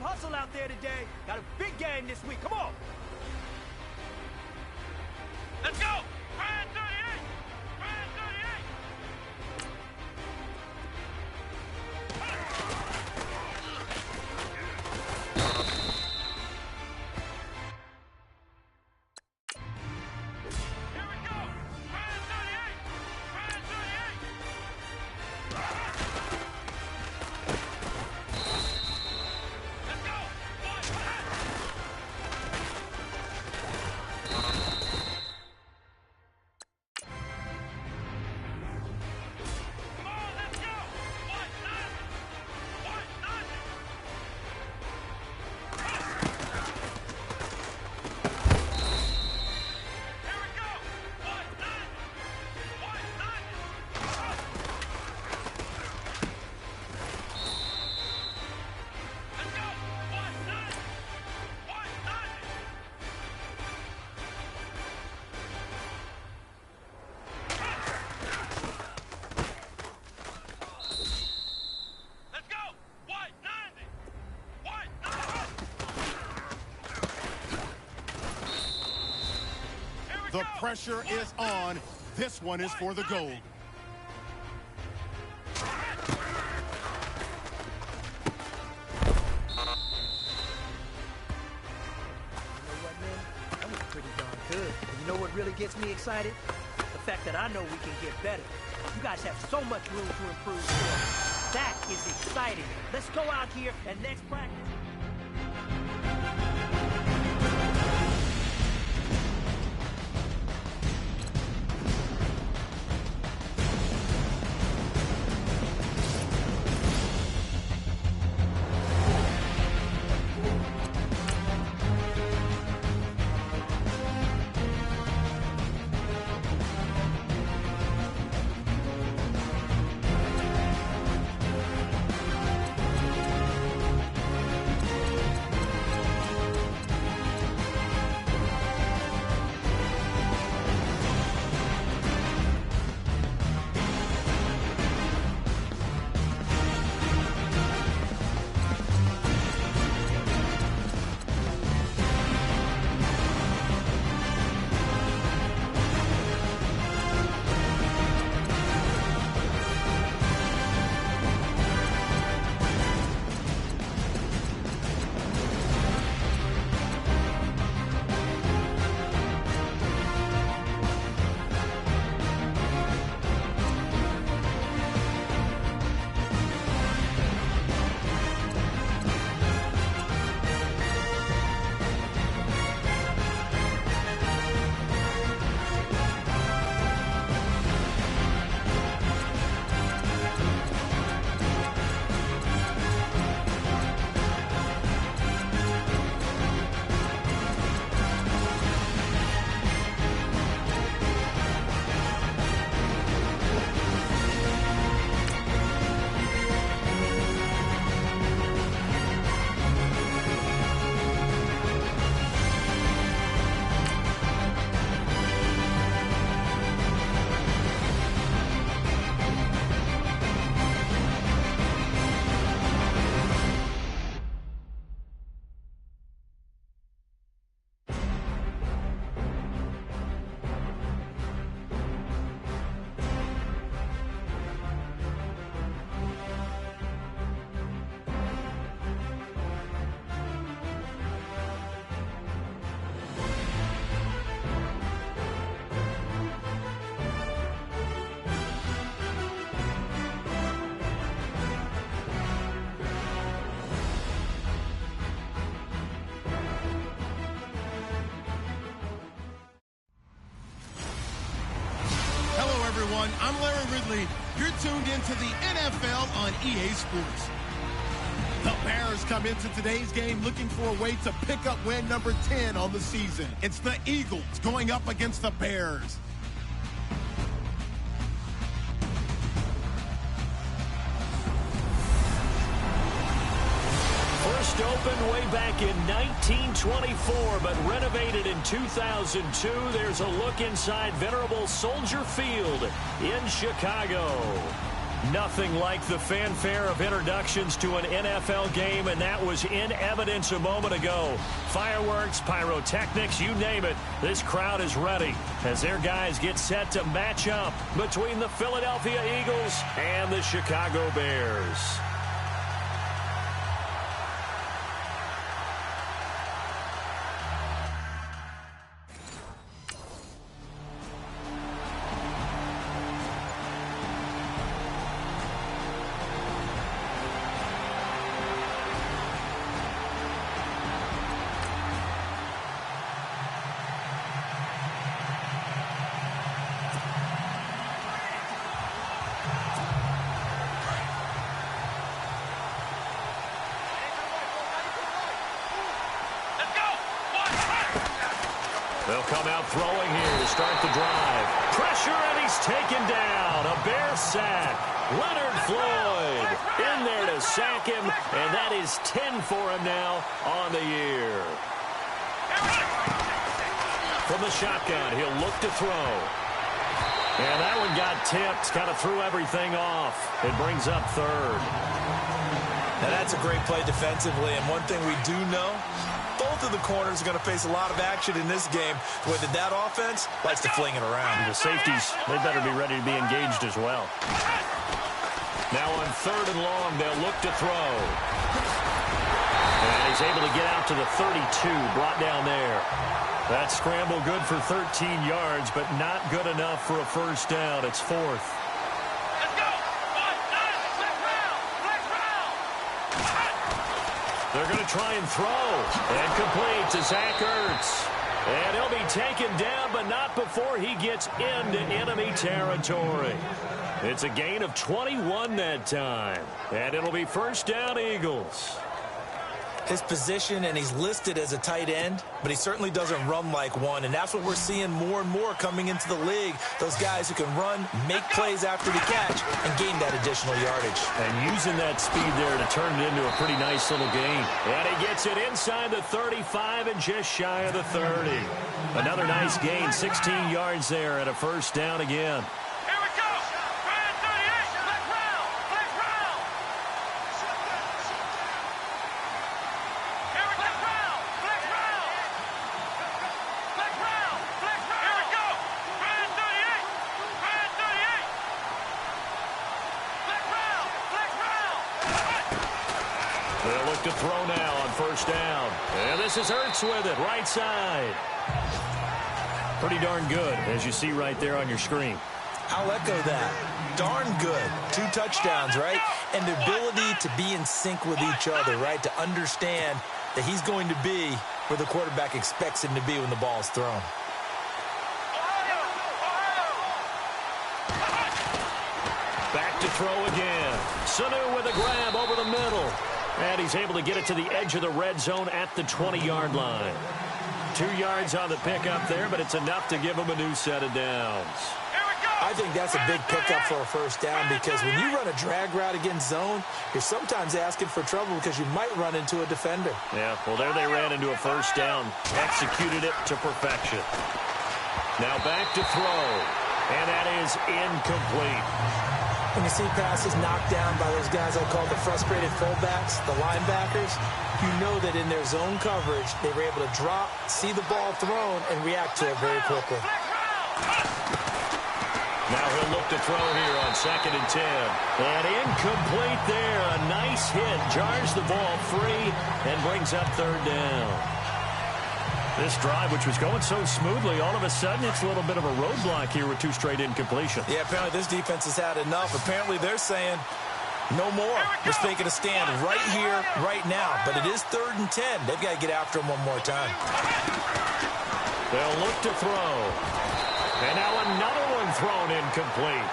hustle out there today. Got a big game this week. Come on. Let's go. Ryan 38. Ryan 38. Here we go. Ryan 38. Ryan 38. Let's go. Come on, let's go. One, nothing. One, nothing. Here we go. One, nothing. One, nothing. Let's go. One, nothing. One, nothing. Let's go. One, nothing. One, nothing. Here we The go. pressure is on. This one is for the gold. You know what, man? That was pretty darn good. And you know what really gets me excited? The fact that I know we can get better. You guys have so much room to improve still. That is exciting. Let's go out here and next practice. everyone. I'm Larry Ridley. You're tuned into the NFL on EA Sports. The Bears come into today's game looking for a way to pick up win number 10 on the season. It's the Eagles going up against the Bears. First opened way back in 1924, but renovated in 2002. There's a look inside venerable Soldier Field in Chicago. Nothing like the fanfare of introductions to an NFL game, and that was in evidence a moment ago. Fireworks, pyrotechnics, you name it. This crowd is ready as their guys get set to match up between the Philadelphia Eagles and the Chicago Bears. They'll come out throwing here to start the drive. Pressure, and he's taken down. A Bear sack. Leonard Floyd in there to sack him, and that is 10 for him now on the year. From the shotgun, he'll look to throw. And that one got tipped, kind of threw everything off. It brings up third. Now that's a great play defensively, and one thing we do know, both of the corners are going to face a lot of action in this game, whether that offense likes to fling it around. The safeties, they better be ready to be engaged as well. Now on third and long, they'll look to throw. And he's able to get out to the 32, brought down there. That scramble good for 13 yards, but not good enough for a first down. It's fourth. They're going to try and throw. And complete to Zach Ertz. And he'll be taken down, but not before he gets into enemy territory. It's a gain of 21 that time. And it'll be first down, Eagles. His position, and he's listed as a tight end, but he certainly doesn't run like one, and that's what we're seeing more and more coming into the league. Those guys who can run, make plays after the catch, and gain that additional yardage. And using that speed there to turn it into a pretty nice little gain. And he gets it inside the 35 and just shy of the 30. Another nice gain, 16 yards there, and a first down again. To throw now on first down. And this is Ertz with it, right side. Pretty darn good, as you see right there on your screen. I'll echo that. Darn good. 2 touchdowns, right? And the ability to be in sync with each other, right? To understand that he's going to be where the quarterback expects him to be when the ball is thrown. Back to throw again. Sanu with a grab over the middle. And he's able to get it to the edge of the red zone at the 20-yard line. 2 yards on the pickup there, but it's enough to give him a new set of downs. I think that's a big pickup for a first down, because when you run a drag route against zone, you're sometimes asking for trouble because you might run into a defender. Yeah, well, there they ran into a first down. Executed it to perfection. Now back to throw. And that is incomplete. When you see passes knocked down by those guys I call the frustrated fullbacks, the linebackers, you know that in their zone coverage, they were able to drop, see the ball thrown, and react to it very quickly. Now he'll look to throw here on 2nd and 10. And incomplete there. A nice hit. Jars the ball free and brings up third down. This drive, which was going so smoothly, all of a sudden it's a little bit of a roadblock here with 2 straight incompletions. Yeah, apparently this defense has had enough. Apparently they're saying no more. We're making a stand right here, right now. But it is 3rd and 10. They've got to get after him one more time. They'll look to throw. And now another one thrown incomplete.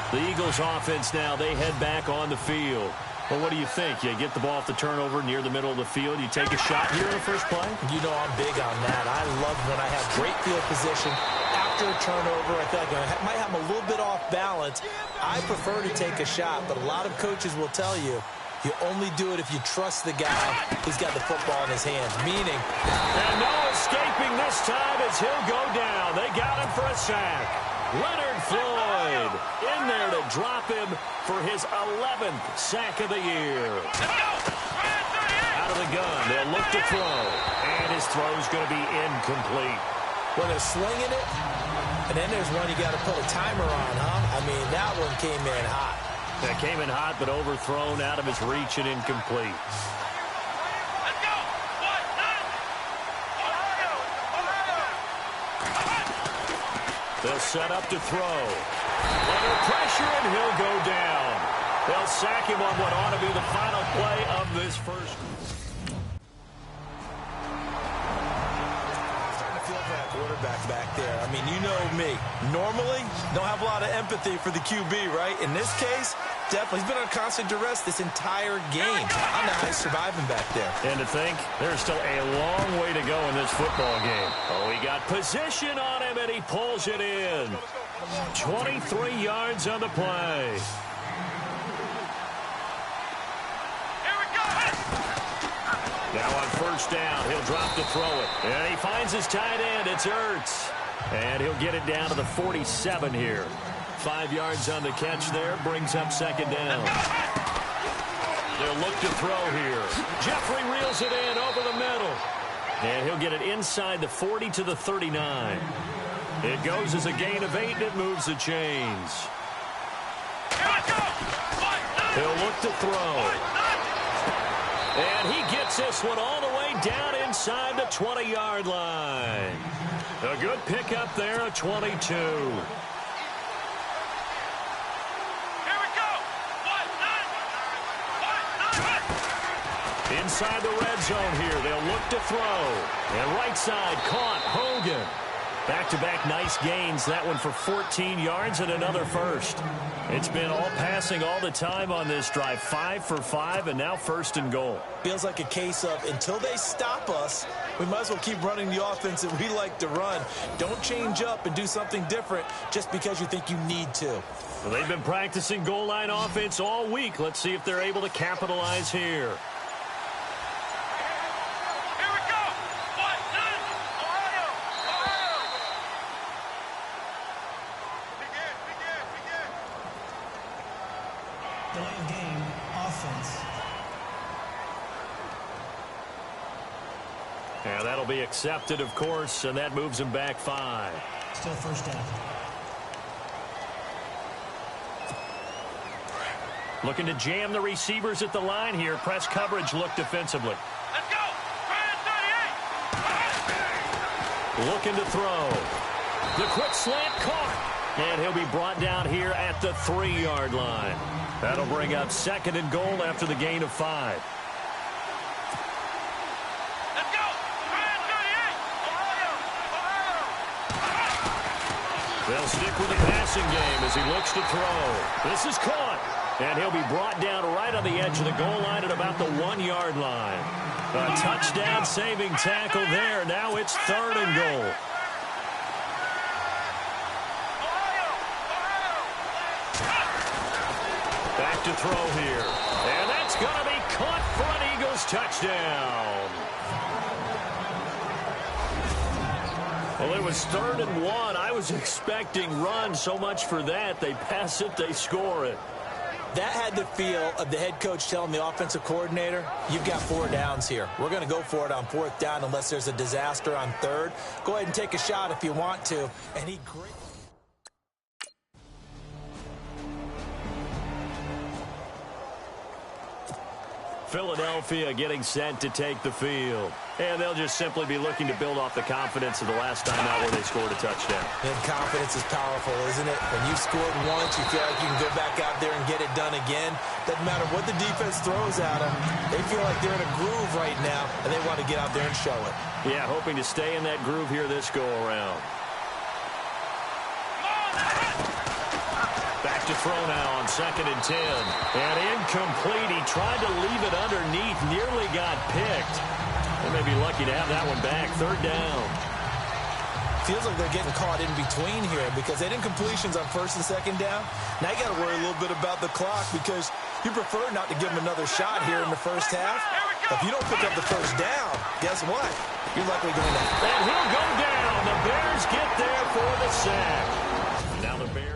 The Eagles offense now, they head back on the field. Well, what do you think? You get the ball off the turnover near the middle of the field. You take a shot here in the first play? You know I'm big on that. I love when I have great field position after a turnover. I feel like I might have a little bit off balance. I prefer to take a shot, but a lot of coaches will tell you, you only do it if you trust the guy who's got the football in his hands, meaning... And no escaping this time as he'll go down. They got him for a sack. Leonard Floyd in there to drop him for his 11th sack of the year. Out of the gun, they'll look to throw, and his throw's going to be incomplete. Well, they're slinging it, and then there's one you got to put a timer on, huh? I mean, that one came in hot. That came in hot, but overthrown out of his reach and incomplete. They'll set up to throw. Under pressure, and he'll go down. They'll sack him on what ought to be the final play of this first. Starting to feel for that quarterback back there. I mean, you know me. Normally, don't have a lot of empathy for the QB, right? In this case, definitely. He's been on constant duress this entire game. I don't know how he's surviving back there. And to think, there's still a long way to go in this football game. Oh, he got position on him, and he pulls it in. 23 yards on the play. Here we go. Now on first down, he'll drop to throw it. And he finds his tight end. It's Ertz. And he'll get it down to the 47 here. 5 yards on the catch there, brings up second down. They'll look to throw here. Jeffrey reels it in over the middle. And he'll get it inside the 40 to the 39. It goes as a gain of 8, and it moves the chains. He'll look to throw. And he gets this one all the way down inside the 20-yard line. A good pickup there, a 22. Inside the red zone here, they'll look to throw. And right side caught, Hogan. Back-to-back nice gains, that one for 14 yards and another first. It's been all passing all the time on this drive, 5 for 5, and now first and goal. Feels like a case of until they stop us, we might as well keep running the offense that we like to run. Don't change up and do something different just because you think you need to. Well, they've been practicing goal line offense all week. Let's see if they're able to capitalize here. Delaying game, offense. Yeah, that'll be accepted, of course, and that moves him back 5. Still first down. Looking to jam the receivers at the line here. Press coverage look defensively. Let's go. 38. Looking to throw. The quick slant caught. And he'll be brought down here at the 3-yard line. That'll bring up second and goal after the gain of 5. Let's go. 38. They'll stick with the passing game as he looks to throw. This is caught. And he'll be brought down right on the edge of the goal line at about the 1-yard line. A touchdown saving tackle there. Now it's third and goal. Back to throw here. And that's going to be caught for an Eagles touchdown. Well, it was 3rd and 1. I was expecting run. So much for that. They pass it, they score it. That had the feel of the head coach telling the offensive coordinator, you've got 4 downs here. We're going to go for it on 4th down unless there's a disaster on 3rd. Go ahead and take a shot if you want to. And he great. Philadelphia getting set to take the field. And they'll just simply be looking to build off the confidence of the last time out where they scored a touchdown. And confidence is powerful, isn't it? When you've scored once, you feel like you can go back out there and get it done again. Doesn't matter what the defense throws at them. They feel like they're in a groove right now, and they want to get out there and show it. Yeah, hoping to stay in that groove here this go-around. Back to throw now on 2nd and 10. And incomplete. He tried to leave it underneath. Nearly got picked. They may be lucky to have that one back. 3rd down. Feels like they're getting caught in between here because they didn't completions on 1st and 2nd down. Now you got to worry a little bit about the clock because you prefer not to give them another shot here in the first half. If you don't pick up the 1st down, guess what? You're likely going to. And he'll go down. The Bears get there for the sack. Now the Bears.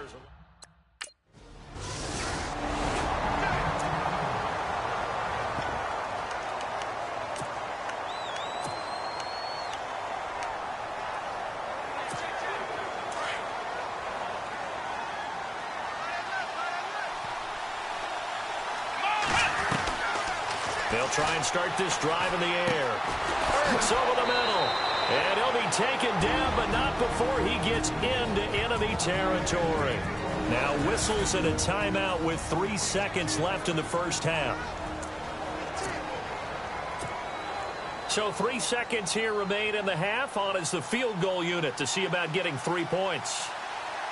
They'll try and start this drive in the air. It's over the middle. And he'll be taken down, but not before he gets into enemy territory. Now whistles and a timeout with 3 seconds left in the first half. So 3 seconds here remain in the half. On is the field goal unit to see about getting 3 points.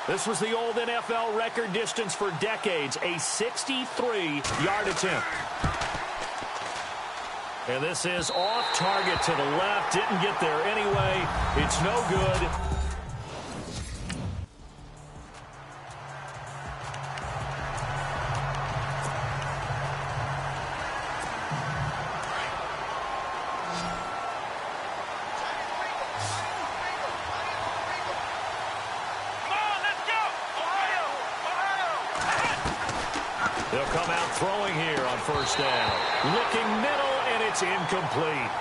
This was the old NFL record distance for decades, a 63-yard attempt. And this is off target to the left. Didn't get there anyway. It's no good. They'll come out throwing here on 1st down. Looking middle, and it's incomplete.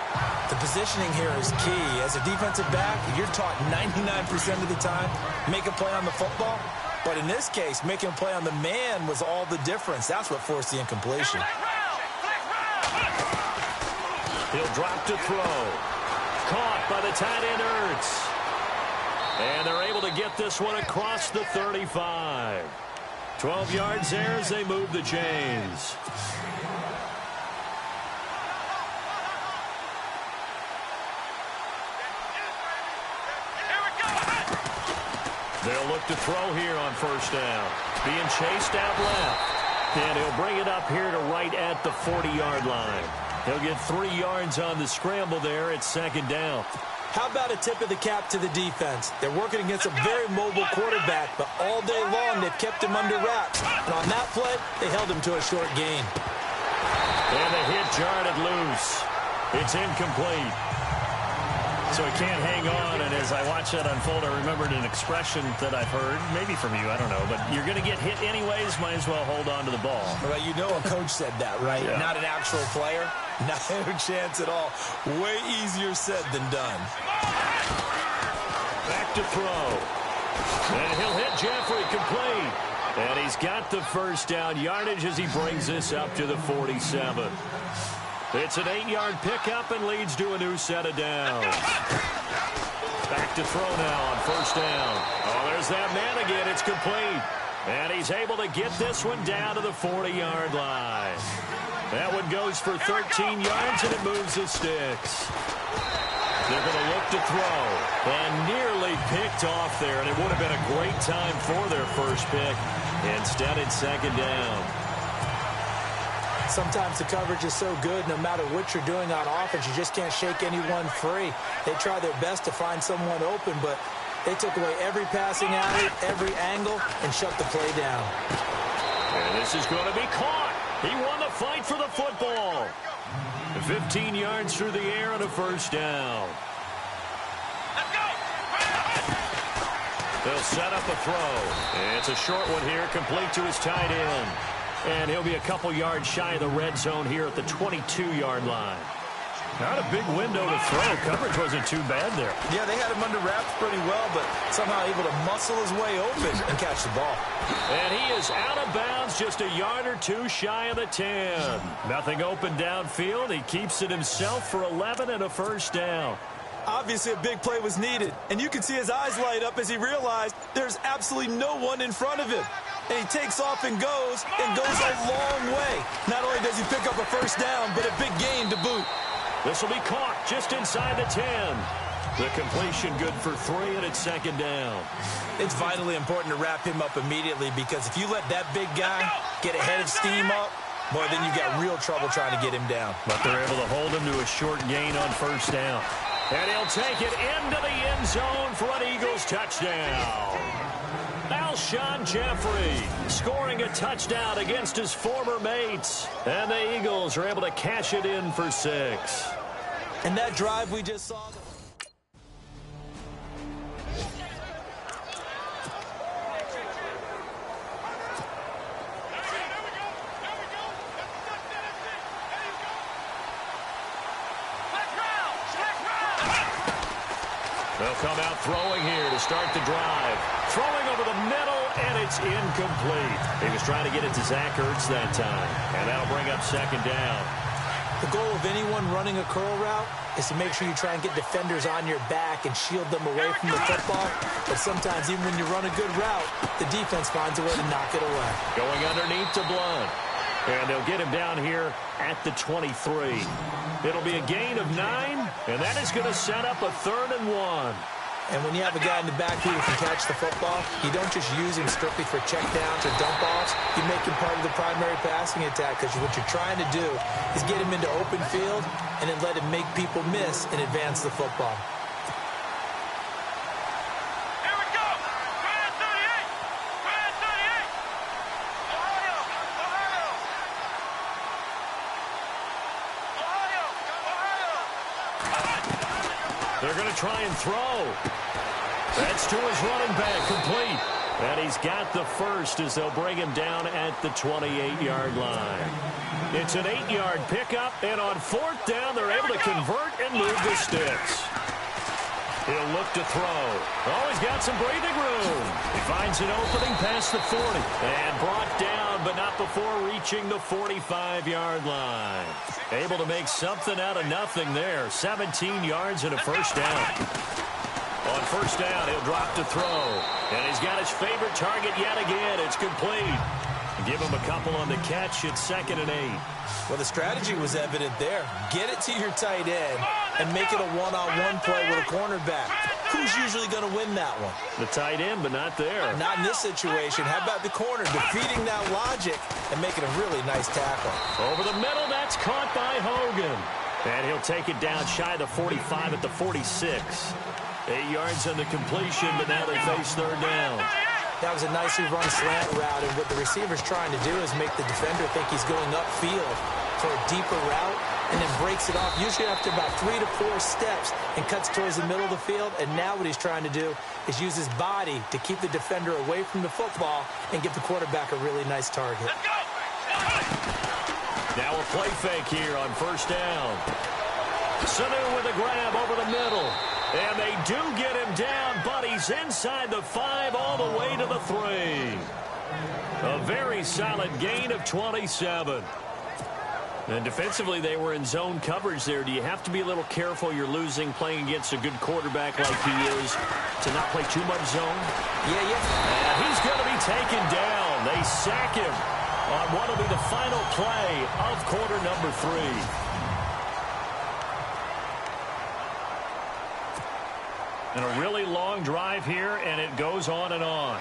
The positioning here is key. As a defensive back, you're taught 99% of the time, make a play on the football. But in this case, making a play on the man was all the difference. That's what forced the incompletion. He'll drop to throw. Caught by the tight end, Ertz. And they're able to get this one across the 35. 12 yards there as they move the chains. They'll look to throw here on 1st down. Being chased out left. And he'll bring it up here to right at the 40-yard line. He'll get 3 yards on the scramble there at 2nd down. How about a tip of the cap to the defense? They're working against a very mobile quarterback, but all day long they've kept him under wraps. And on that play, they held him to a short gain. And the hit jarred it loose. It's incomplete. So he can't hang on, and as I watch that unfold, I remembered an expression that I've heard, maybe from you, I don't know, but you're going to get hit anyways, might as well hold on to the ball. Well, you know a coach said that, right? Yeah. Not an actual player. No chance at all. Way easier said than done. Back to throw. And he'll hit Jeffrey complete. And he's got the 1st down yardage as he brings this up to the 47. It's an 8-yard pickup and leads to a new set of downs. Back to throw now on 1st down. Oh, there's that man again. It's complete. And he's able to get this one down to the 40-yard line. That one goes for 13 yards, and it moves the sticks. They're going to look to throw. And nearly picked off there, and it would have been a great time for their first pick. Instead, it's 2nd down. Sometimes the coverage is so good, no matter what you're doing on offense, you just can't shake anyone free. They try their best to find someone open, but they took away every passing alley, every angle, and shut the play down. And this is going to be caught. He won the fight for the football. 15 yards through the air and a 1st down. They'll set up a throw. And it's a short one here, complete to his tight end. And he'll be a couple yards shy of the red zone here at the 22-yard line. Not a big window to throw. Coverage wasn't too bad there. Yeah, they had him under wraps pretty well, but somehow able to muscle his way open and catch the ball. And he is out of bounds, just a yard or two shy of the 10. Nothing open downfield. He keeps it himself for 11 and a first down. Obviously, a big play was needed, and you can see his eyes light up as he realized there's absolutely no one in front of him. And he takes off and goes a long way. Not only does he pick up a first down, but a big gain to boot. This will be caught just inside the 10. The completion good for 3, and it's second down. It's vitally important to wrap him up immediately because if you let that big guy get a head of steam up, boy, then you got real trouble trying to get him down. But they're able to hold him to a short gain on first down. And he'll take it into the end zone for an Eagles touchdown. Alshon Jeffrey scoring a touchdown against his former mates. And the Eagles are able to cash it in for 6. And that drive we just saw... They'll come out throwing here to start the drive. Throwing over the middle, and it's incomplete. He was trying to get it to Zach Ertz that time, and that'll bring up second down. The goal of anyone running a curl route is to make sure you try and get defenders on your back and shield them away from the football. But sometimes, even when you run a good route, the defense finds a way to knock it away. Going underneath to Blunt. And they'll get him down here at the 23. It'll be a gain of 9, and that is going to set up a 3rd and 1. And when you have a guy in the backfield who can catch the football, you don't just use him strictly for checkdowns or dump-offs. You make him part of the primary passing attack because what you're trying to do is get him into open field and then let him make people miss and advance the football. Here we go. Try at 38. Try at 38. Ohio. Ohio. Ohio. They're going to try and throw. That's to his running back, complete. And he's got the first as they'll bring him down at the 28-yard line. It's an 8-yard pickup, and on 4th down, they're able to convert and move the sticks. He'll look to throw. Oh, he's got some breathing room. He finds an opening past the 40 and brought down, but not before reaching the 45-yard line. Able to make something out of nothing there. 17 yards and a first down. On first down, he'll drop to throw. And he's got his favorite target yet again. It's complete. Give him a couple on the catch. It's 2nd and 8. Well, the strategy was evident there. Get it to your tight end and make it a one-on-one play with a cornerback. Who's usually going to win that one? The tight end, but not there. Not in this situation. How about the corner defeating that logic and making a really nice tackle? Over the middle, that's caught by Hogan. And he'll take it down shy of the 45 at the 46. 8 yards on the completion, but now they face 3rd down. That was a nicely run slant route, and what the receiver's trying to do is make the defender think he's going upfield for a deeper route, and then breaks it off, usually after about 3 to 4 steps, and cuts towards the middle of the field. And now what he's trying to do is use his body to keep the defender away from the football and give the quarterback a really nice target. Now a play fake here on first down. Sanu with a grab over the middle. And they do get him down, but he's inside the 5 all the way to the 3. A very solid gain of 27. And defensively, they were in zone coverage there. Do you have to be a little careful? You're losing playing against a good quarterback like he is to not play too much zone? Yeah. And he's going to be taken down. They sack him on what will be the final play of quarter number 3. And a really long drive here, and it goes on and on.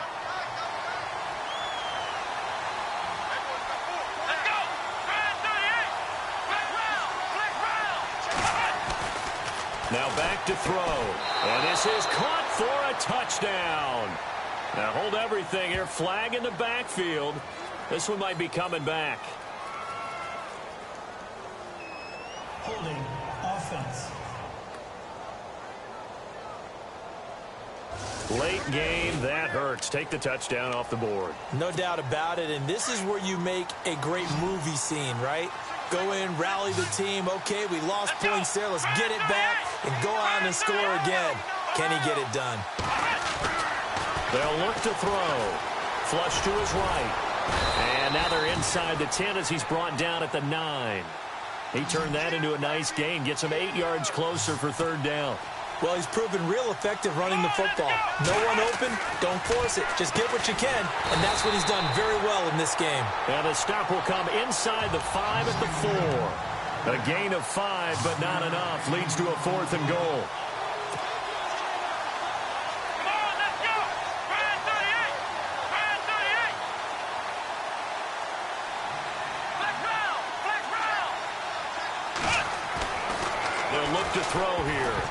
Let's go. Try at 38. Flag round. Now back to throw. And this is caught for a touchdown. Now hold everything here. Flag in the backfield. This one might be coming back. Holding offense. Late game, that hurts. Take the touchdown off the board. No doubt about it, and this is where you make a great movie scene, right? Go in, rally the team. Okay, we lost points there. Let's get it back and go on and score again. Can he get it done? They'll look to throw. Flush to his right. And now they're inside the 10 as he's brought down at the 9. He turned that into a nice gain. Gets him 8 yards closer for third down. Well, he's proven real effective running the football. No one open, don't force it. Just get what you can, and that's what he's done very well in this game. And the stop will come inside the 5 at the 4. A gain of 5, but not enough. Leads to a 4th and goal. They'll look to throw here.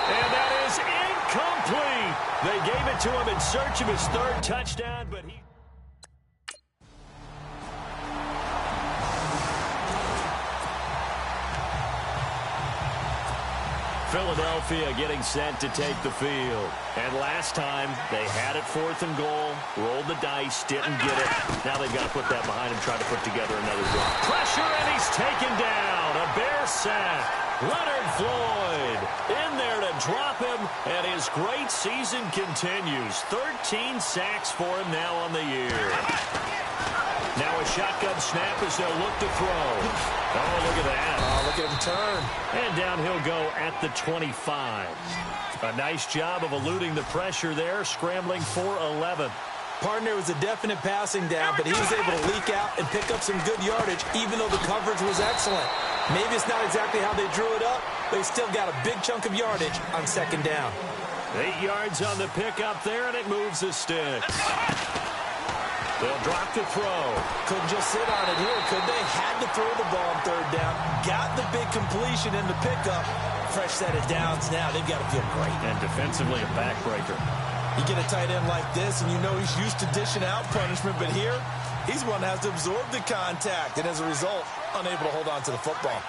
And that is incomplete. They gave it to him in search of his 3rd touchdown, but he... Philadelphia getting set to take the field. And last time, they had it 4th and goal, rolled the dice, didn't get it. Now they've got to put that behind him, try to put together another drive. Pressure, and he's taken down. A Bear sack. Leonard Floyd in there to drop him, and his great season continues. 13 sacks for him now on the year. Now a shotgun snap as they'll look to throw. Oh, look at that. Oh, look at him turn. And down he'll go at the 25. A nice job of eluding the pressure there, scrambling for 11. Partner was a definite passing down, but he was able to leak out and pick up some good yardage, even though the coverage was excellent. Maybe it's not exactly how they drew it up, but he still got a big chunk of yardage on 2nd down. 8 yards on the pickup there, and it moves the sticks. They'll drop to throw. Couldn't just sit on it here, could they? Had to throw the ball on 3rd down. Got the big completion in the pickup. Fresh set of downs now. They've got to feel great. And defensively a backbreaker. You get a tight end like this, and you know he's used to dishing out punishment, but here, he's one that has to absorb the contact, and as a result, unable to hold on to the football.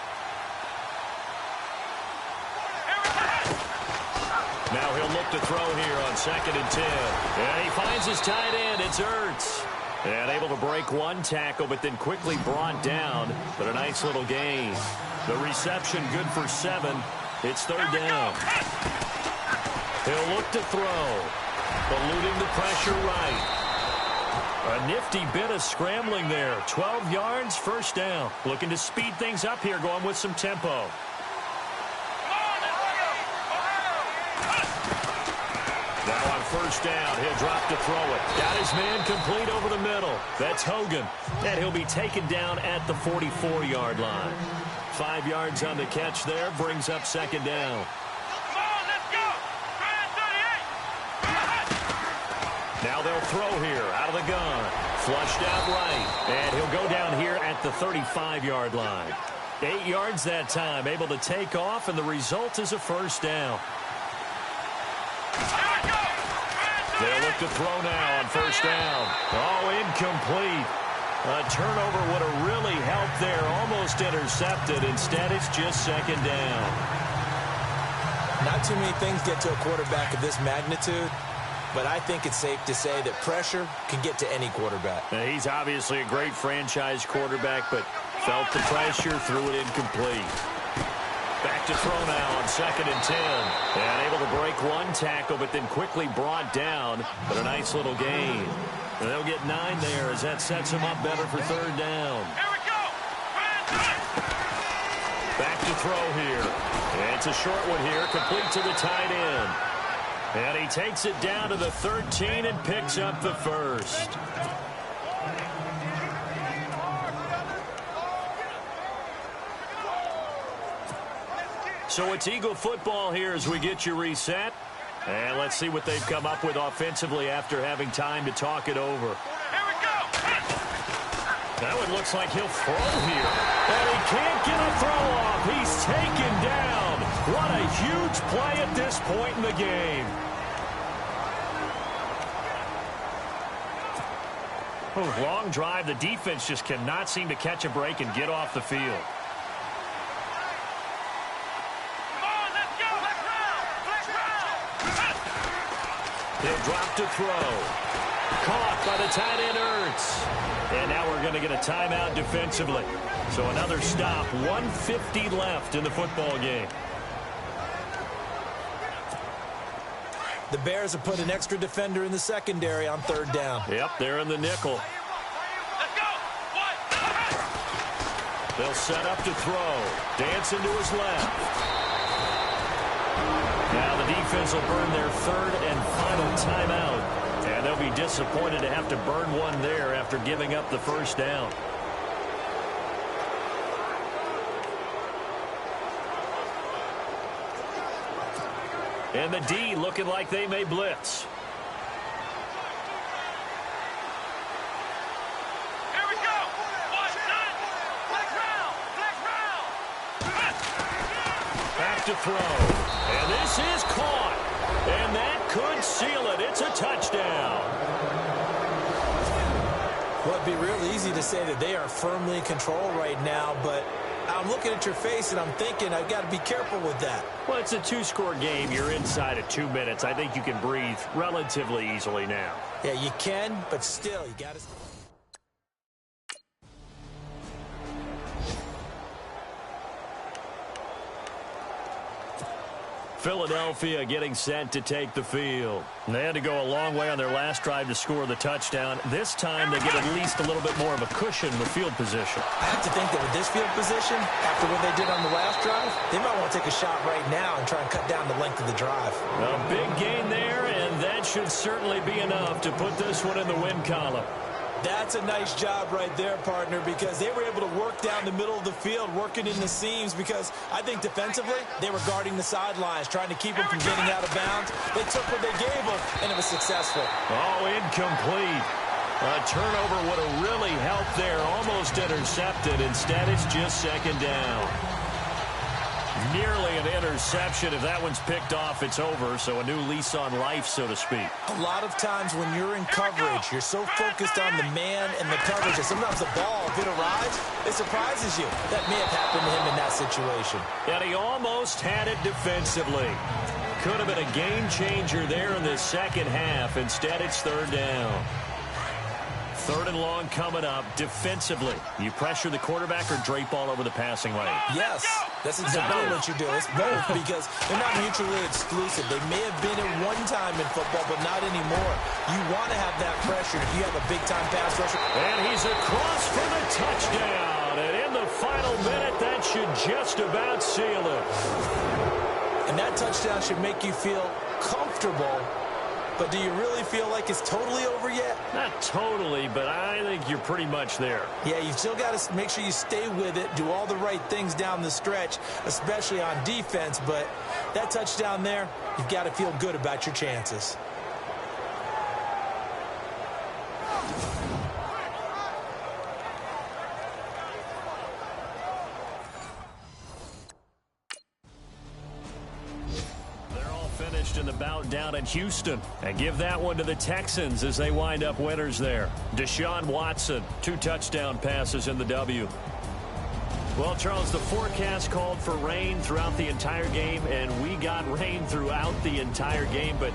Now he'll look to throw here on 2nd and 10. And he finds his tight end. It's Ertz. And able to break one tackle, but then quickly brought down. But a nice little gain. The reception good for 7. It's 3rd down. He'll look to throw. Eluding the pressure right. A nifty bit of scrambling there. 12 yards, 1st down. Looking to speed things up here, going with some tempo. Now on 1st down, he'll drop to throw it. Got his man complete over the middle. That's Hogan. And he'll be taken down at the 44-yard line. 5 yards on the catch there, brings up 2nd down. Now they'll throw here out of the gun. Flushed out right. And he'll go down here at the 35-yard line. 8 yards that time, able to take off, and the result is a 1st down. They'll look to throw now on 1st down. Oh, incomplete. A turnover would have really helped there. Almost intercepted. Instead, it's just 2nd down. Not too many things get to a quarterback of this magnitude, but I think it's safe to say that pressure can get to any quarterback. Now, he's obviously a great franchise quarterback, but felt the pressure, threw it incomplete. Back to throw now on 2nd and 10. And able to break one tackle, but then quickly brought down. But a nice little gain. And they'll get 9 there as that sets them up better for 3rd down. Here we go. Back to throw here. And it's a short one here, complete to the tight end. And he takes it down to the 13 and picks up the 1st. So it's Eagle football here as we get you reset. And let's see what they've come up with offensively after having time to talk it over. Here we go. Now it looks like he'll throw here. And he can't get a throw off. He's taken down. What a huge play at this point in the game. Oh, long drive. The defense just cannot seem to catch a break and get off the field. He'll drop to throw. Caught by the tight end, Ertz. And now we're going to get a timeout defensively. So another stop, 1:50 left in the football game. The Bears have put an extra defender in the secondary on 3rd down. Yep, they're in the nickel. Let's go. They'll set up to throw. Dancing to his left. Now the defense will burn their 3rd and final timeout. And they'll be disappointed to have to burn one there after giving up the 1st down. And the D looking like they may blitz. Here we go. Flex round. Back to throw. And this is caught. And that could seal it. It's a touchdown. Well, it'd be real easy to say that they are firmly in control right now, but I'm looking at your face and I'm thinking I've got to be careful with that. Well, it's a 2-score game. You're inside of 2 minutes. I think you can breathe relatively easily now. Yeah, you can, but still, you got to... Philadelphia getting set to take the field. And they had to go a long way on their last drive to score the touchdown. This time they get at least a little bit more of a cushion with field position. I have to think that with this field position, after what they did on the last drive, they might want to take a shot right now and try and cut down the length of the drive. A big gain there, and that should certainly be enough to put this one in the win column. That's a nice job right there, partner, because they were able to work down the middle of the field, working in the seams, because I think defensively, they were guarding the sidelines, trying to keep them from getting out of bounds. They took what they gave them, and it was successful. Oh, incomplete. A turnover would have really helped there, almost intercepted. Instead, it's just 2nd down. Nearly an interception. If that one's picked off, it's over. So a new lease on life, so to speak. A lot of times when you're in coverage, you're so focused on the man and the coverage that sometimes the ball, if it arrives, it surprises you. That may have happened to him in that situation. And he almost had it defensively. Could have been a game changer there in the 2nd half. Instead, it's 3rd down. 3rd and long coming up defensively. You pressure the quarterback or drape all over the passing lane? Yes, that's exactly what you do. It's both because they're not mutually exclusive. They may have been at one time in football, but not anymore. You want to have that pressure if you have a big-time pass rusher. And he's across for the touchdown. And in the final minute, that should just about seal it. And that touchdown should make you feel comfortable. But do you really feel like it's totally over yet? Not totally, but I think you're pretty much there. Yeah, you've still got to make sure you stay with it, do all the right things down the stretch, especially on defense. But that touchdown there, you've got to feel good about your chances. In the bout down in Houston, and give that one to the Texans as they wind up winners there. Deshaun Watson, 2 touchdown passes in the W. Well, Charles, the forecast called for rain throughout the entire game, and we got rain throughout the entire game, but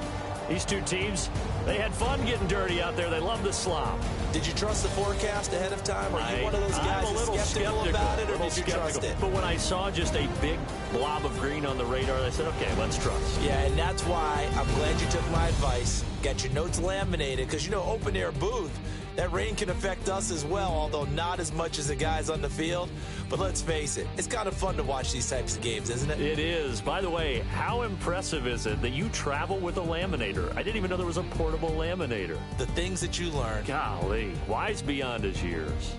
these two teams, they had fun getting dirty out there. They love the slop. Did you trust the forecast ahead of time? Are you one of those guys that's skeptical about it, or did you trust it? But when I saw just a big blob of green on the radar, I said, okay, let's trust. Yeah, and that's why I'm glad you took my advice. Got your notes laminated, because, you know, open-air booth, that rain can affect us as well, although not as much as the guys on the field. But let's face it, it's kind of fun to watch these types of games, isn't it? It is. By the way, how impressive is it that you travel with a laminator? I didn't even know there was a portable laminator. The things that you learn. Golly, wise beyond his years.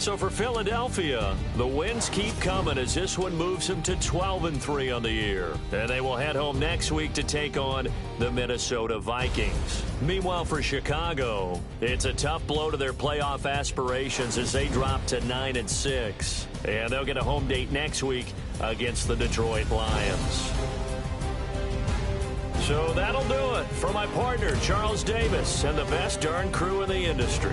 So for Philadelphia, the wins keep coming as this one moves them to 12-3 on the year. And they will head home next week to take on the Minnesota Vikings. Meanwhile, for Chicago, it's a tough blow to their playoff aspirations as they drop to 9-6. And they'll get a home date next week against the Detroit Lions. So that'll do it for my partner, Charles Davis, and the best darn crew in the industry.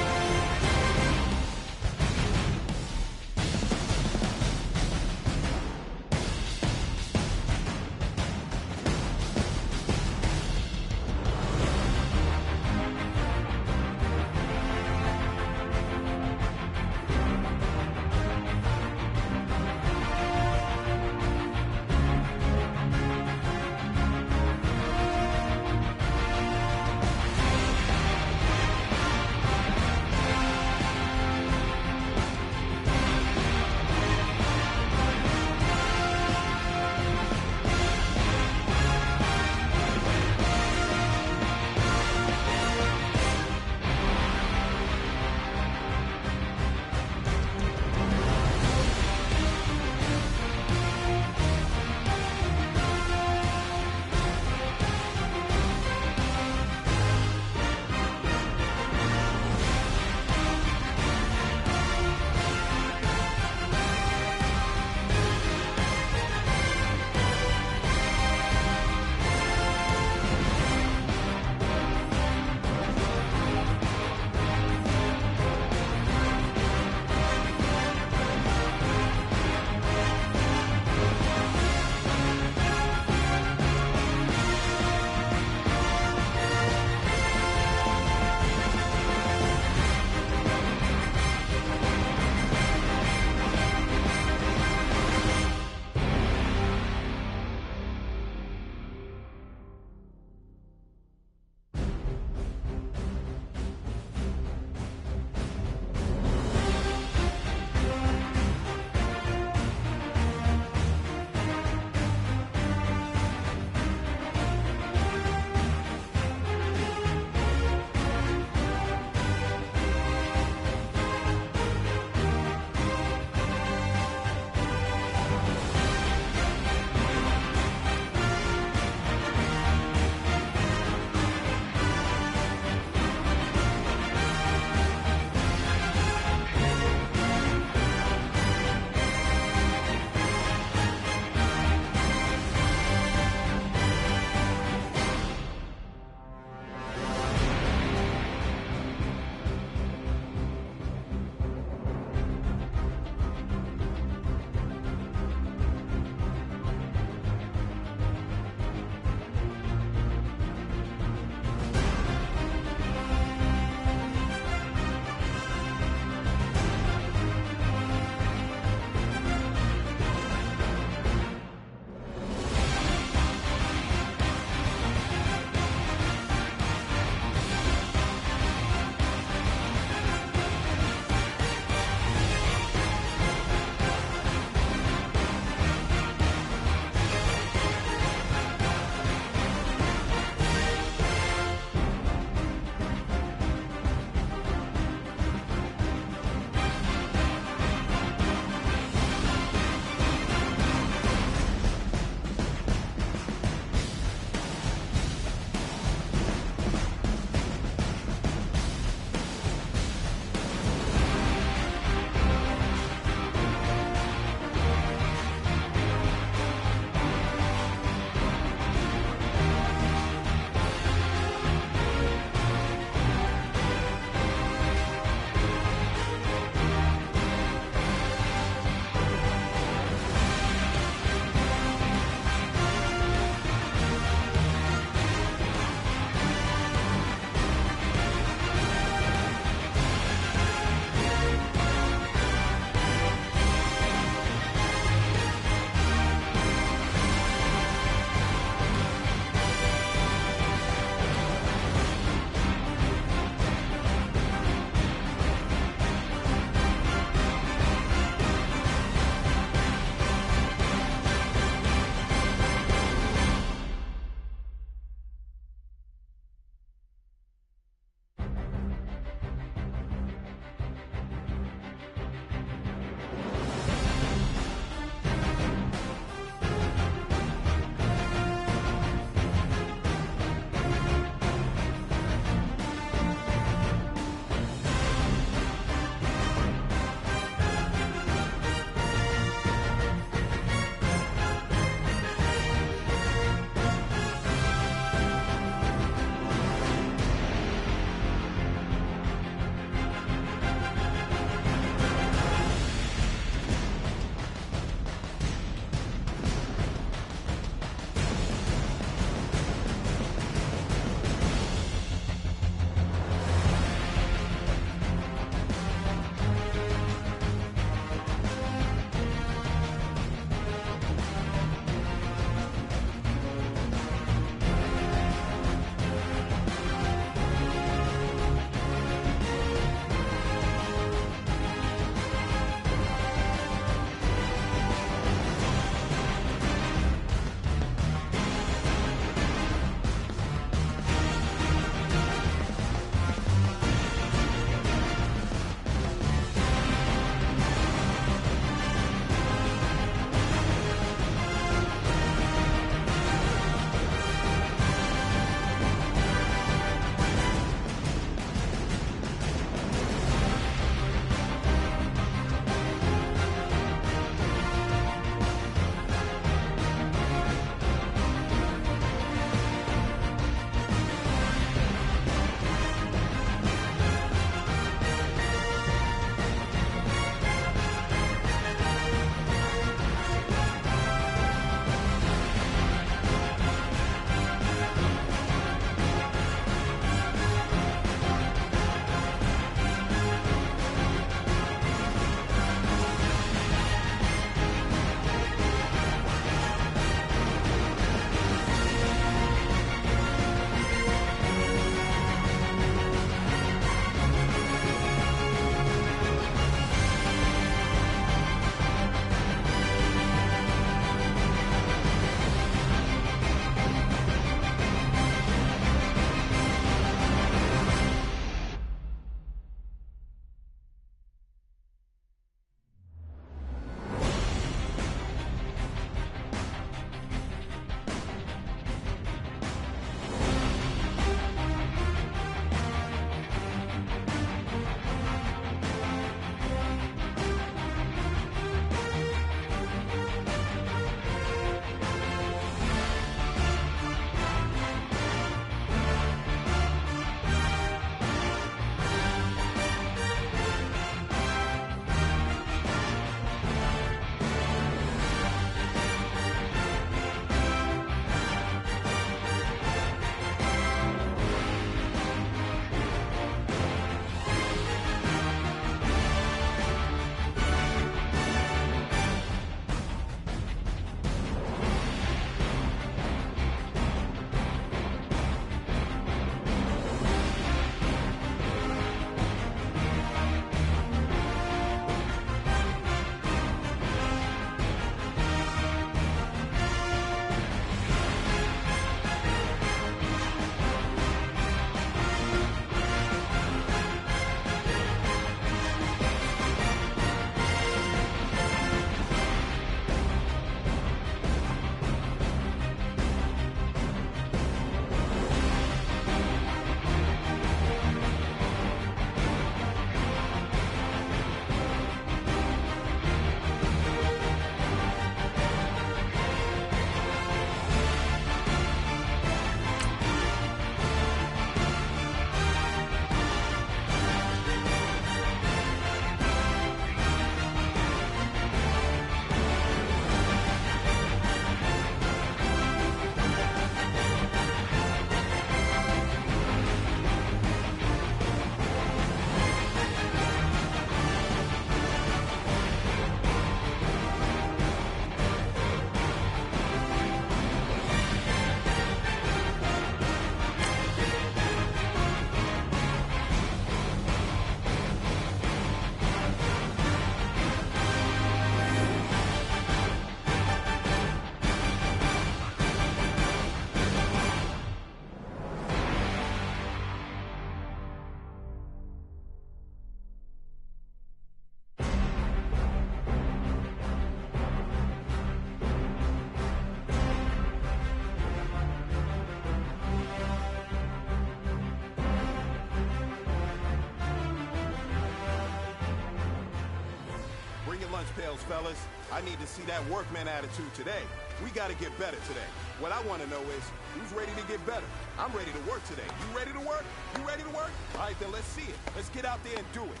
details, fellas. I need to see that workman attitude today. We got to get better today. What I want to know is, who's ready to get better? I'm ready to work today. You ready to work? You ready to work? All right, then let's see it. Let's get out there and do it.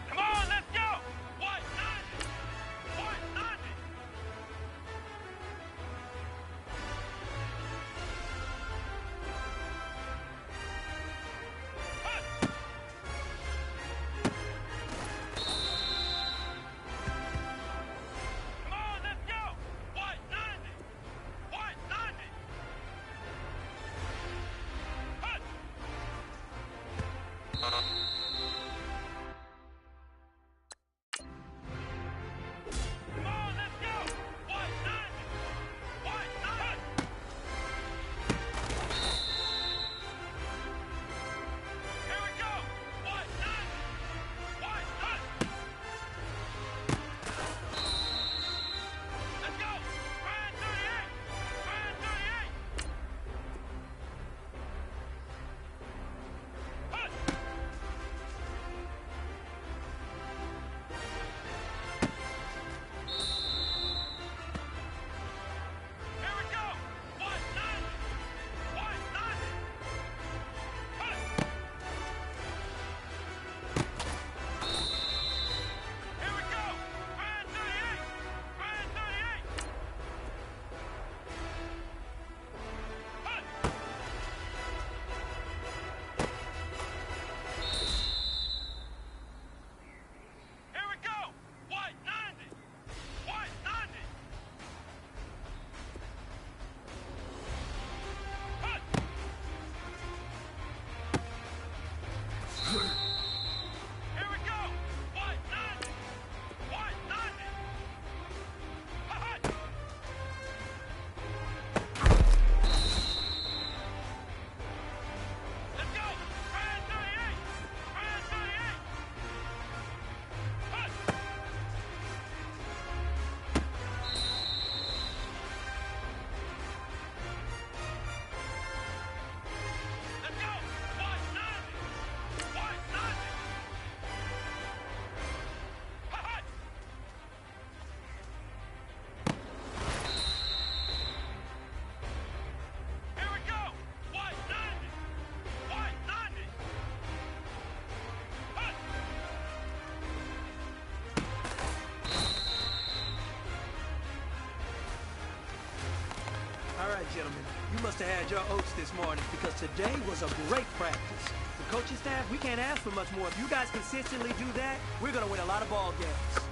Come on, let's go! White 90! White 90! Come on, let's go! White 90! White 90! Hut! Come on, let's go! White 90! White 90! Here we go! White 90! White 90! Let's go! Grand 38! Grand 38! Hut! Here we go! White 90! White 90! Hut! Here we go! Grand 38! Grand 38! Hut! Here we go! White 90! White 90! Hut! Here we go! White 90! White 90! Hut! Let's go! Grand 38! Grand 38! Hut! Let's go! White 90! White 90! Hut! Here we go! White 90! White 90! Hut! All right, gentlemen, you must have had your oats this morning because today was a great practice. The coaching staff, we can't ask for much more. If you guys consistently do that, we're going to win a lot of ball games.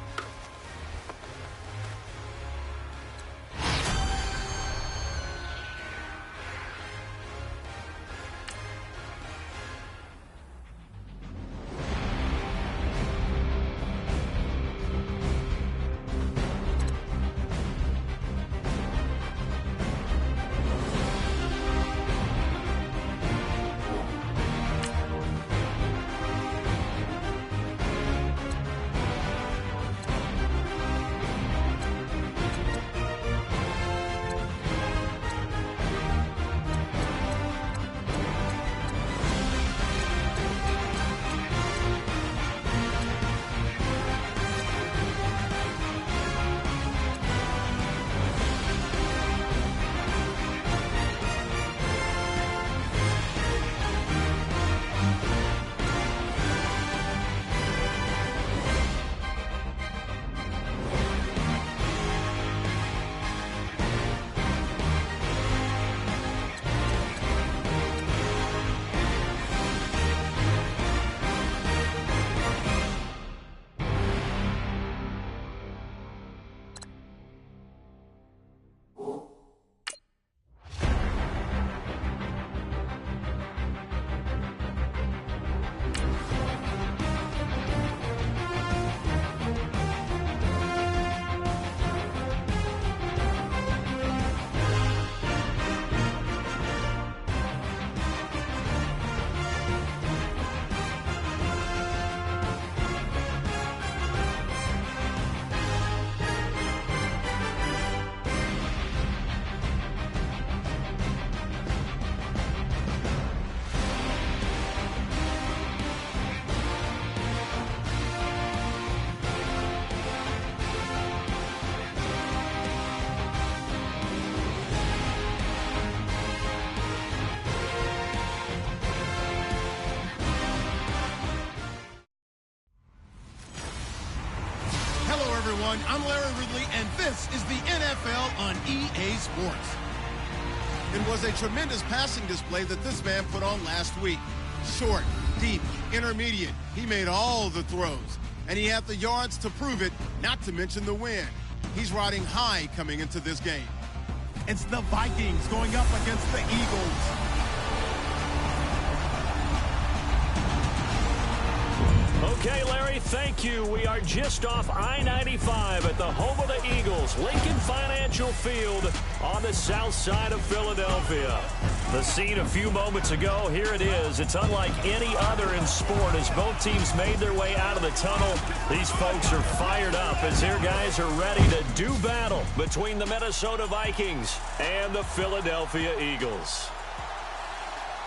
everyone. I'm Larry Ridley, and this is the NFL on EA Sports. It was a tremendous passing display that this man put on last week. Short, deep, intermediate. He made all the throws, and he had the yards to prove it, not to mention the win. He's riding high coming into this game. It's the Vikings going up against the Eagles. Okay, Larry, thank you. We are just off I-95 at the home of the Eagles, Lincoln Financial Field on the south side of Philadelphia. The scene a few moments ago, here it is. It's unlike any other in sport as both teams made their way out of the tunnel. These folks are fired up as their guys are ready to do battle between the Minnesota Vikings and the Philadelphia Eagles.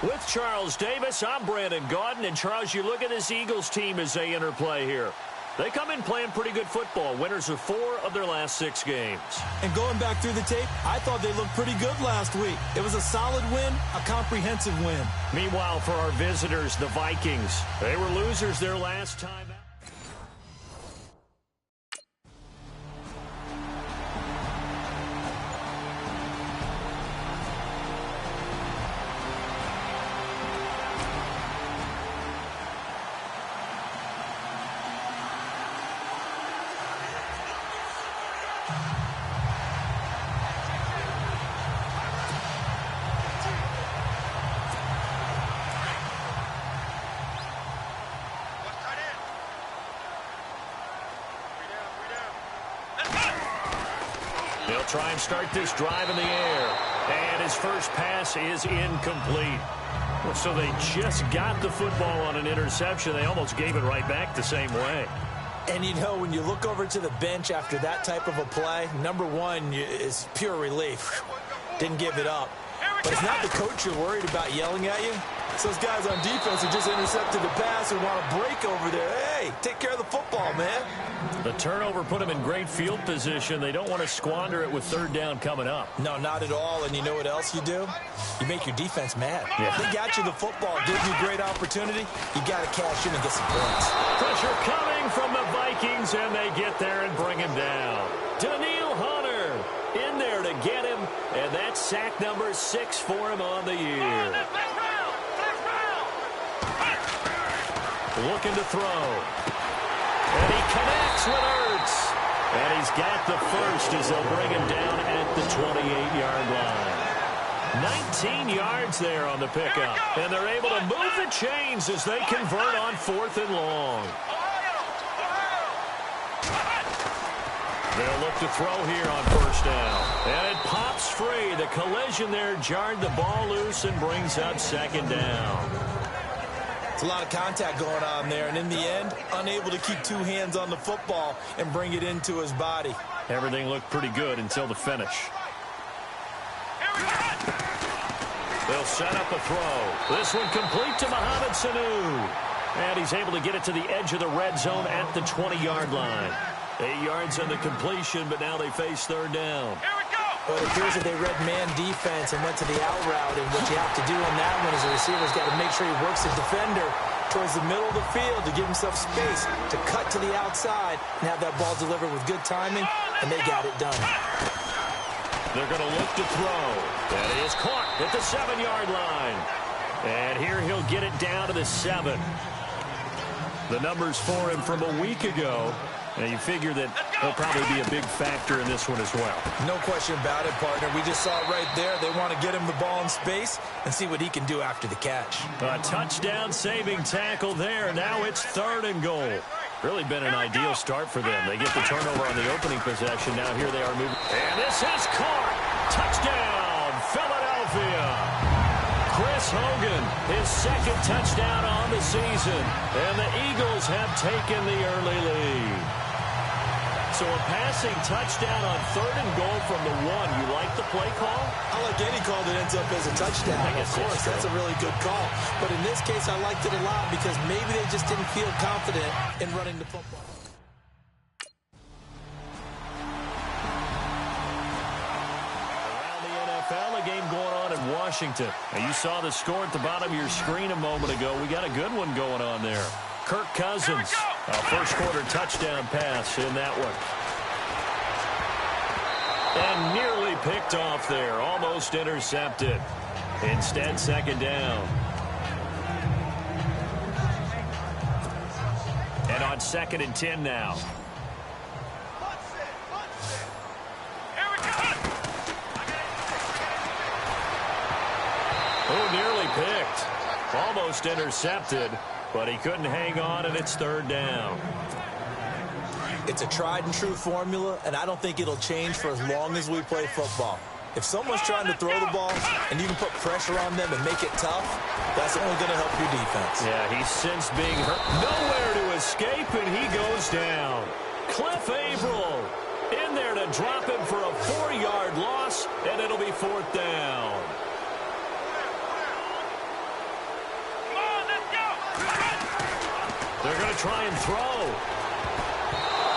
With Charles Davis, I'm Brandon Gaudin. And, Charles, you look at this Eagles team as they interplay here. They come in playing pretty good football. Winners of 4 of their last 6 games. And going back through the tape, I thought they looked pretty good last week. It was a solid win, a comprehensive win. Meanwhile, for our visitors, the Vikings, they were losers their last time out. They'll try and start this drive in the air. And his first pass is incomplete. So they just got the football on an interception. They almost gave it right back the same way. And, you know, when you look over to the bench after that type of a play, number one is pure relief. Didn't give it up. But it's not the coach you're worried about yelling at you. It's those guys on defense who just intercepted the pass and want to break over there. Hey, take care of the football, man. The turnover put them in great field position. They don't want to squander it with 3rd down coming up. No, not at all. And you know what else you do? You make your defense mad. Yeah. They got you the football, give you a great opportunity. You got to cash in and get some points. Pressure coming from the Vikings, and they get there and bring him down. Daniil Hunter in there to get him, and that's sack number 6 for him on the year. Looking to throw. And he connects with Ertz. And he's got the first as they'll bring him down at the 28-yard line. 19 yards there on the pickup. And they're able to move the chains as they convert on 4th and long. They'll look to throw here on 1st down. And it pops free. The collision there jarred the ball loose and brings up 2nd down. It's a lot of contact going on there, and in the end, unable to keep 2 hands on the football and bring it into his body. Everything looked pretty good until the finish. They'll set up a throw. This one complete to Mohamed Sanu. And he's able to get it to the edge of the red zone at the 20-yard line. 8 yards on the completion, but now they face 3rd down. Well, it appears that they read man defense and went to the out route, and what you have to do on that one is the receiver's got to make sure he works the defender towards the middle of the field to give himself space to cut to the outside and have that ball delivered with good timing, and they got it done. They're going to look to throw. That is caught at the 7-yard line. And here he'll get it down to the 7. The numbers for him from a week ago. And you figure that he'll probably be a big factor in this one as well. No question about it, partner. We just saw it right there. They want to get him the ball in space and see what he can do after the catch. A touchdown-saving tackle there. Now it's 3rd and goal. Really been an ideal start for them. They get the turnover on the opening possession. Now here they are moving. And this is caught. Touchdown, Philadelphia. Chris Hogan, his 2nd touchdown on the season. And the Eagles have taken the early lead. So a passing touchdown on 3rd and goal from the 1. You like the play call? I like any call that ends up as a touchdown. Of course, that's a really good call. But in this case, I liked it a lot because maybe they just didn't feel confident in running the football. Around the NFL, a game going on in Washington. And you saw the score at the bottom of your screen a moment ago. We got a good one going on there. Kirk Cousins, a first-quarter touchdown pass in that one. And nearly picked off there. Almost intercepted. Instead, second down. And on 2nd and 10 now. Oh, nearly picked. Almost intercepted, but he couldn't hang on, and it's 3rd down. It's a tried-and-true formula, and I don't think it'll change for as long as we play football. If someone's trying to throw the ball and you can put pressure on them and make it tough, that's only going to help your defense. Yeah, he's since being hurt. Nowhere to escape, and he goes down. Cliff Averill in there to drop him for a 4-yard loss, and it'll be 4th down. They're going to try and throw.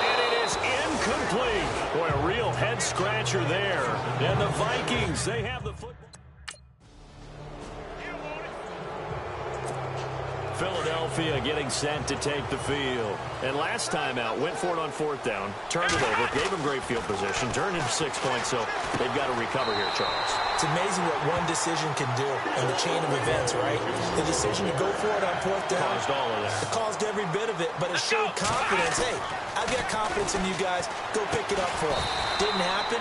And it is incomplete. Boy, a real head-scratcher there. And the Vikings, they have the football. Philadelphia getting set to take the field. And last time out, went for it on 4th down, turned it over, gave him great field position, turned into 6 points, so they've got to recover here, Charles. It's amazing what one decision can do in the chain of events, right? The decision to go for it on 4th down. Caused all of that. It caused every bit of it, but it showed confidence. Hey, I've got confidence in you guys. Go pick it up for them. Didn't happen.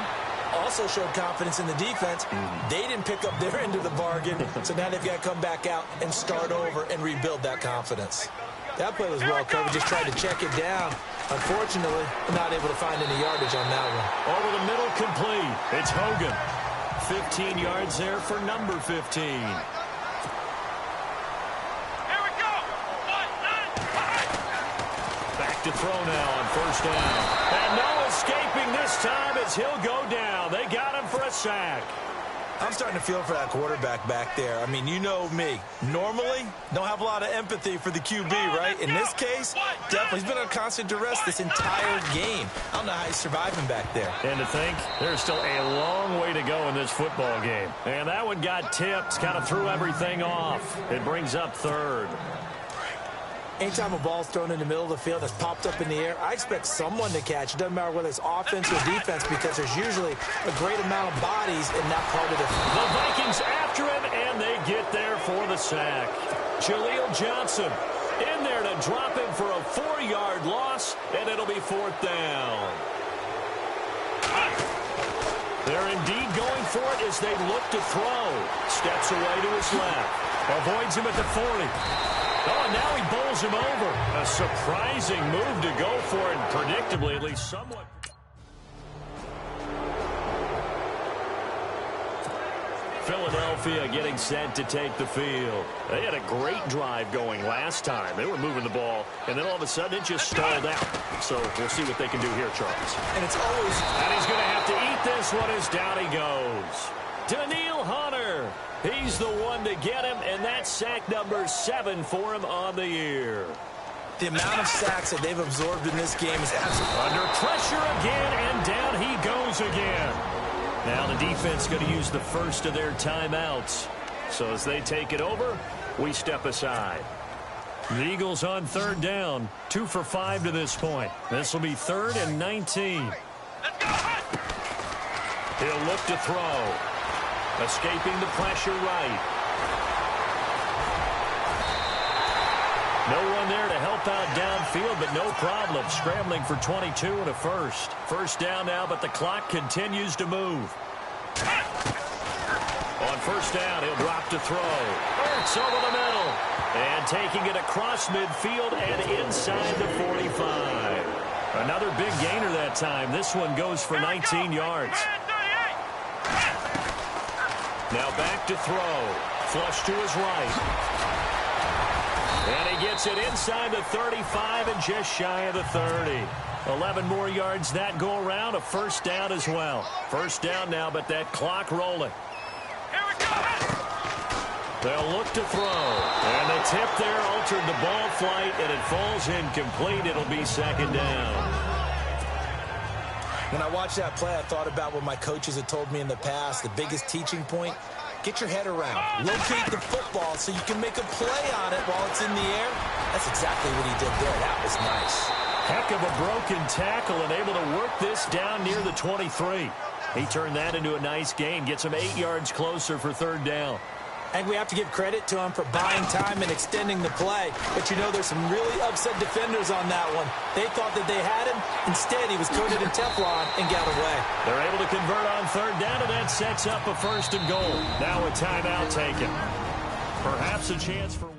Also showed confidence in the defense. They didn't pick up their end of the bargain, so now they've got to come back out and start over and rebuild that confidence. That play was well covered, just tried to check it down. Unfortunately, not able to find any yardage on that one. Over the middle, complete. It's Hogan. 15 yards there for number 15. Back to throw now on 1st down. And no escaping this time as he'll go down. They got him for a sack. I'm starting to feel for that quarterback back there. I mean, you know me. Normally, don't have a lot of empathy for the QB, right? In this case, definitely. He's been under constant duress this entire game. I don't know how he's surviving back there. And to think, there's still a long way to go in this football game. And that one got tipped, kind of threw everything off. It brings up 3rd. Anytime a ball's thrown in the middle of the field that's popped up in the air, I expect someone to catch. It doesn't matter whether it's offense or defense because there's usually a great amount of bodies in that part of the field. The Vikings after him, and they get there for the sack. Jaleel Johnson in there to drop him for a 4-yard loss, and it'll be 4th down. They're indeed going for it as they look to throw. Steps away to his left. Avoids him at the 40. Oh, and now he bowls him over. A surprising move to go for it, and predictably, at least somewhat. Philadelphia getting set to take the field. They had a great drive going last time. They were moving the ball, and then all of a sudden it just stalled out. So we'll see what they can do here, Charles. And it's always... And he's going to have to eat this one as down he goes. Daniil Hunter. He's the one to get him, and that's sack number 7 for him on the year. The amount of sacks that they've absorbed in this game is absolutely... Under pressure again, and down he goes again. Now the defense going to use the first of their timeouts. So as they take it over, we step aside. The Eagles on 3rd down, 2 for 5 to this point. This will be 3rd and 19. He'll look to throw. Escaping the pressure right. No one there to help out downfield, but no problem. Scrambling for 22 and a first. First down now, but the clock continues to move. On first down, he'll drop to throw. Hurts over the middle. And taking it across midfield and inside the 45. Another big gainer that time. This one goes for 19 yards. Now back to throw. Flush to his right. And he gets it inside the 35 and just shy of the 30. 11 more yards that go around. A first down as well. First down now, but that clock rolling. They'll look to throw. And the tip there altered the ball flight, and it falls incomplete. It'll be second down. When I watched that play, I thought about what my coaches had told me in the past. The biggest teaching point, get your head around. Locate the football so you can make a play on it while it's in the air. That's exactly what he did there. That was nice. Heck of a broken tackle and able to work this down near the 23. He turned that into a nice gain, gets him 8 yards closer for third down. I think we have to give credit to him for buying time and extending the play. But, you know, there's some really upset defenders on that one. They thought that they had him. Instead, he was coated in Teflon and got away. They're able to convert on third down, and that sets up a first and goal. Now a timeout taken. Perhaps a chance for one.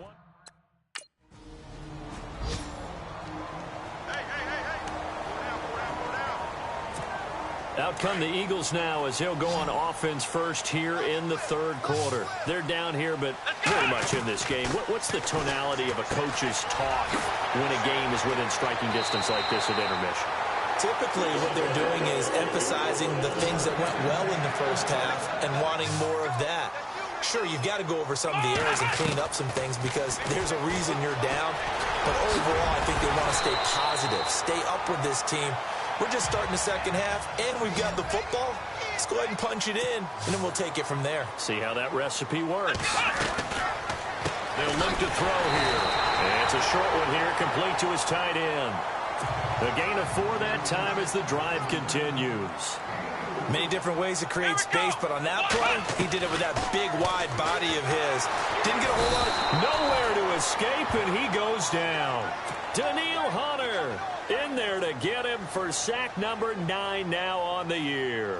Out come the Eagles now as he'll go on offense first here in the third quarter. They're down here, but very much in this game. What's the tonality of a coach's talk when a game is within striking distance like this at intermission? Typically, what they're doing is emphasizing the things that went well in the first half and wanting more of that. Sure, you've got to go over some of the errors and clean up some things because there's a reason you're down. But overall, I think they want to stay positive, stay up with this team. We're just starting the second half, and we've got the football. Let's go ahead and punch it in, and then we'll take it from there. See how that recipe works. They'll look to throw here. And it's a short one here, complete to his tight end. The gain of 4 that time as the drive continues. Many different ways to create space, but on that play, he did it with that big, wide body of his. Didn't get a whole lot of... Nowhere to escape, and he goes down. Daniil Hunter in there to get him for sack number 9 now on the year.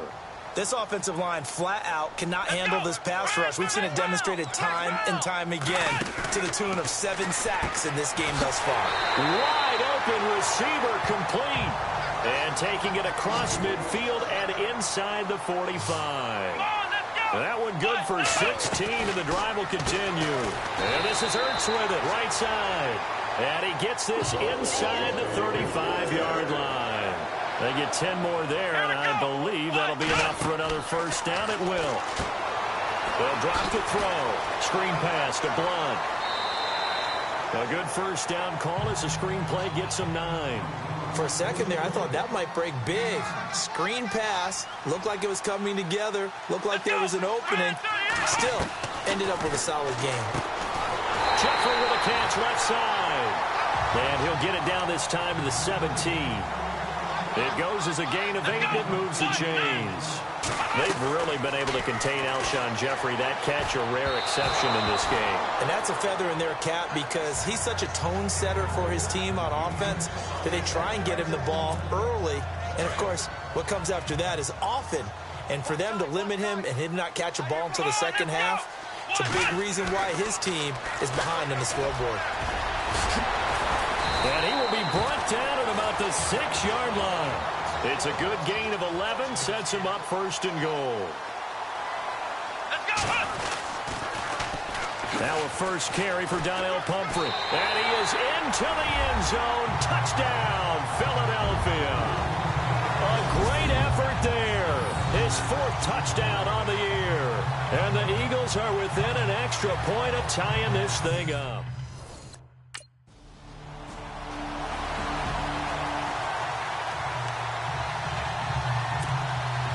This offensive line flat out cannot handle this pass rush. We've seen it demonstrated time and time again to the tune of 7 sacks in this game thus far. Wide open receiver complete. And taking it across midfield and inside the 45. That one good for 16, and the drive will continue. And this is Ertz with it, right side. And he gets this inside the 35-yard line. They get 10 more there, and I believe that'll be enough for another first down. It will. They'll drop the throw. Screen pass to Blunt. A good first down call as the screen play gets him 9. For a second there, I thought that might break big. Screen pass. Looked like it was coming together. Looked like there was an opening. Still, ended up with a solid game. Jeffrey with a catch left side. And he'll get it down this time to the 17. It goes as a gain of 8, and it moves the chains. They've really been able to contain Alshon Jeffrey. That catch a rare exception in this game. And that's a feather in their cap because he's such a tone setter for his team on offense that they try and get him the ball early. And, of course, what comes after that is often. And for them to limit him and him not catch a ball until the second half, it's a big reason why his team is behind on the scoreboard. And he will be brought down at about the 6-yard line. It's a good gain of 11, sets him up first and goal. Now a first carry for Donnell Pumphrey. And he is into the end zone. Touchdown, Philadelphia. A great effort there. His 4th touchdown on the year. And the Eagles are within an extra point of tying this thing up.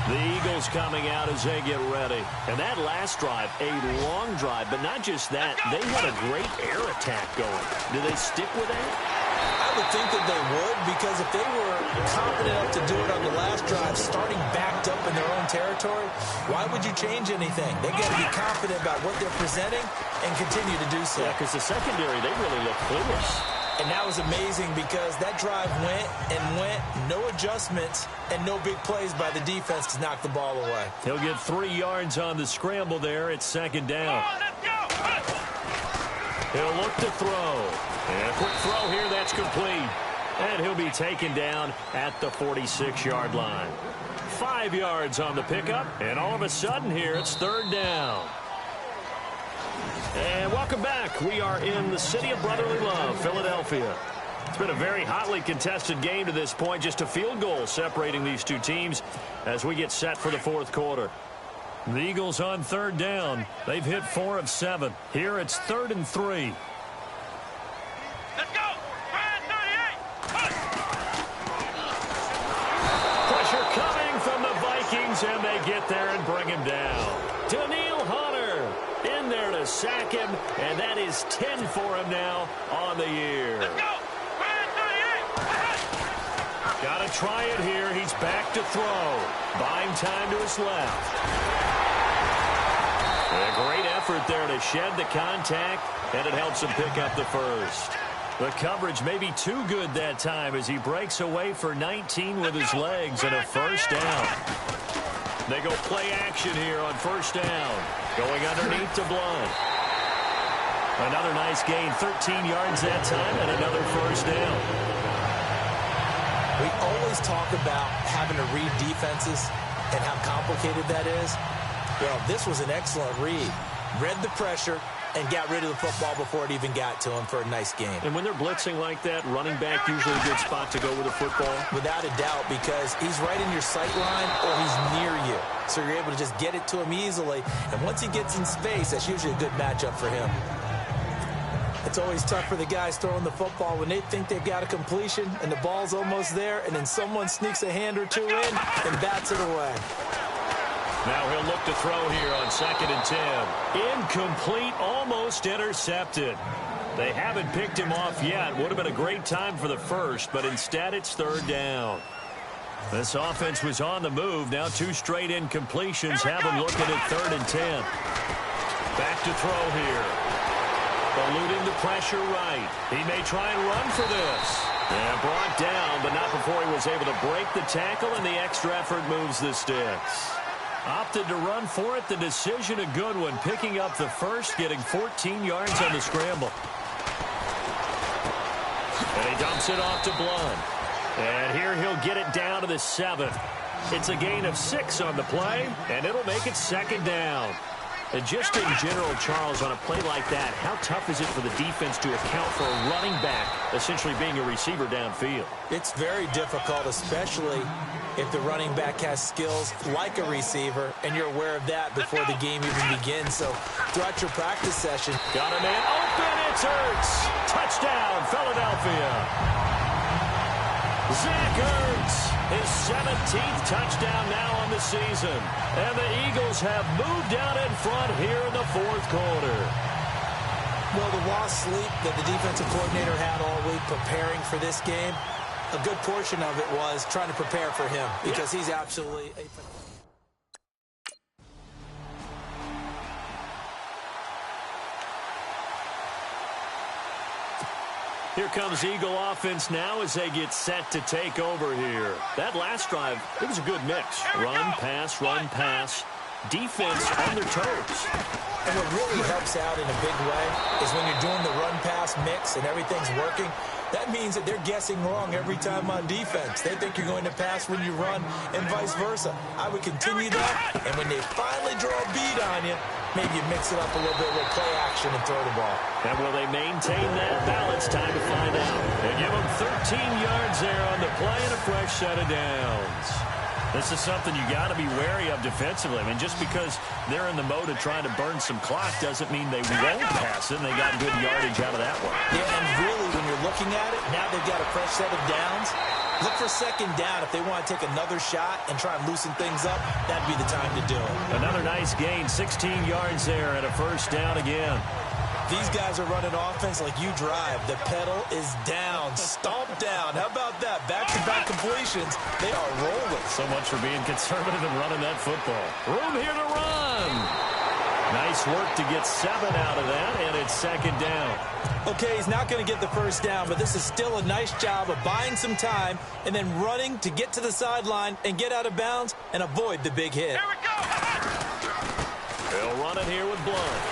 The Eagles coming out as they get ready. And that last drive, a long drive, but not just that. They had a great air attack going. Do they stick with that? I would think that they would, because if they were confident enough to do it on the last drive, starting backed up in their own territory, why would you change anything? They got to be confident about what they're presenting and continue to do so. Yeah, because the secondary, they really look clueless. And that was amazing because that drive went and went, no adjustments, and no big plays by the defense to knock the ball away. He'll get 3 yards on the scramble there. It's second down. He'll look to throw. And a quick throw here, that's complete. And he'll be taken down at the 46-yard line. 5 yards on the pickup, and all of a sudden here, it's third down. And welcome back. We are in the city of brotherly love, Philadelphia. It's been a very hotly contested game to this point. Just a field goal separating these two teams as we get set for the fourth quarter. The Eagles on third down. They've hit 4 of 7. Here it's 3rd and 3. Let's go! Pressure coming from the Vikings, and they get there and bring him down. Daniil Hunter in there to sack him, and that is 10 for him now on the year. Let's go! Got to try it here. He's back to throw. Buying time to his left. A great effort there to shed the contact, and it helps him pick up the first. The coverage may be too good that time as he breaks away for 19 with his legs and a first down. They go play action here on first down. Going underneath to Blunt. Another nice gain, 13 yards that time, and another first down. We always talk about having to read defenses and how complicated that is. Well, this was an excellent read. Read the pressure and got rid of the football before it even got to him for a nice game. And when they're blitzing like that, running back usually a good spot to go with the football? Without a doubt, because he's right in your sight line or he's near you. So you're able to just get it to him easily. And once he gets in space, that's usually a good matchup for him. It's always tough for the guys throwing the football when they think they've got a completion and the ball's almost there, and then someone sneaks a hand or two in and bats it away. Now he'll look to throw here on 2nd and 10. Incomplete, almost intercepted. They haven't picked him off yet. Would have been a great time for the first, but instead it's 3rd down. This offense was on the move. Now 2 straight incompletions have him looking at 3rd and 10. Back to throw here. Eluding the pressure right. He may try and run for this. And brought down, but not before he was able to break the tackle, and the extra effort moves the sticks. Opted to run for it. The decision a good one. Picking up the first, getting 14 yards on the scramble. And he dumps it off to Blunt. And here he'll get it down to the 7. It's a gain of 6 on the play, and it'll make it 2nd down. And just in general, Charles, on a play like that, how tough is it for the defense to account for a running back essentially being a receiver downfield? It's very difficult, especially if the running back has skills like a receiver, and you're aware of that before the game even begins. So throughout your practice session, got a man open, it's Ertz. Touchdown, Philadelphia. Zach Ertz, his 17th touchdown now on the season. And the Eagles have moved out in front here in the 4th quarter. Well, the lost sleep that the defensive coordinator had all week preparing for this game, a good portion of it was trying to prepare for him because he's absolutely a... Here comes Eagle offense now as they get set to take over here. That last drive, it was a good mix. Run, pass. Defense on their toes. And what really helps out in a big way is when you're doing the run-pass mix and everything's working, that means that they're guessing wrong every time on defense. They think you're going to pass when you run and vice versa. I would continue that, and when they finally draw a beat on you, maybe you mix it up a little bit with play action and throw the ball. And will they maintain that balance? Time to find out. They give them 13 yards there on the play and a fresh set of downs. This is something you got to be wary of defensively. I mean, just because they're in the mode of trying to burn some clock doesn't mean they won't pass it, and they got good yardage out of that one. Yeah, and really, when you're looking at it, now they've got a fresh set of downs. Look for 2nd down. If they want to take another shot and try and loosen things up, that'd be the time to do it. Another nice gain, 16 yards there, and a first down again. These guys are running offense like you drive. The pedal is down, stomped down. How about that? Back-to-back completions. They are rolling. So much for being conservative and running that football. Room here to run. Nice work to get 7 out of that, and it's 2nd down. Okay, he's not going to get the first down, but this is still a nice job of buying some time and then running to get to the sideline and get out of bounds and avoid the big hit. Here we go. They'll run it here with Blunt.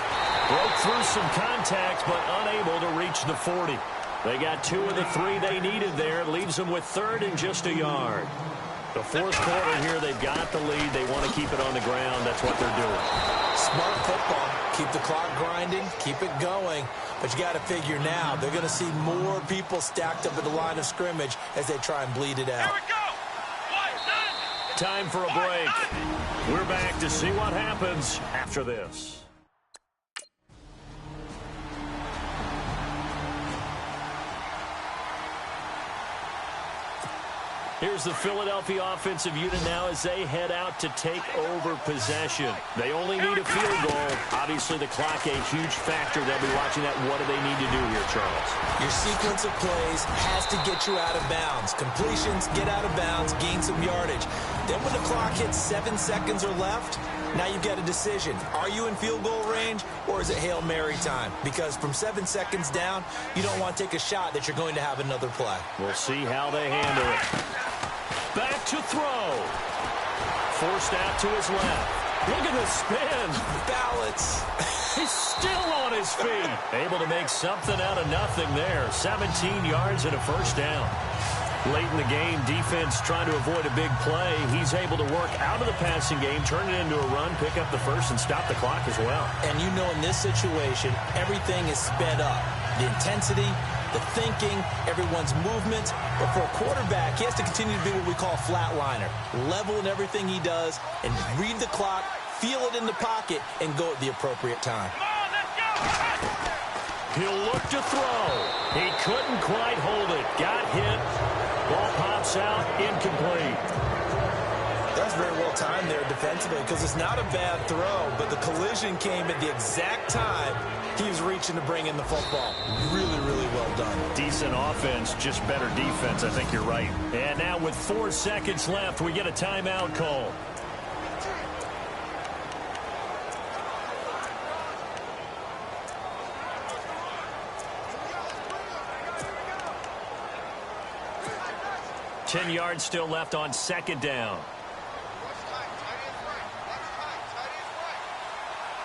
Broke through some contact, but unable to reach the 40. They got 2 of the 3 they needed there. It leaves them with 3rd and just a yard. The 4th quarter here, they've got the lead. They want to keep it on the ground. That's what they're doing. Smart football. Keep the clock grinding. Keep it going. But you got to figure now, they're going to see more people stacked up at the line of scrimmage as they try and bleed it out. Here we go. Time for a break. We're back to see what happens after this. Here's the Philadelphia offensive unit now as they head out to take over possession. They only need a field goal. Obviously, the clock a huge factor. They'll be watching that. What do they need to do here, Charles? Your sequence of plays has to get you out of bounds. Completions, get out of bounds, gain some yardage. Then when the clock hits 7 seconds or left, now you've got a decision. Are you in field goal range, or is it Hail Mary time? Because from 7 seconds down, you don't want to take a shot that you're going to have another play. We'll see how they handle it. Back to throw. Forced out to his left. Look at the spin. Balance. He's still on his feet. Able to make something out of nothing there. 17 yards and a first down. Late in the game, defense trying to avoid a big play. He's able to work out of the passing game, turn it into a run, pick up the first, and stop the clock as well. And you know in this situation, everything is sped up. The intensity, the thinking, everyone's movement. But for a quarterback, he has to continue to be what we call a flatliner. Level in everything he does and read the clock, feel it in the pocket, and go at the appropriate time. Come on, let's go! He'll look to throw. He couldn't quite hold it. Got hit. Ball pops out, incomplete. That's very well timed there defensively because it's not a bad throw, but the collision came at the exact time he was reaching to bring in the football. Really, really well done. Decent offense, just better defense. I think you're right. And now with 4 seconds left, we get a timeout call. Ten yards still left on second down.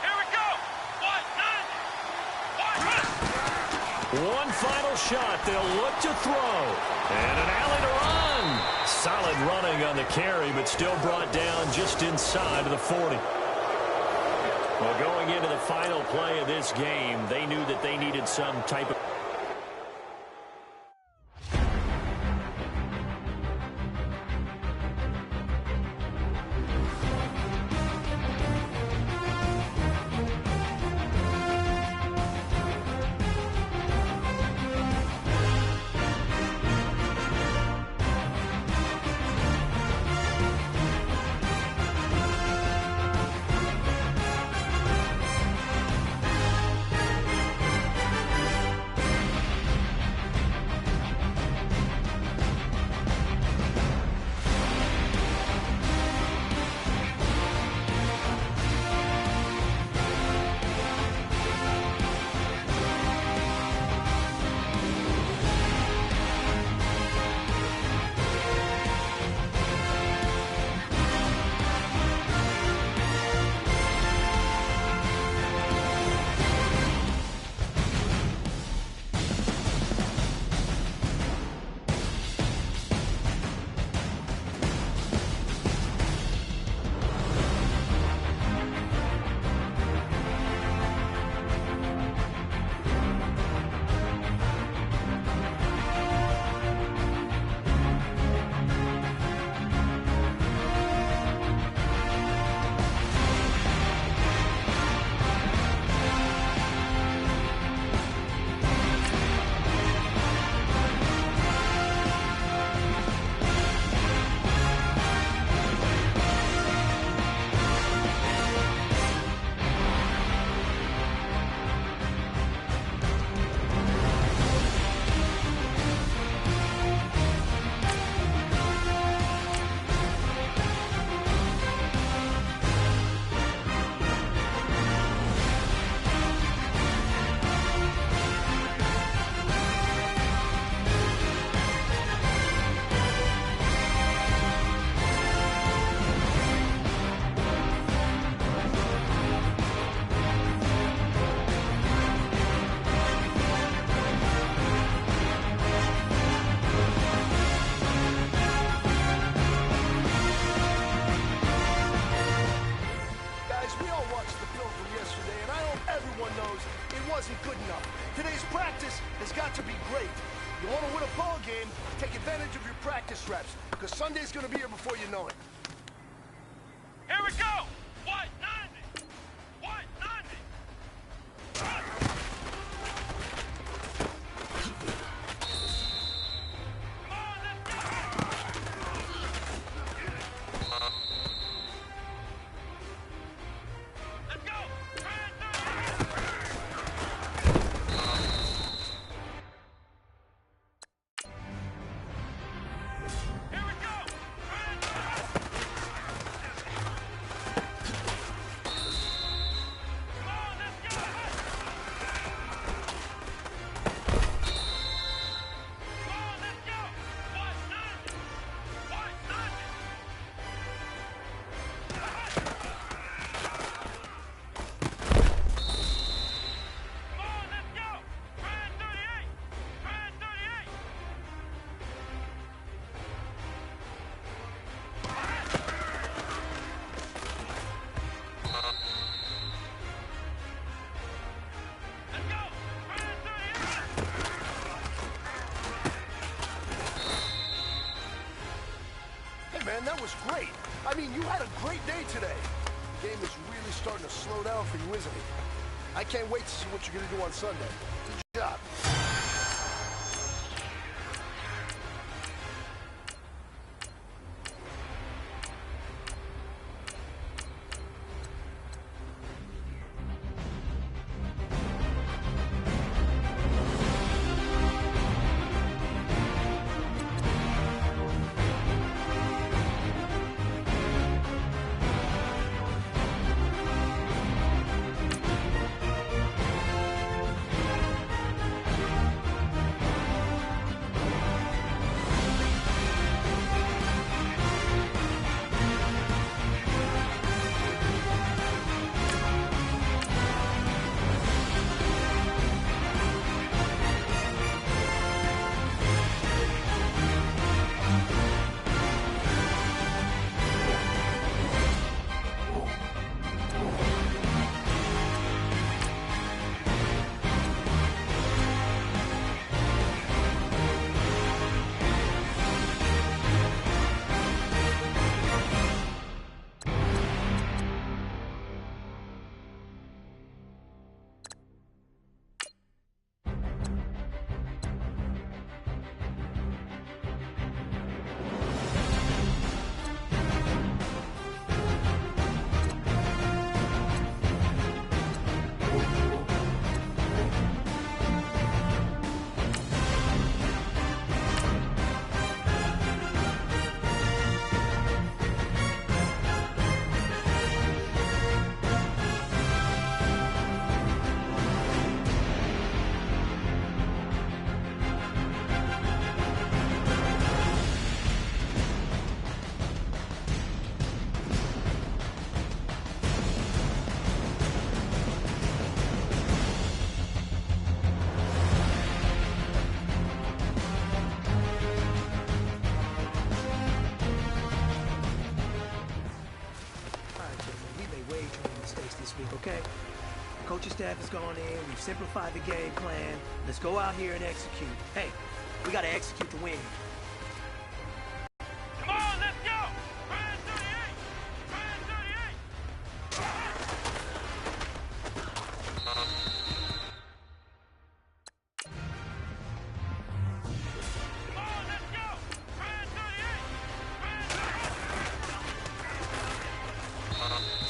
Here we go! 1-9! One final shot. They'll look to throw. And an alley to run. Solid running on the carry, but still brought down just inside of the 40. Well, going into the final play of this game, they knew that they needed some type of... Take advantage of your practice reps, because Sunday's going to be here before you know it. Here we go! 190! 190! Come on, let's go! great. I mean, you had a great day today. The game is really starting to slow down for you, isn't it? I can't wait to see what you're going to do on Sunday. Good job. Okay? Coaching staff has gone in. We've simplified the game plan. Let's go out here and execute. Hey, we got to execute to win. Come on, let's go! 138! 138! Come on, let's go! 138! 138!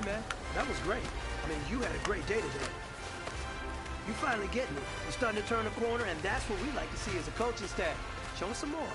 man. That was great. I mean, you had a great day today. You finally getting it. You're starting to turn the corner, and that's what we like to see as a coaching staff. Show us some more.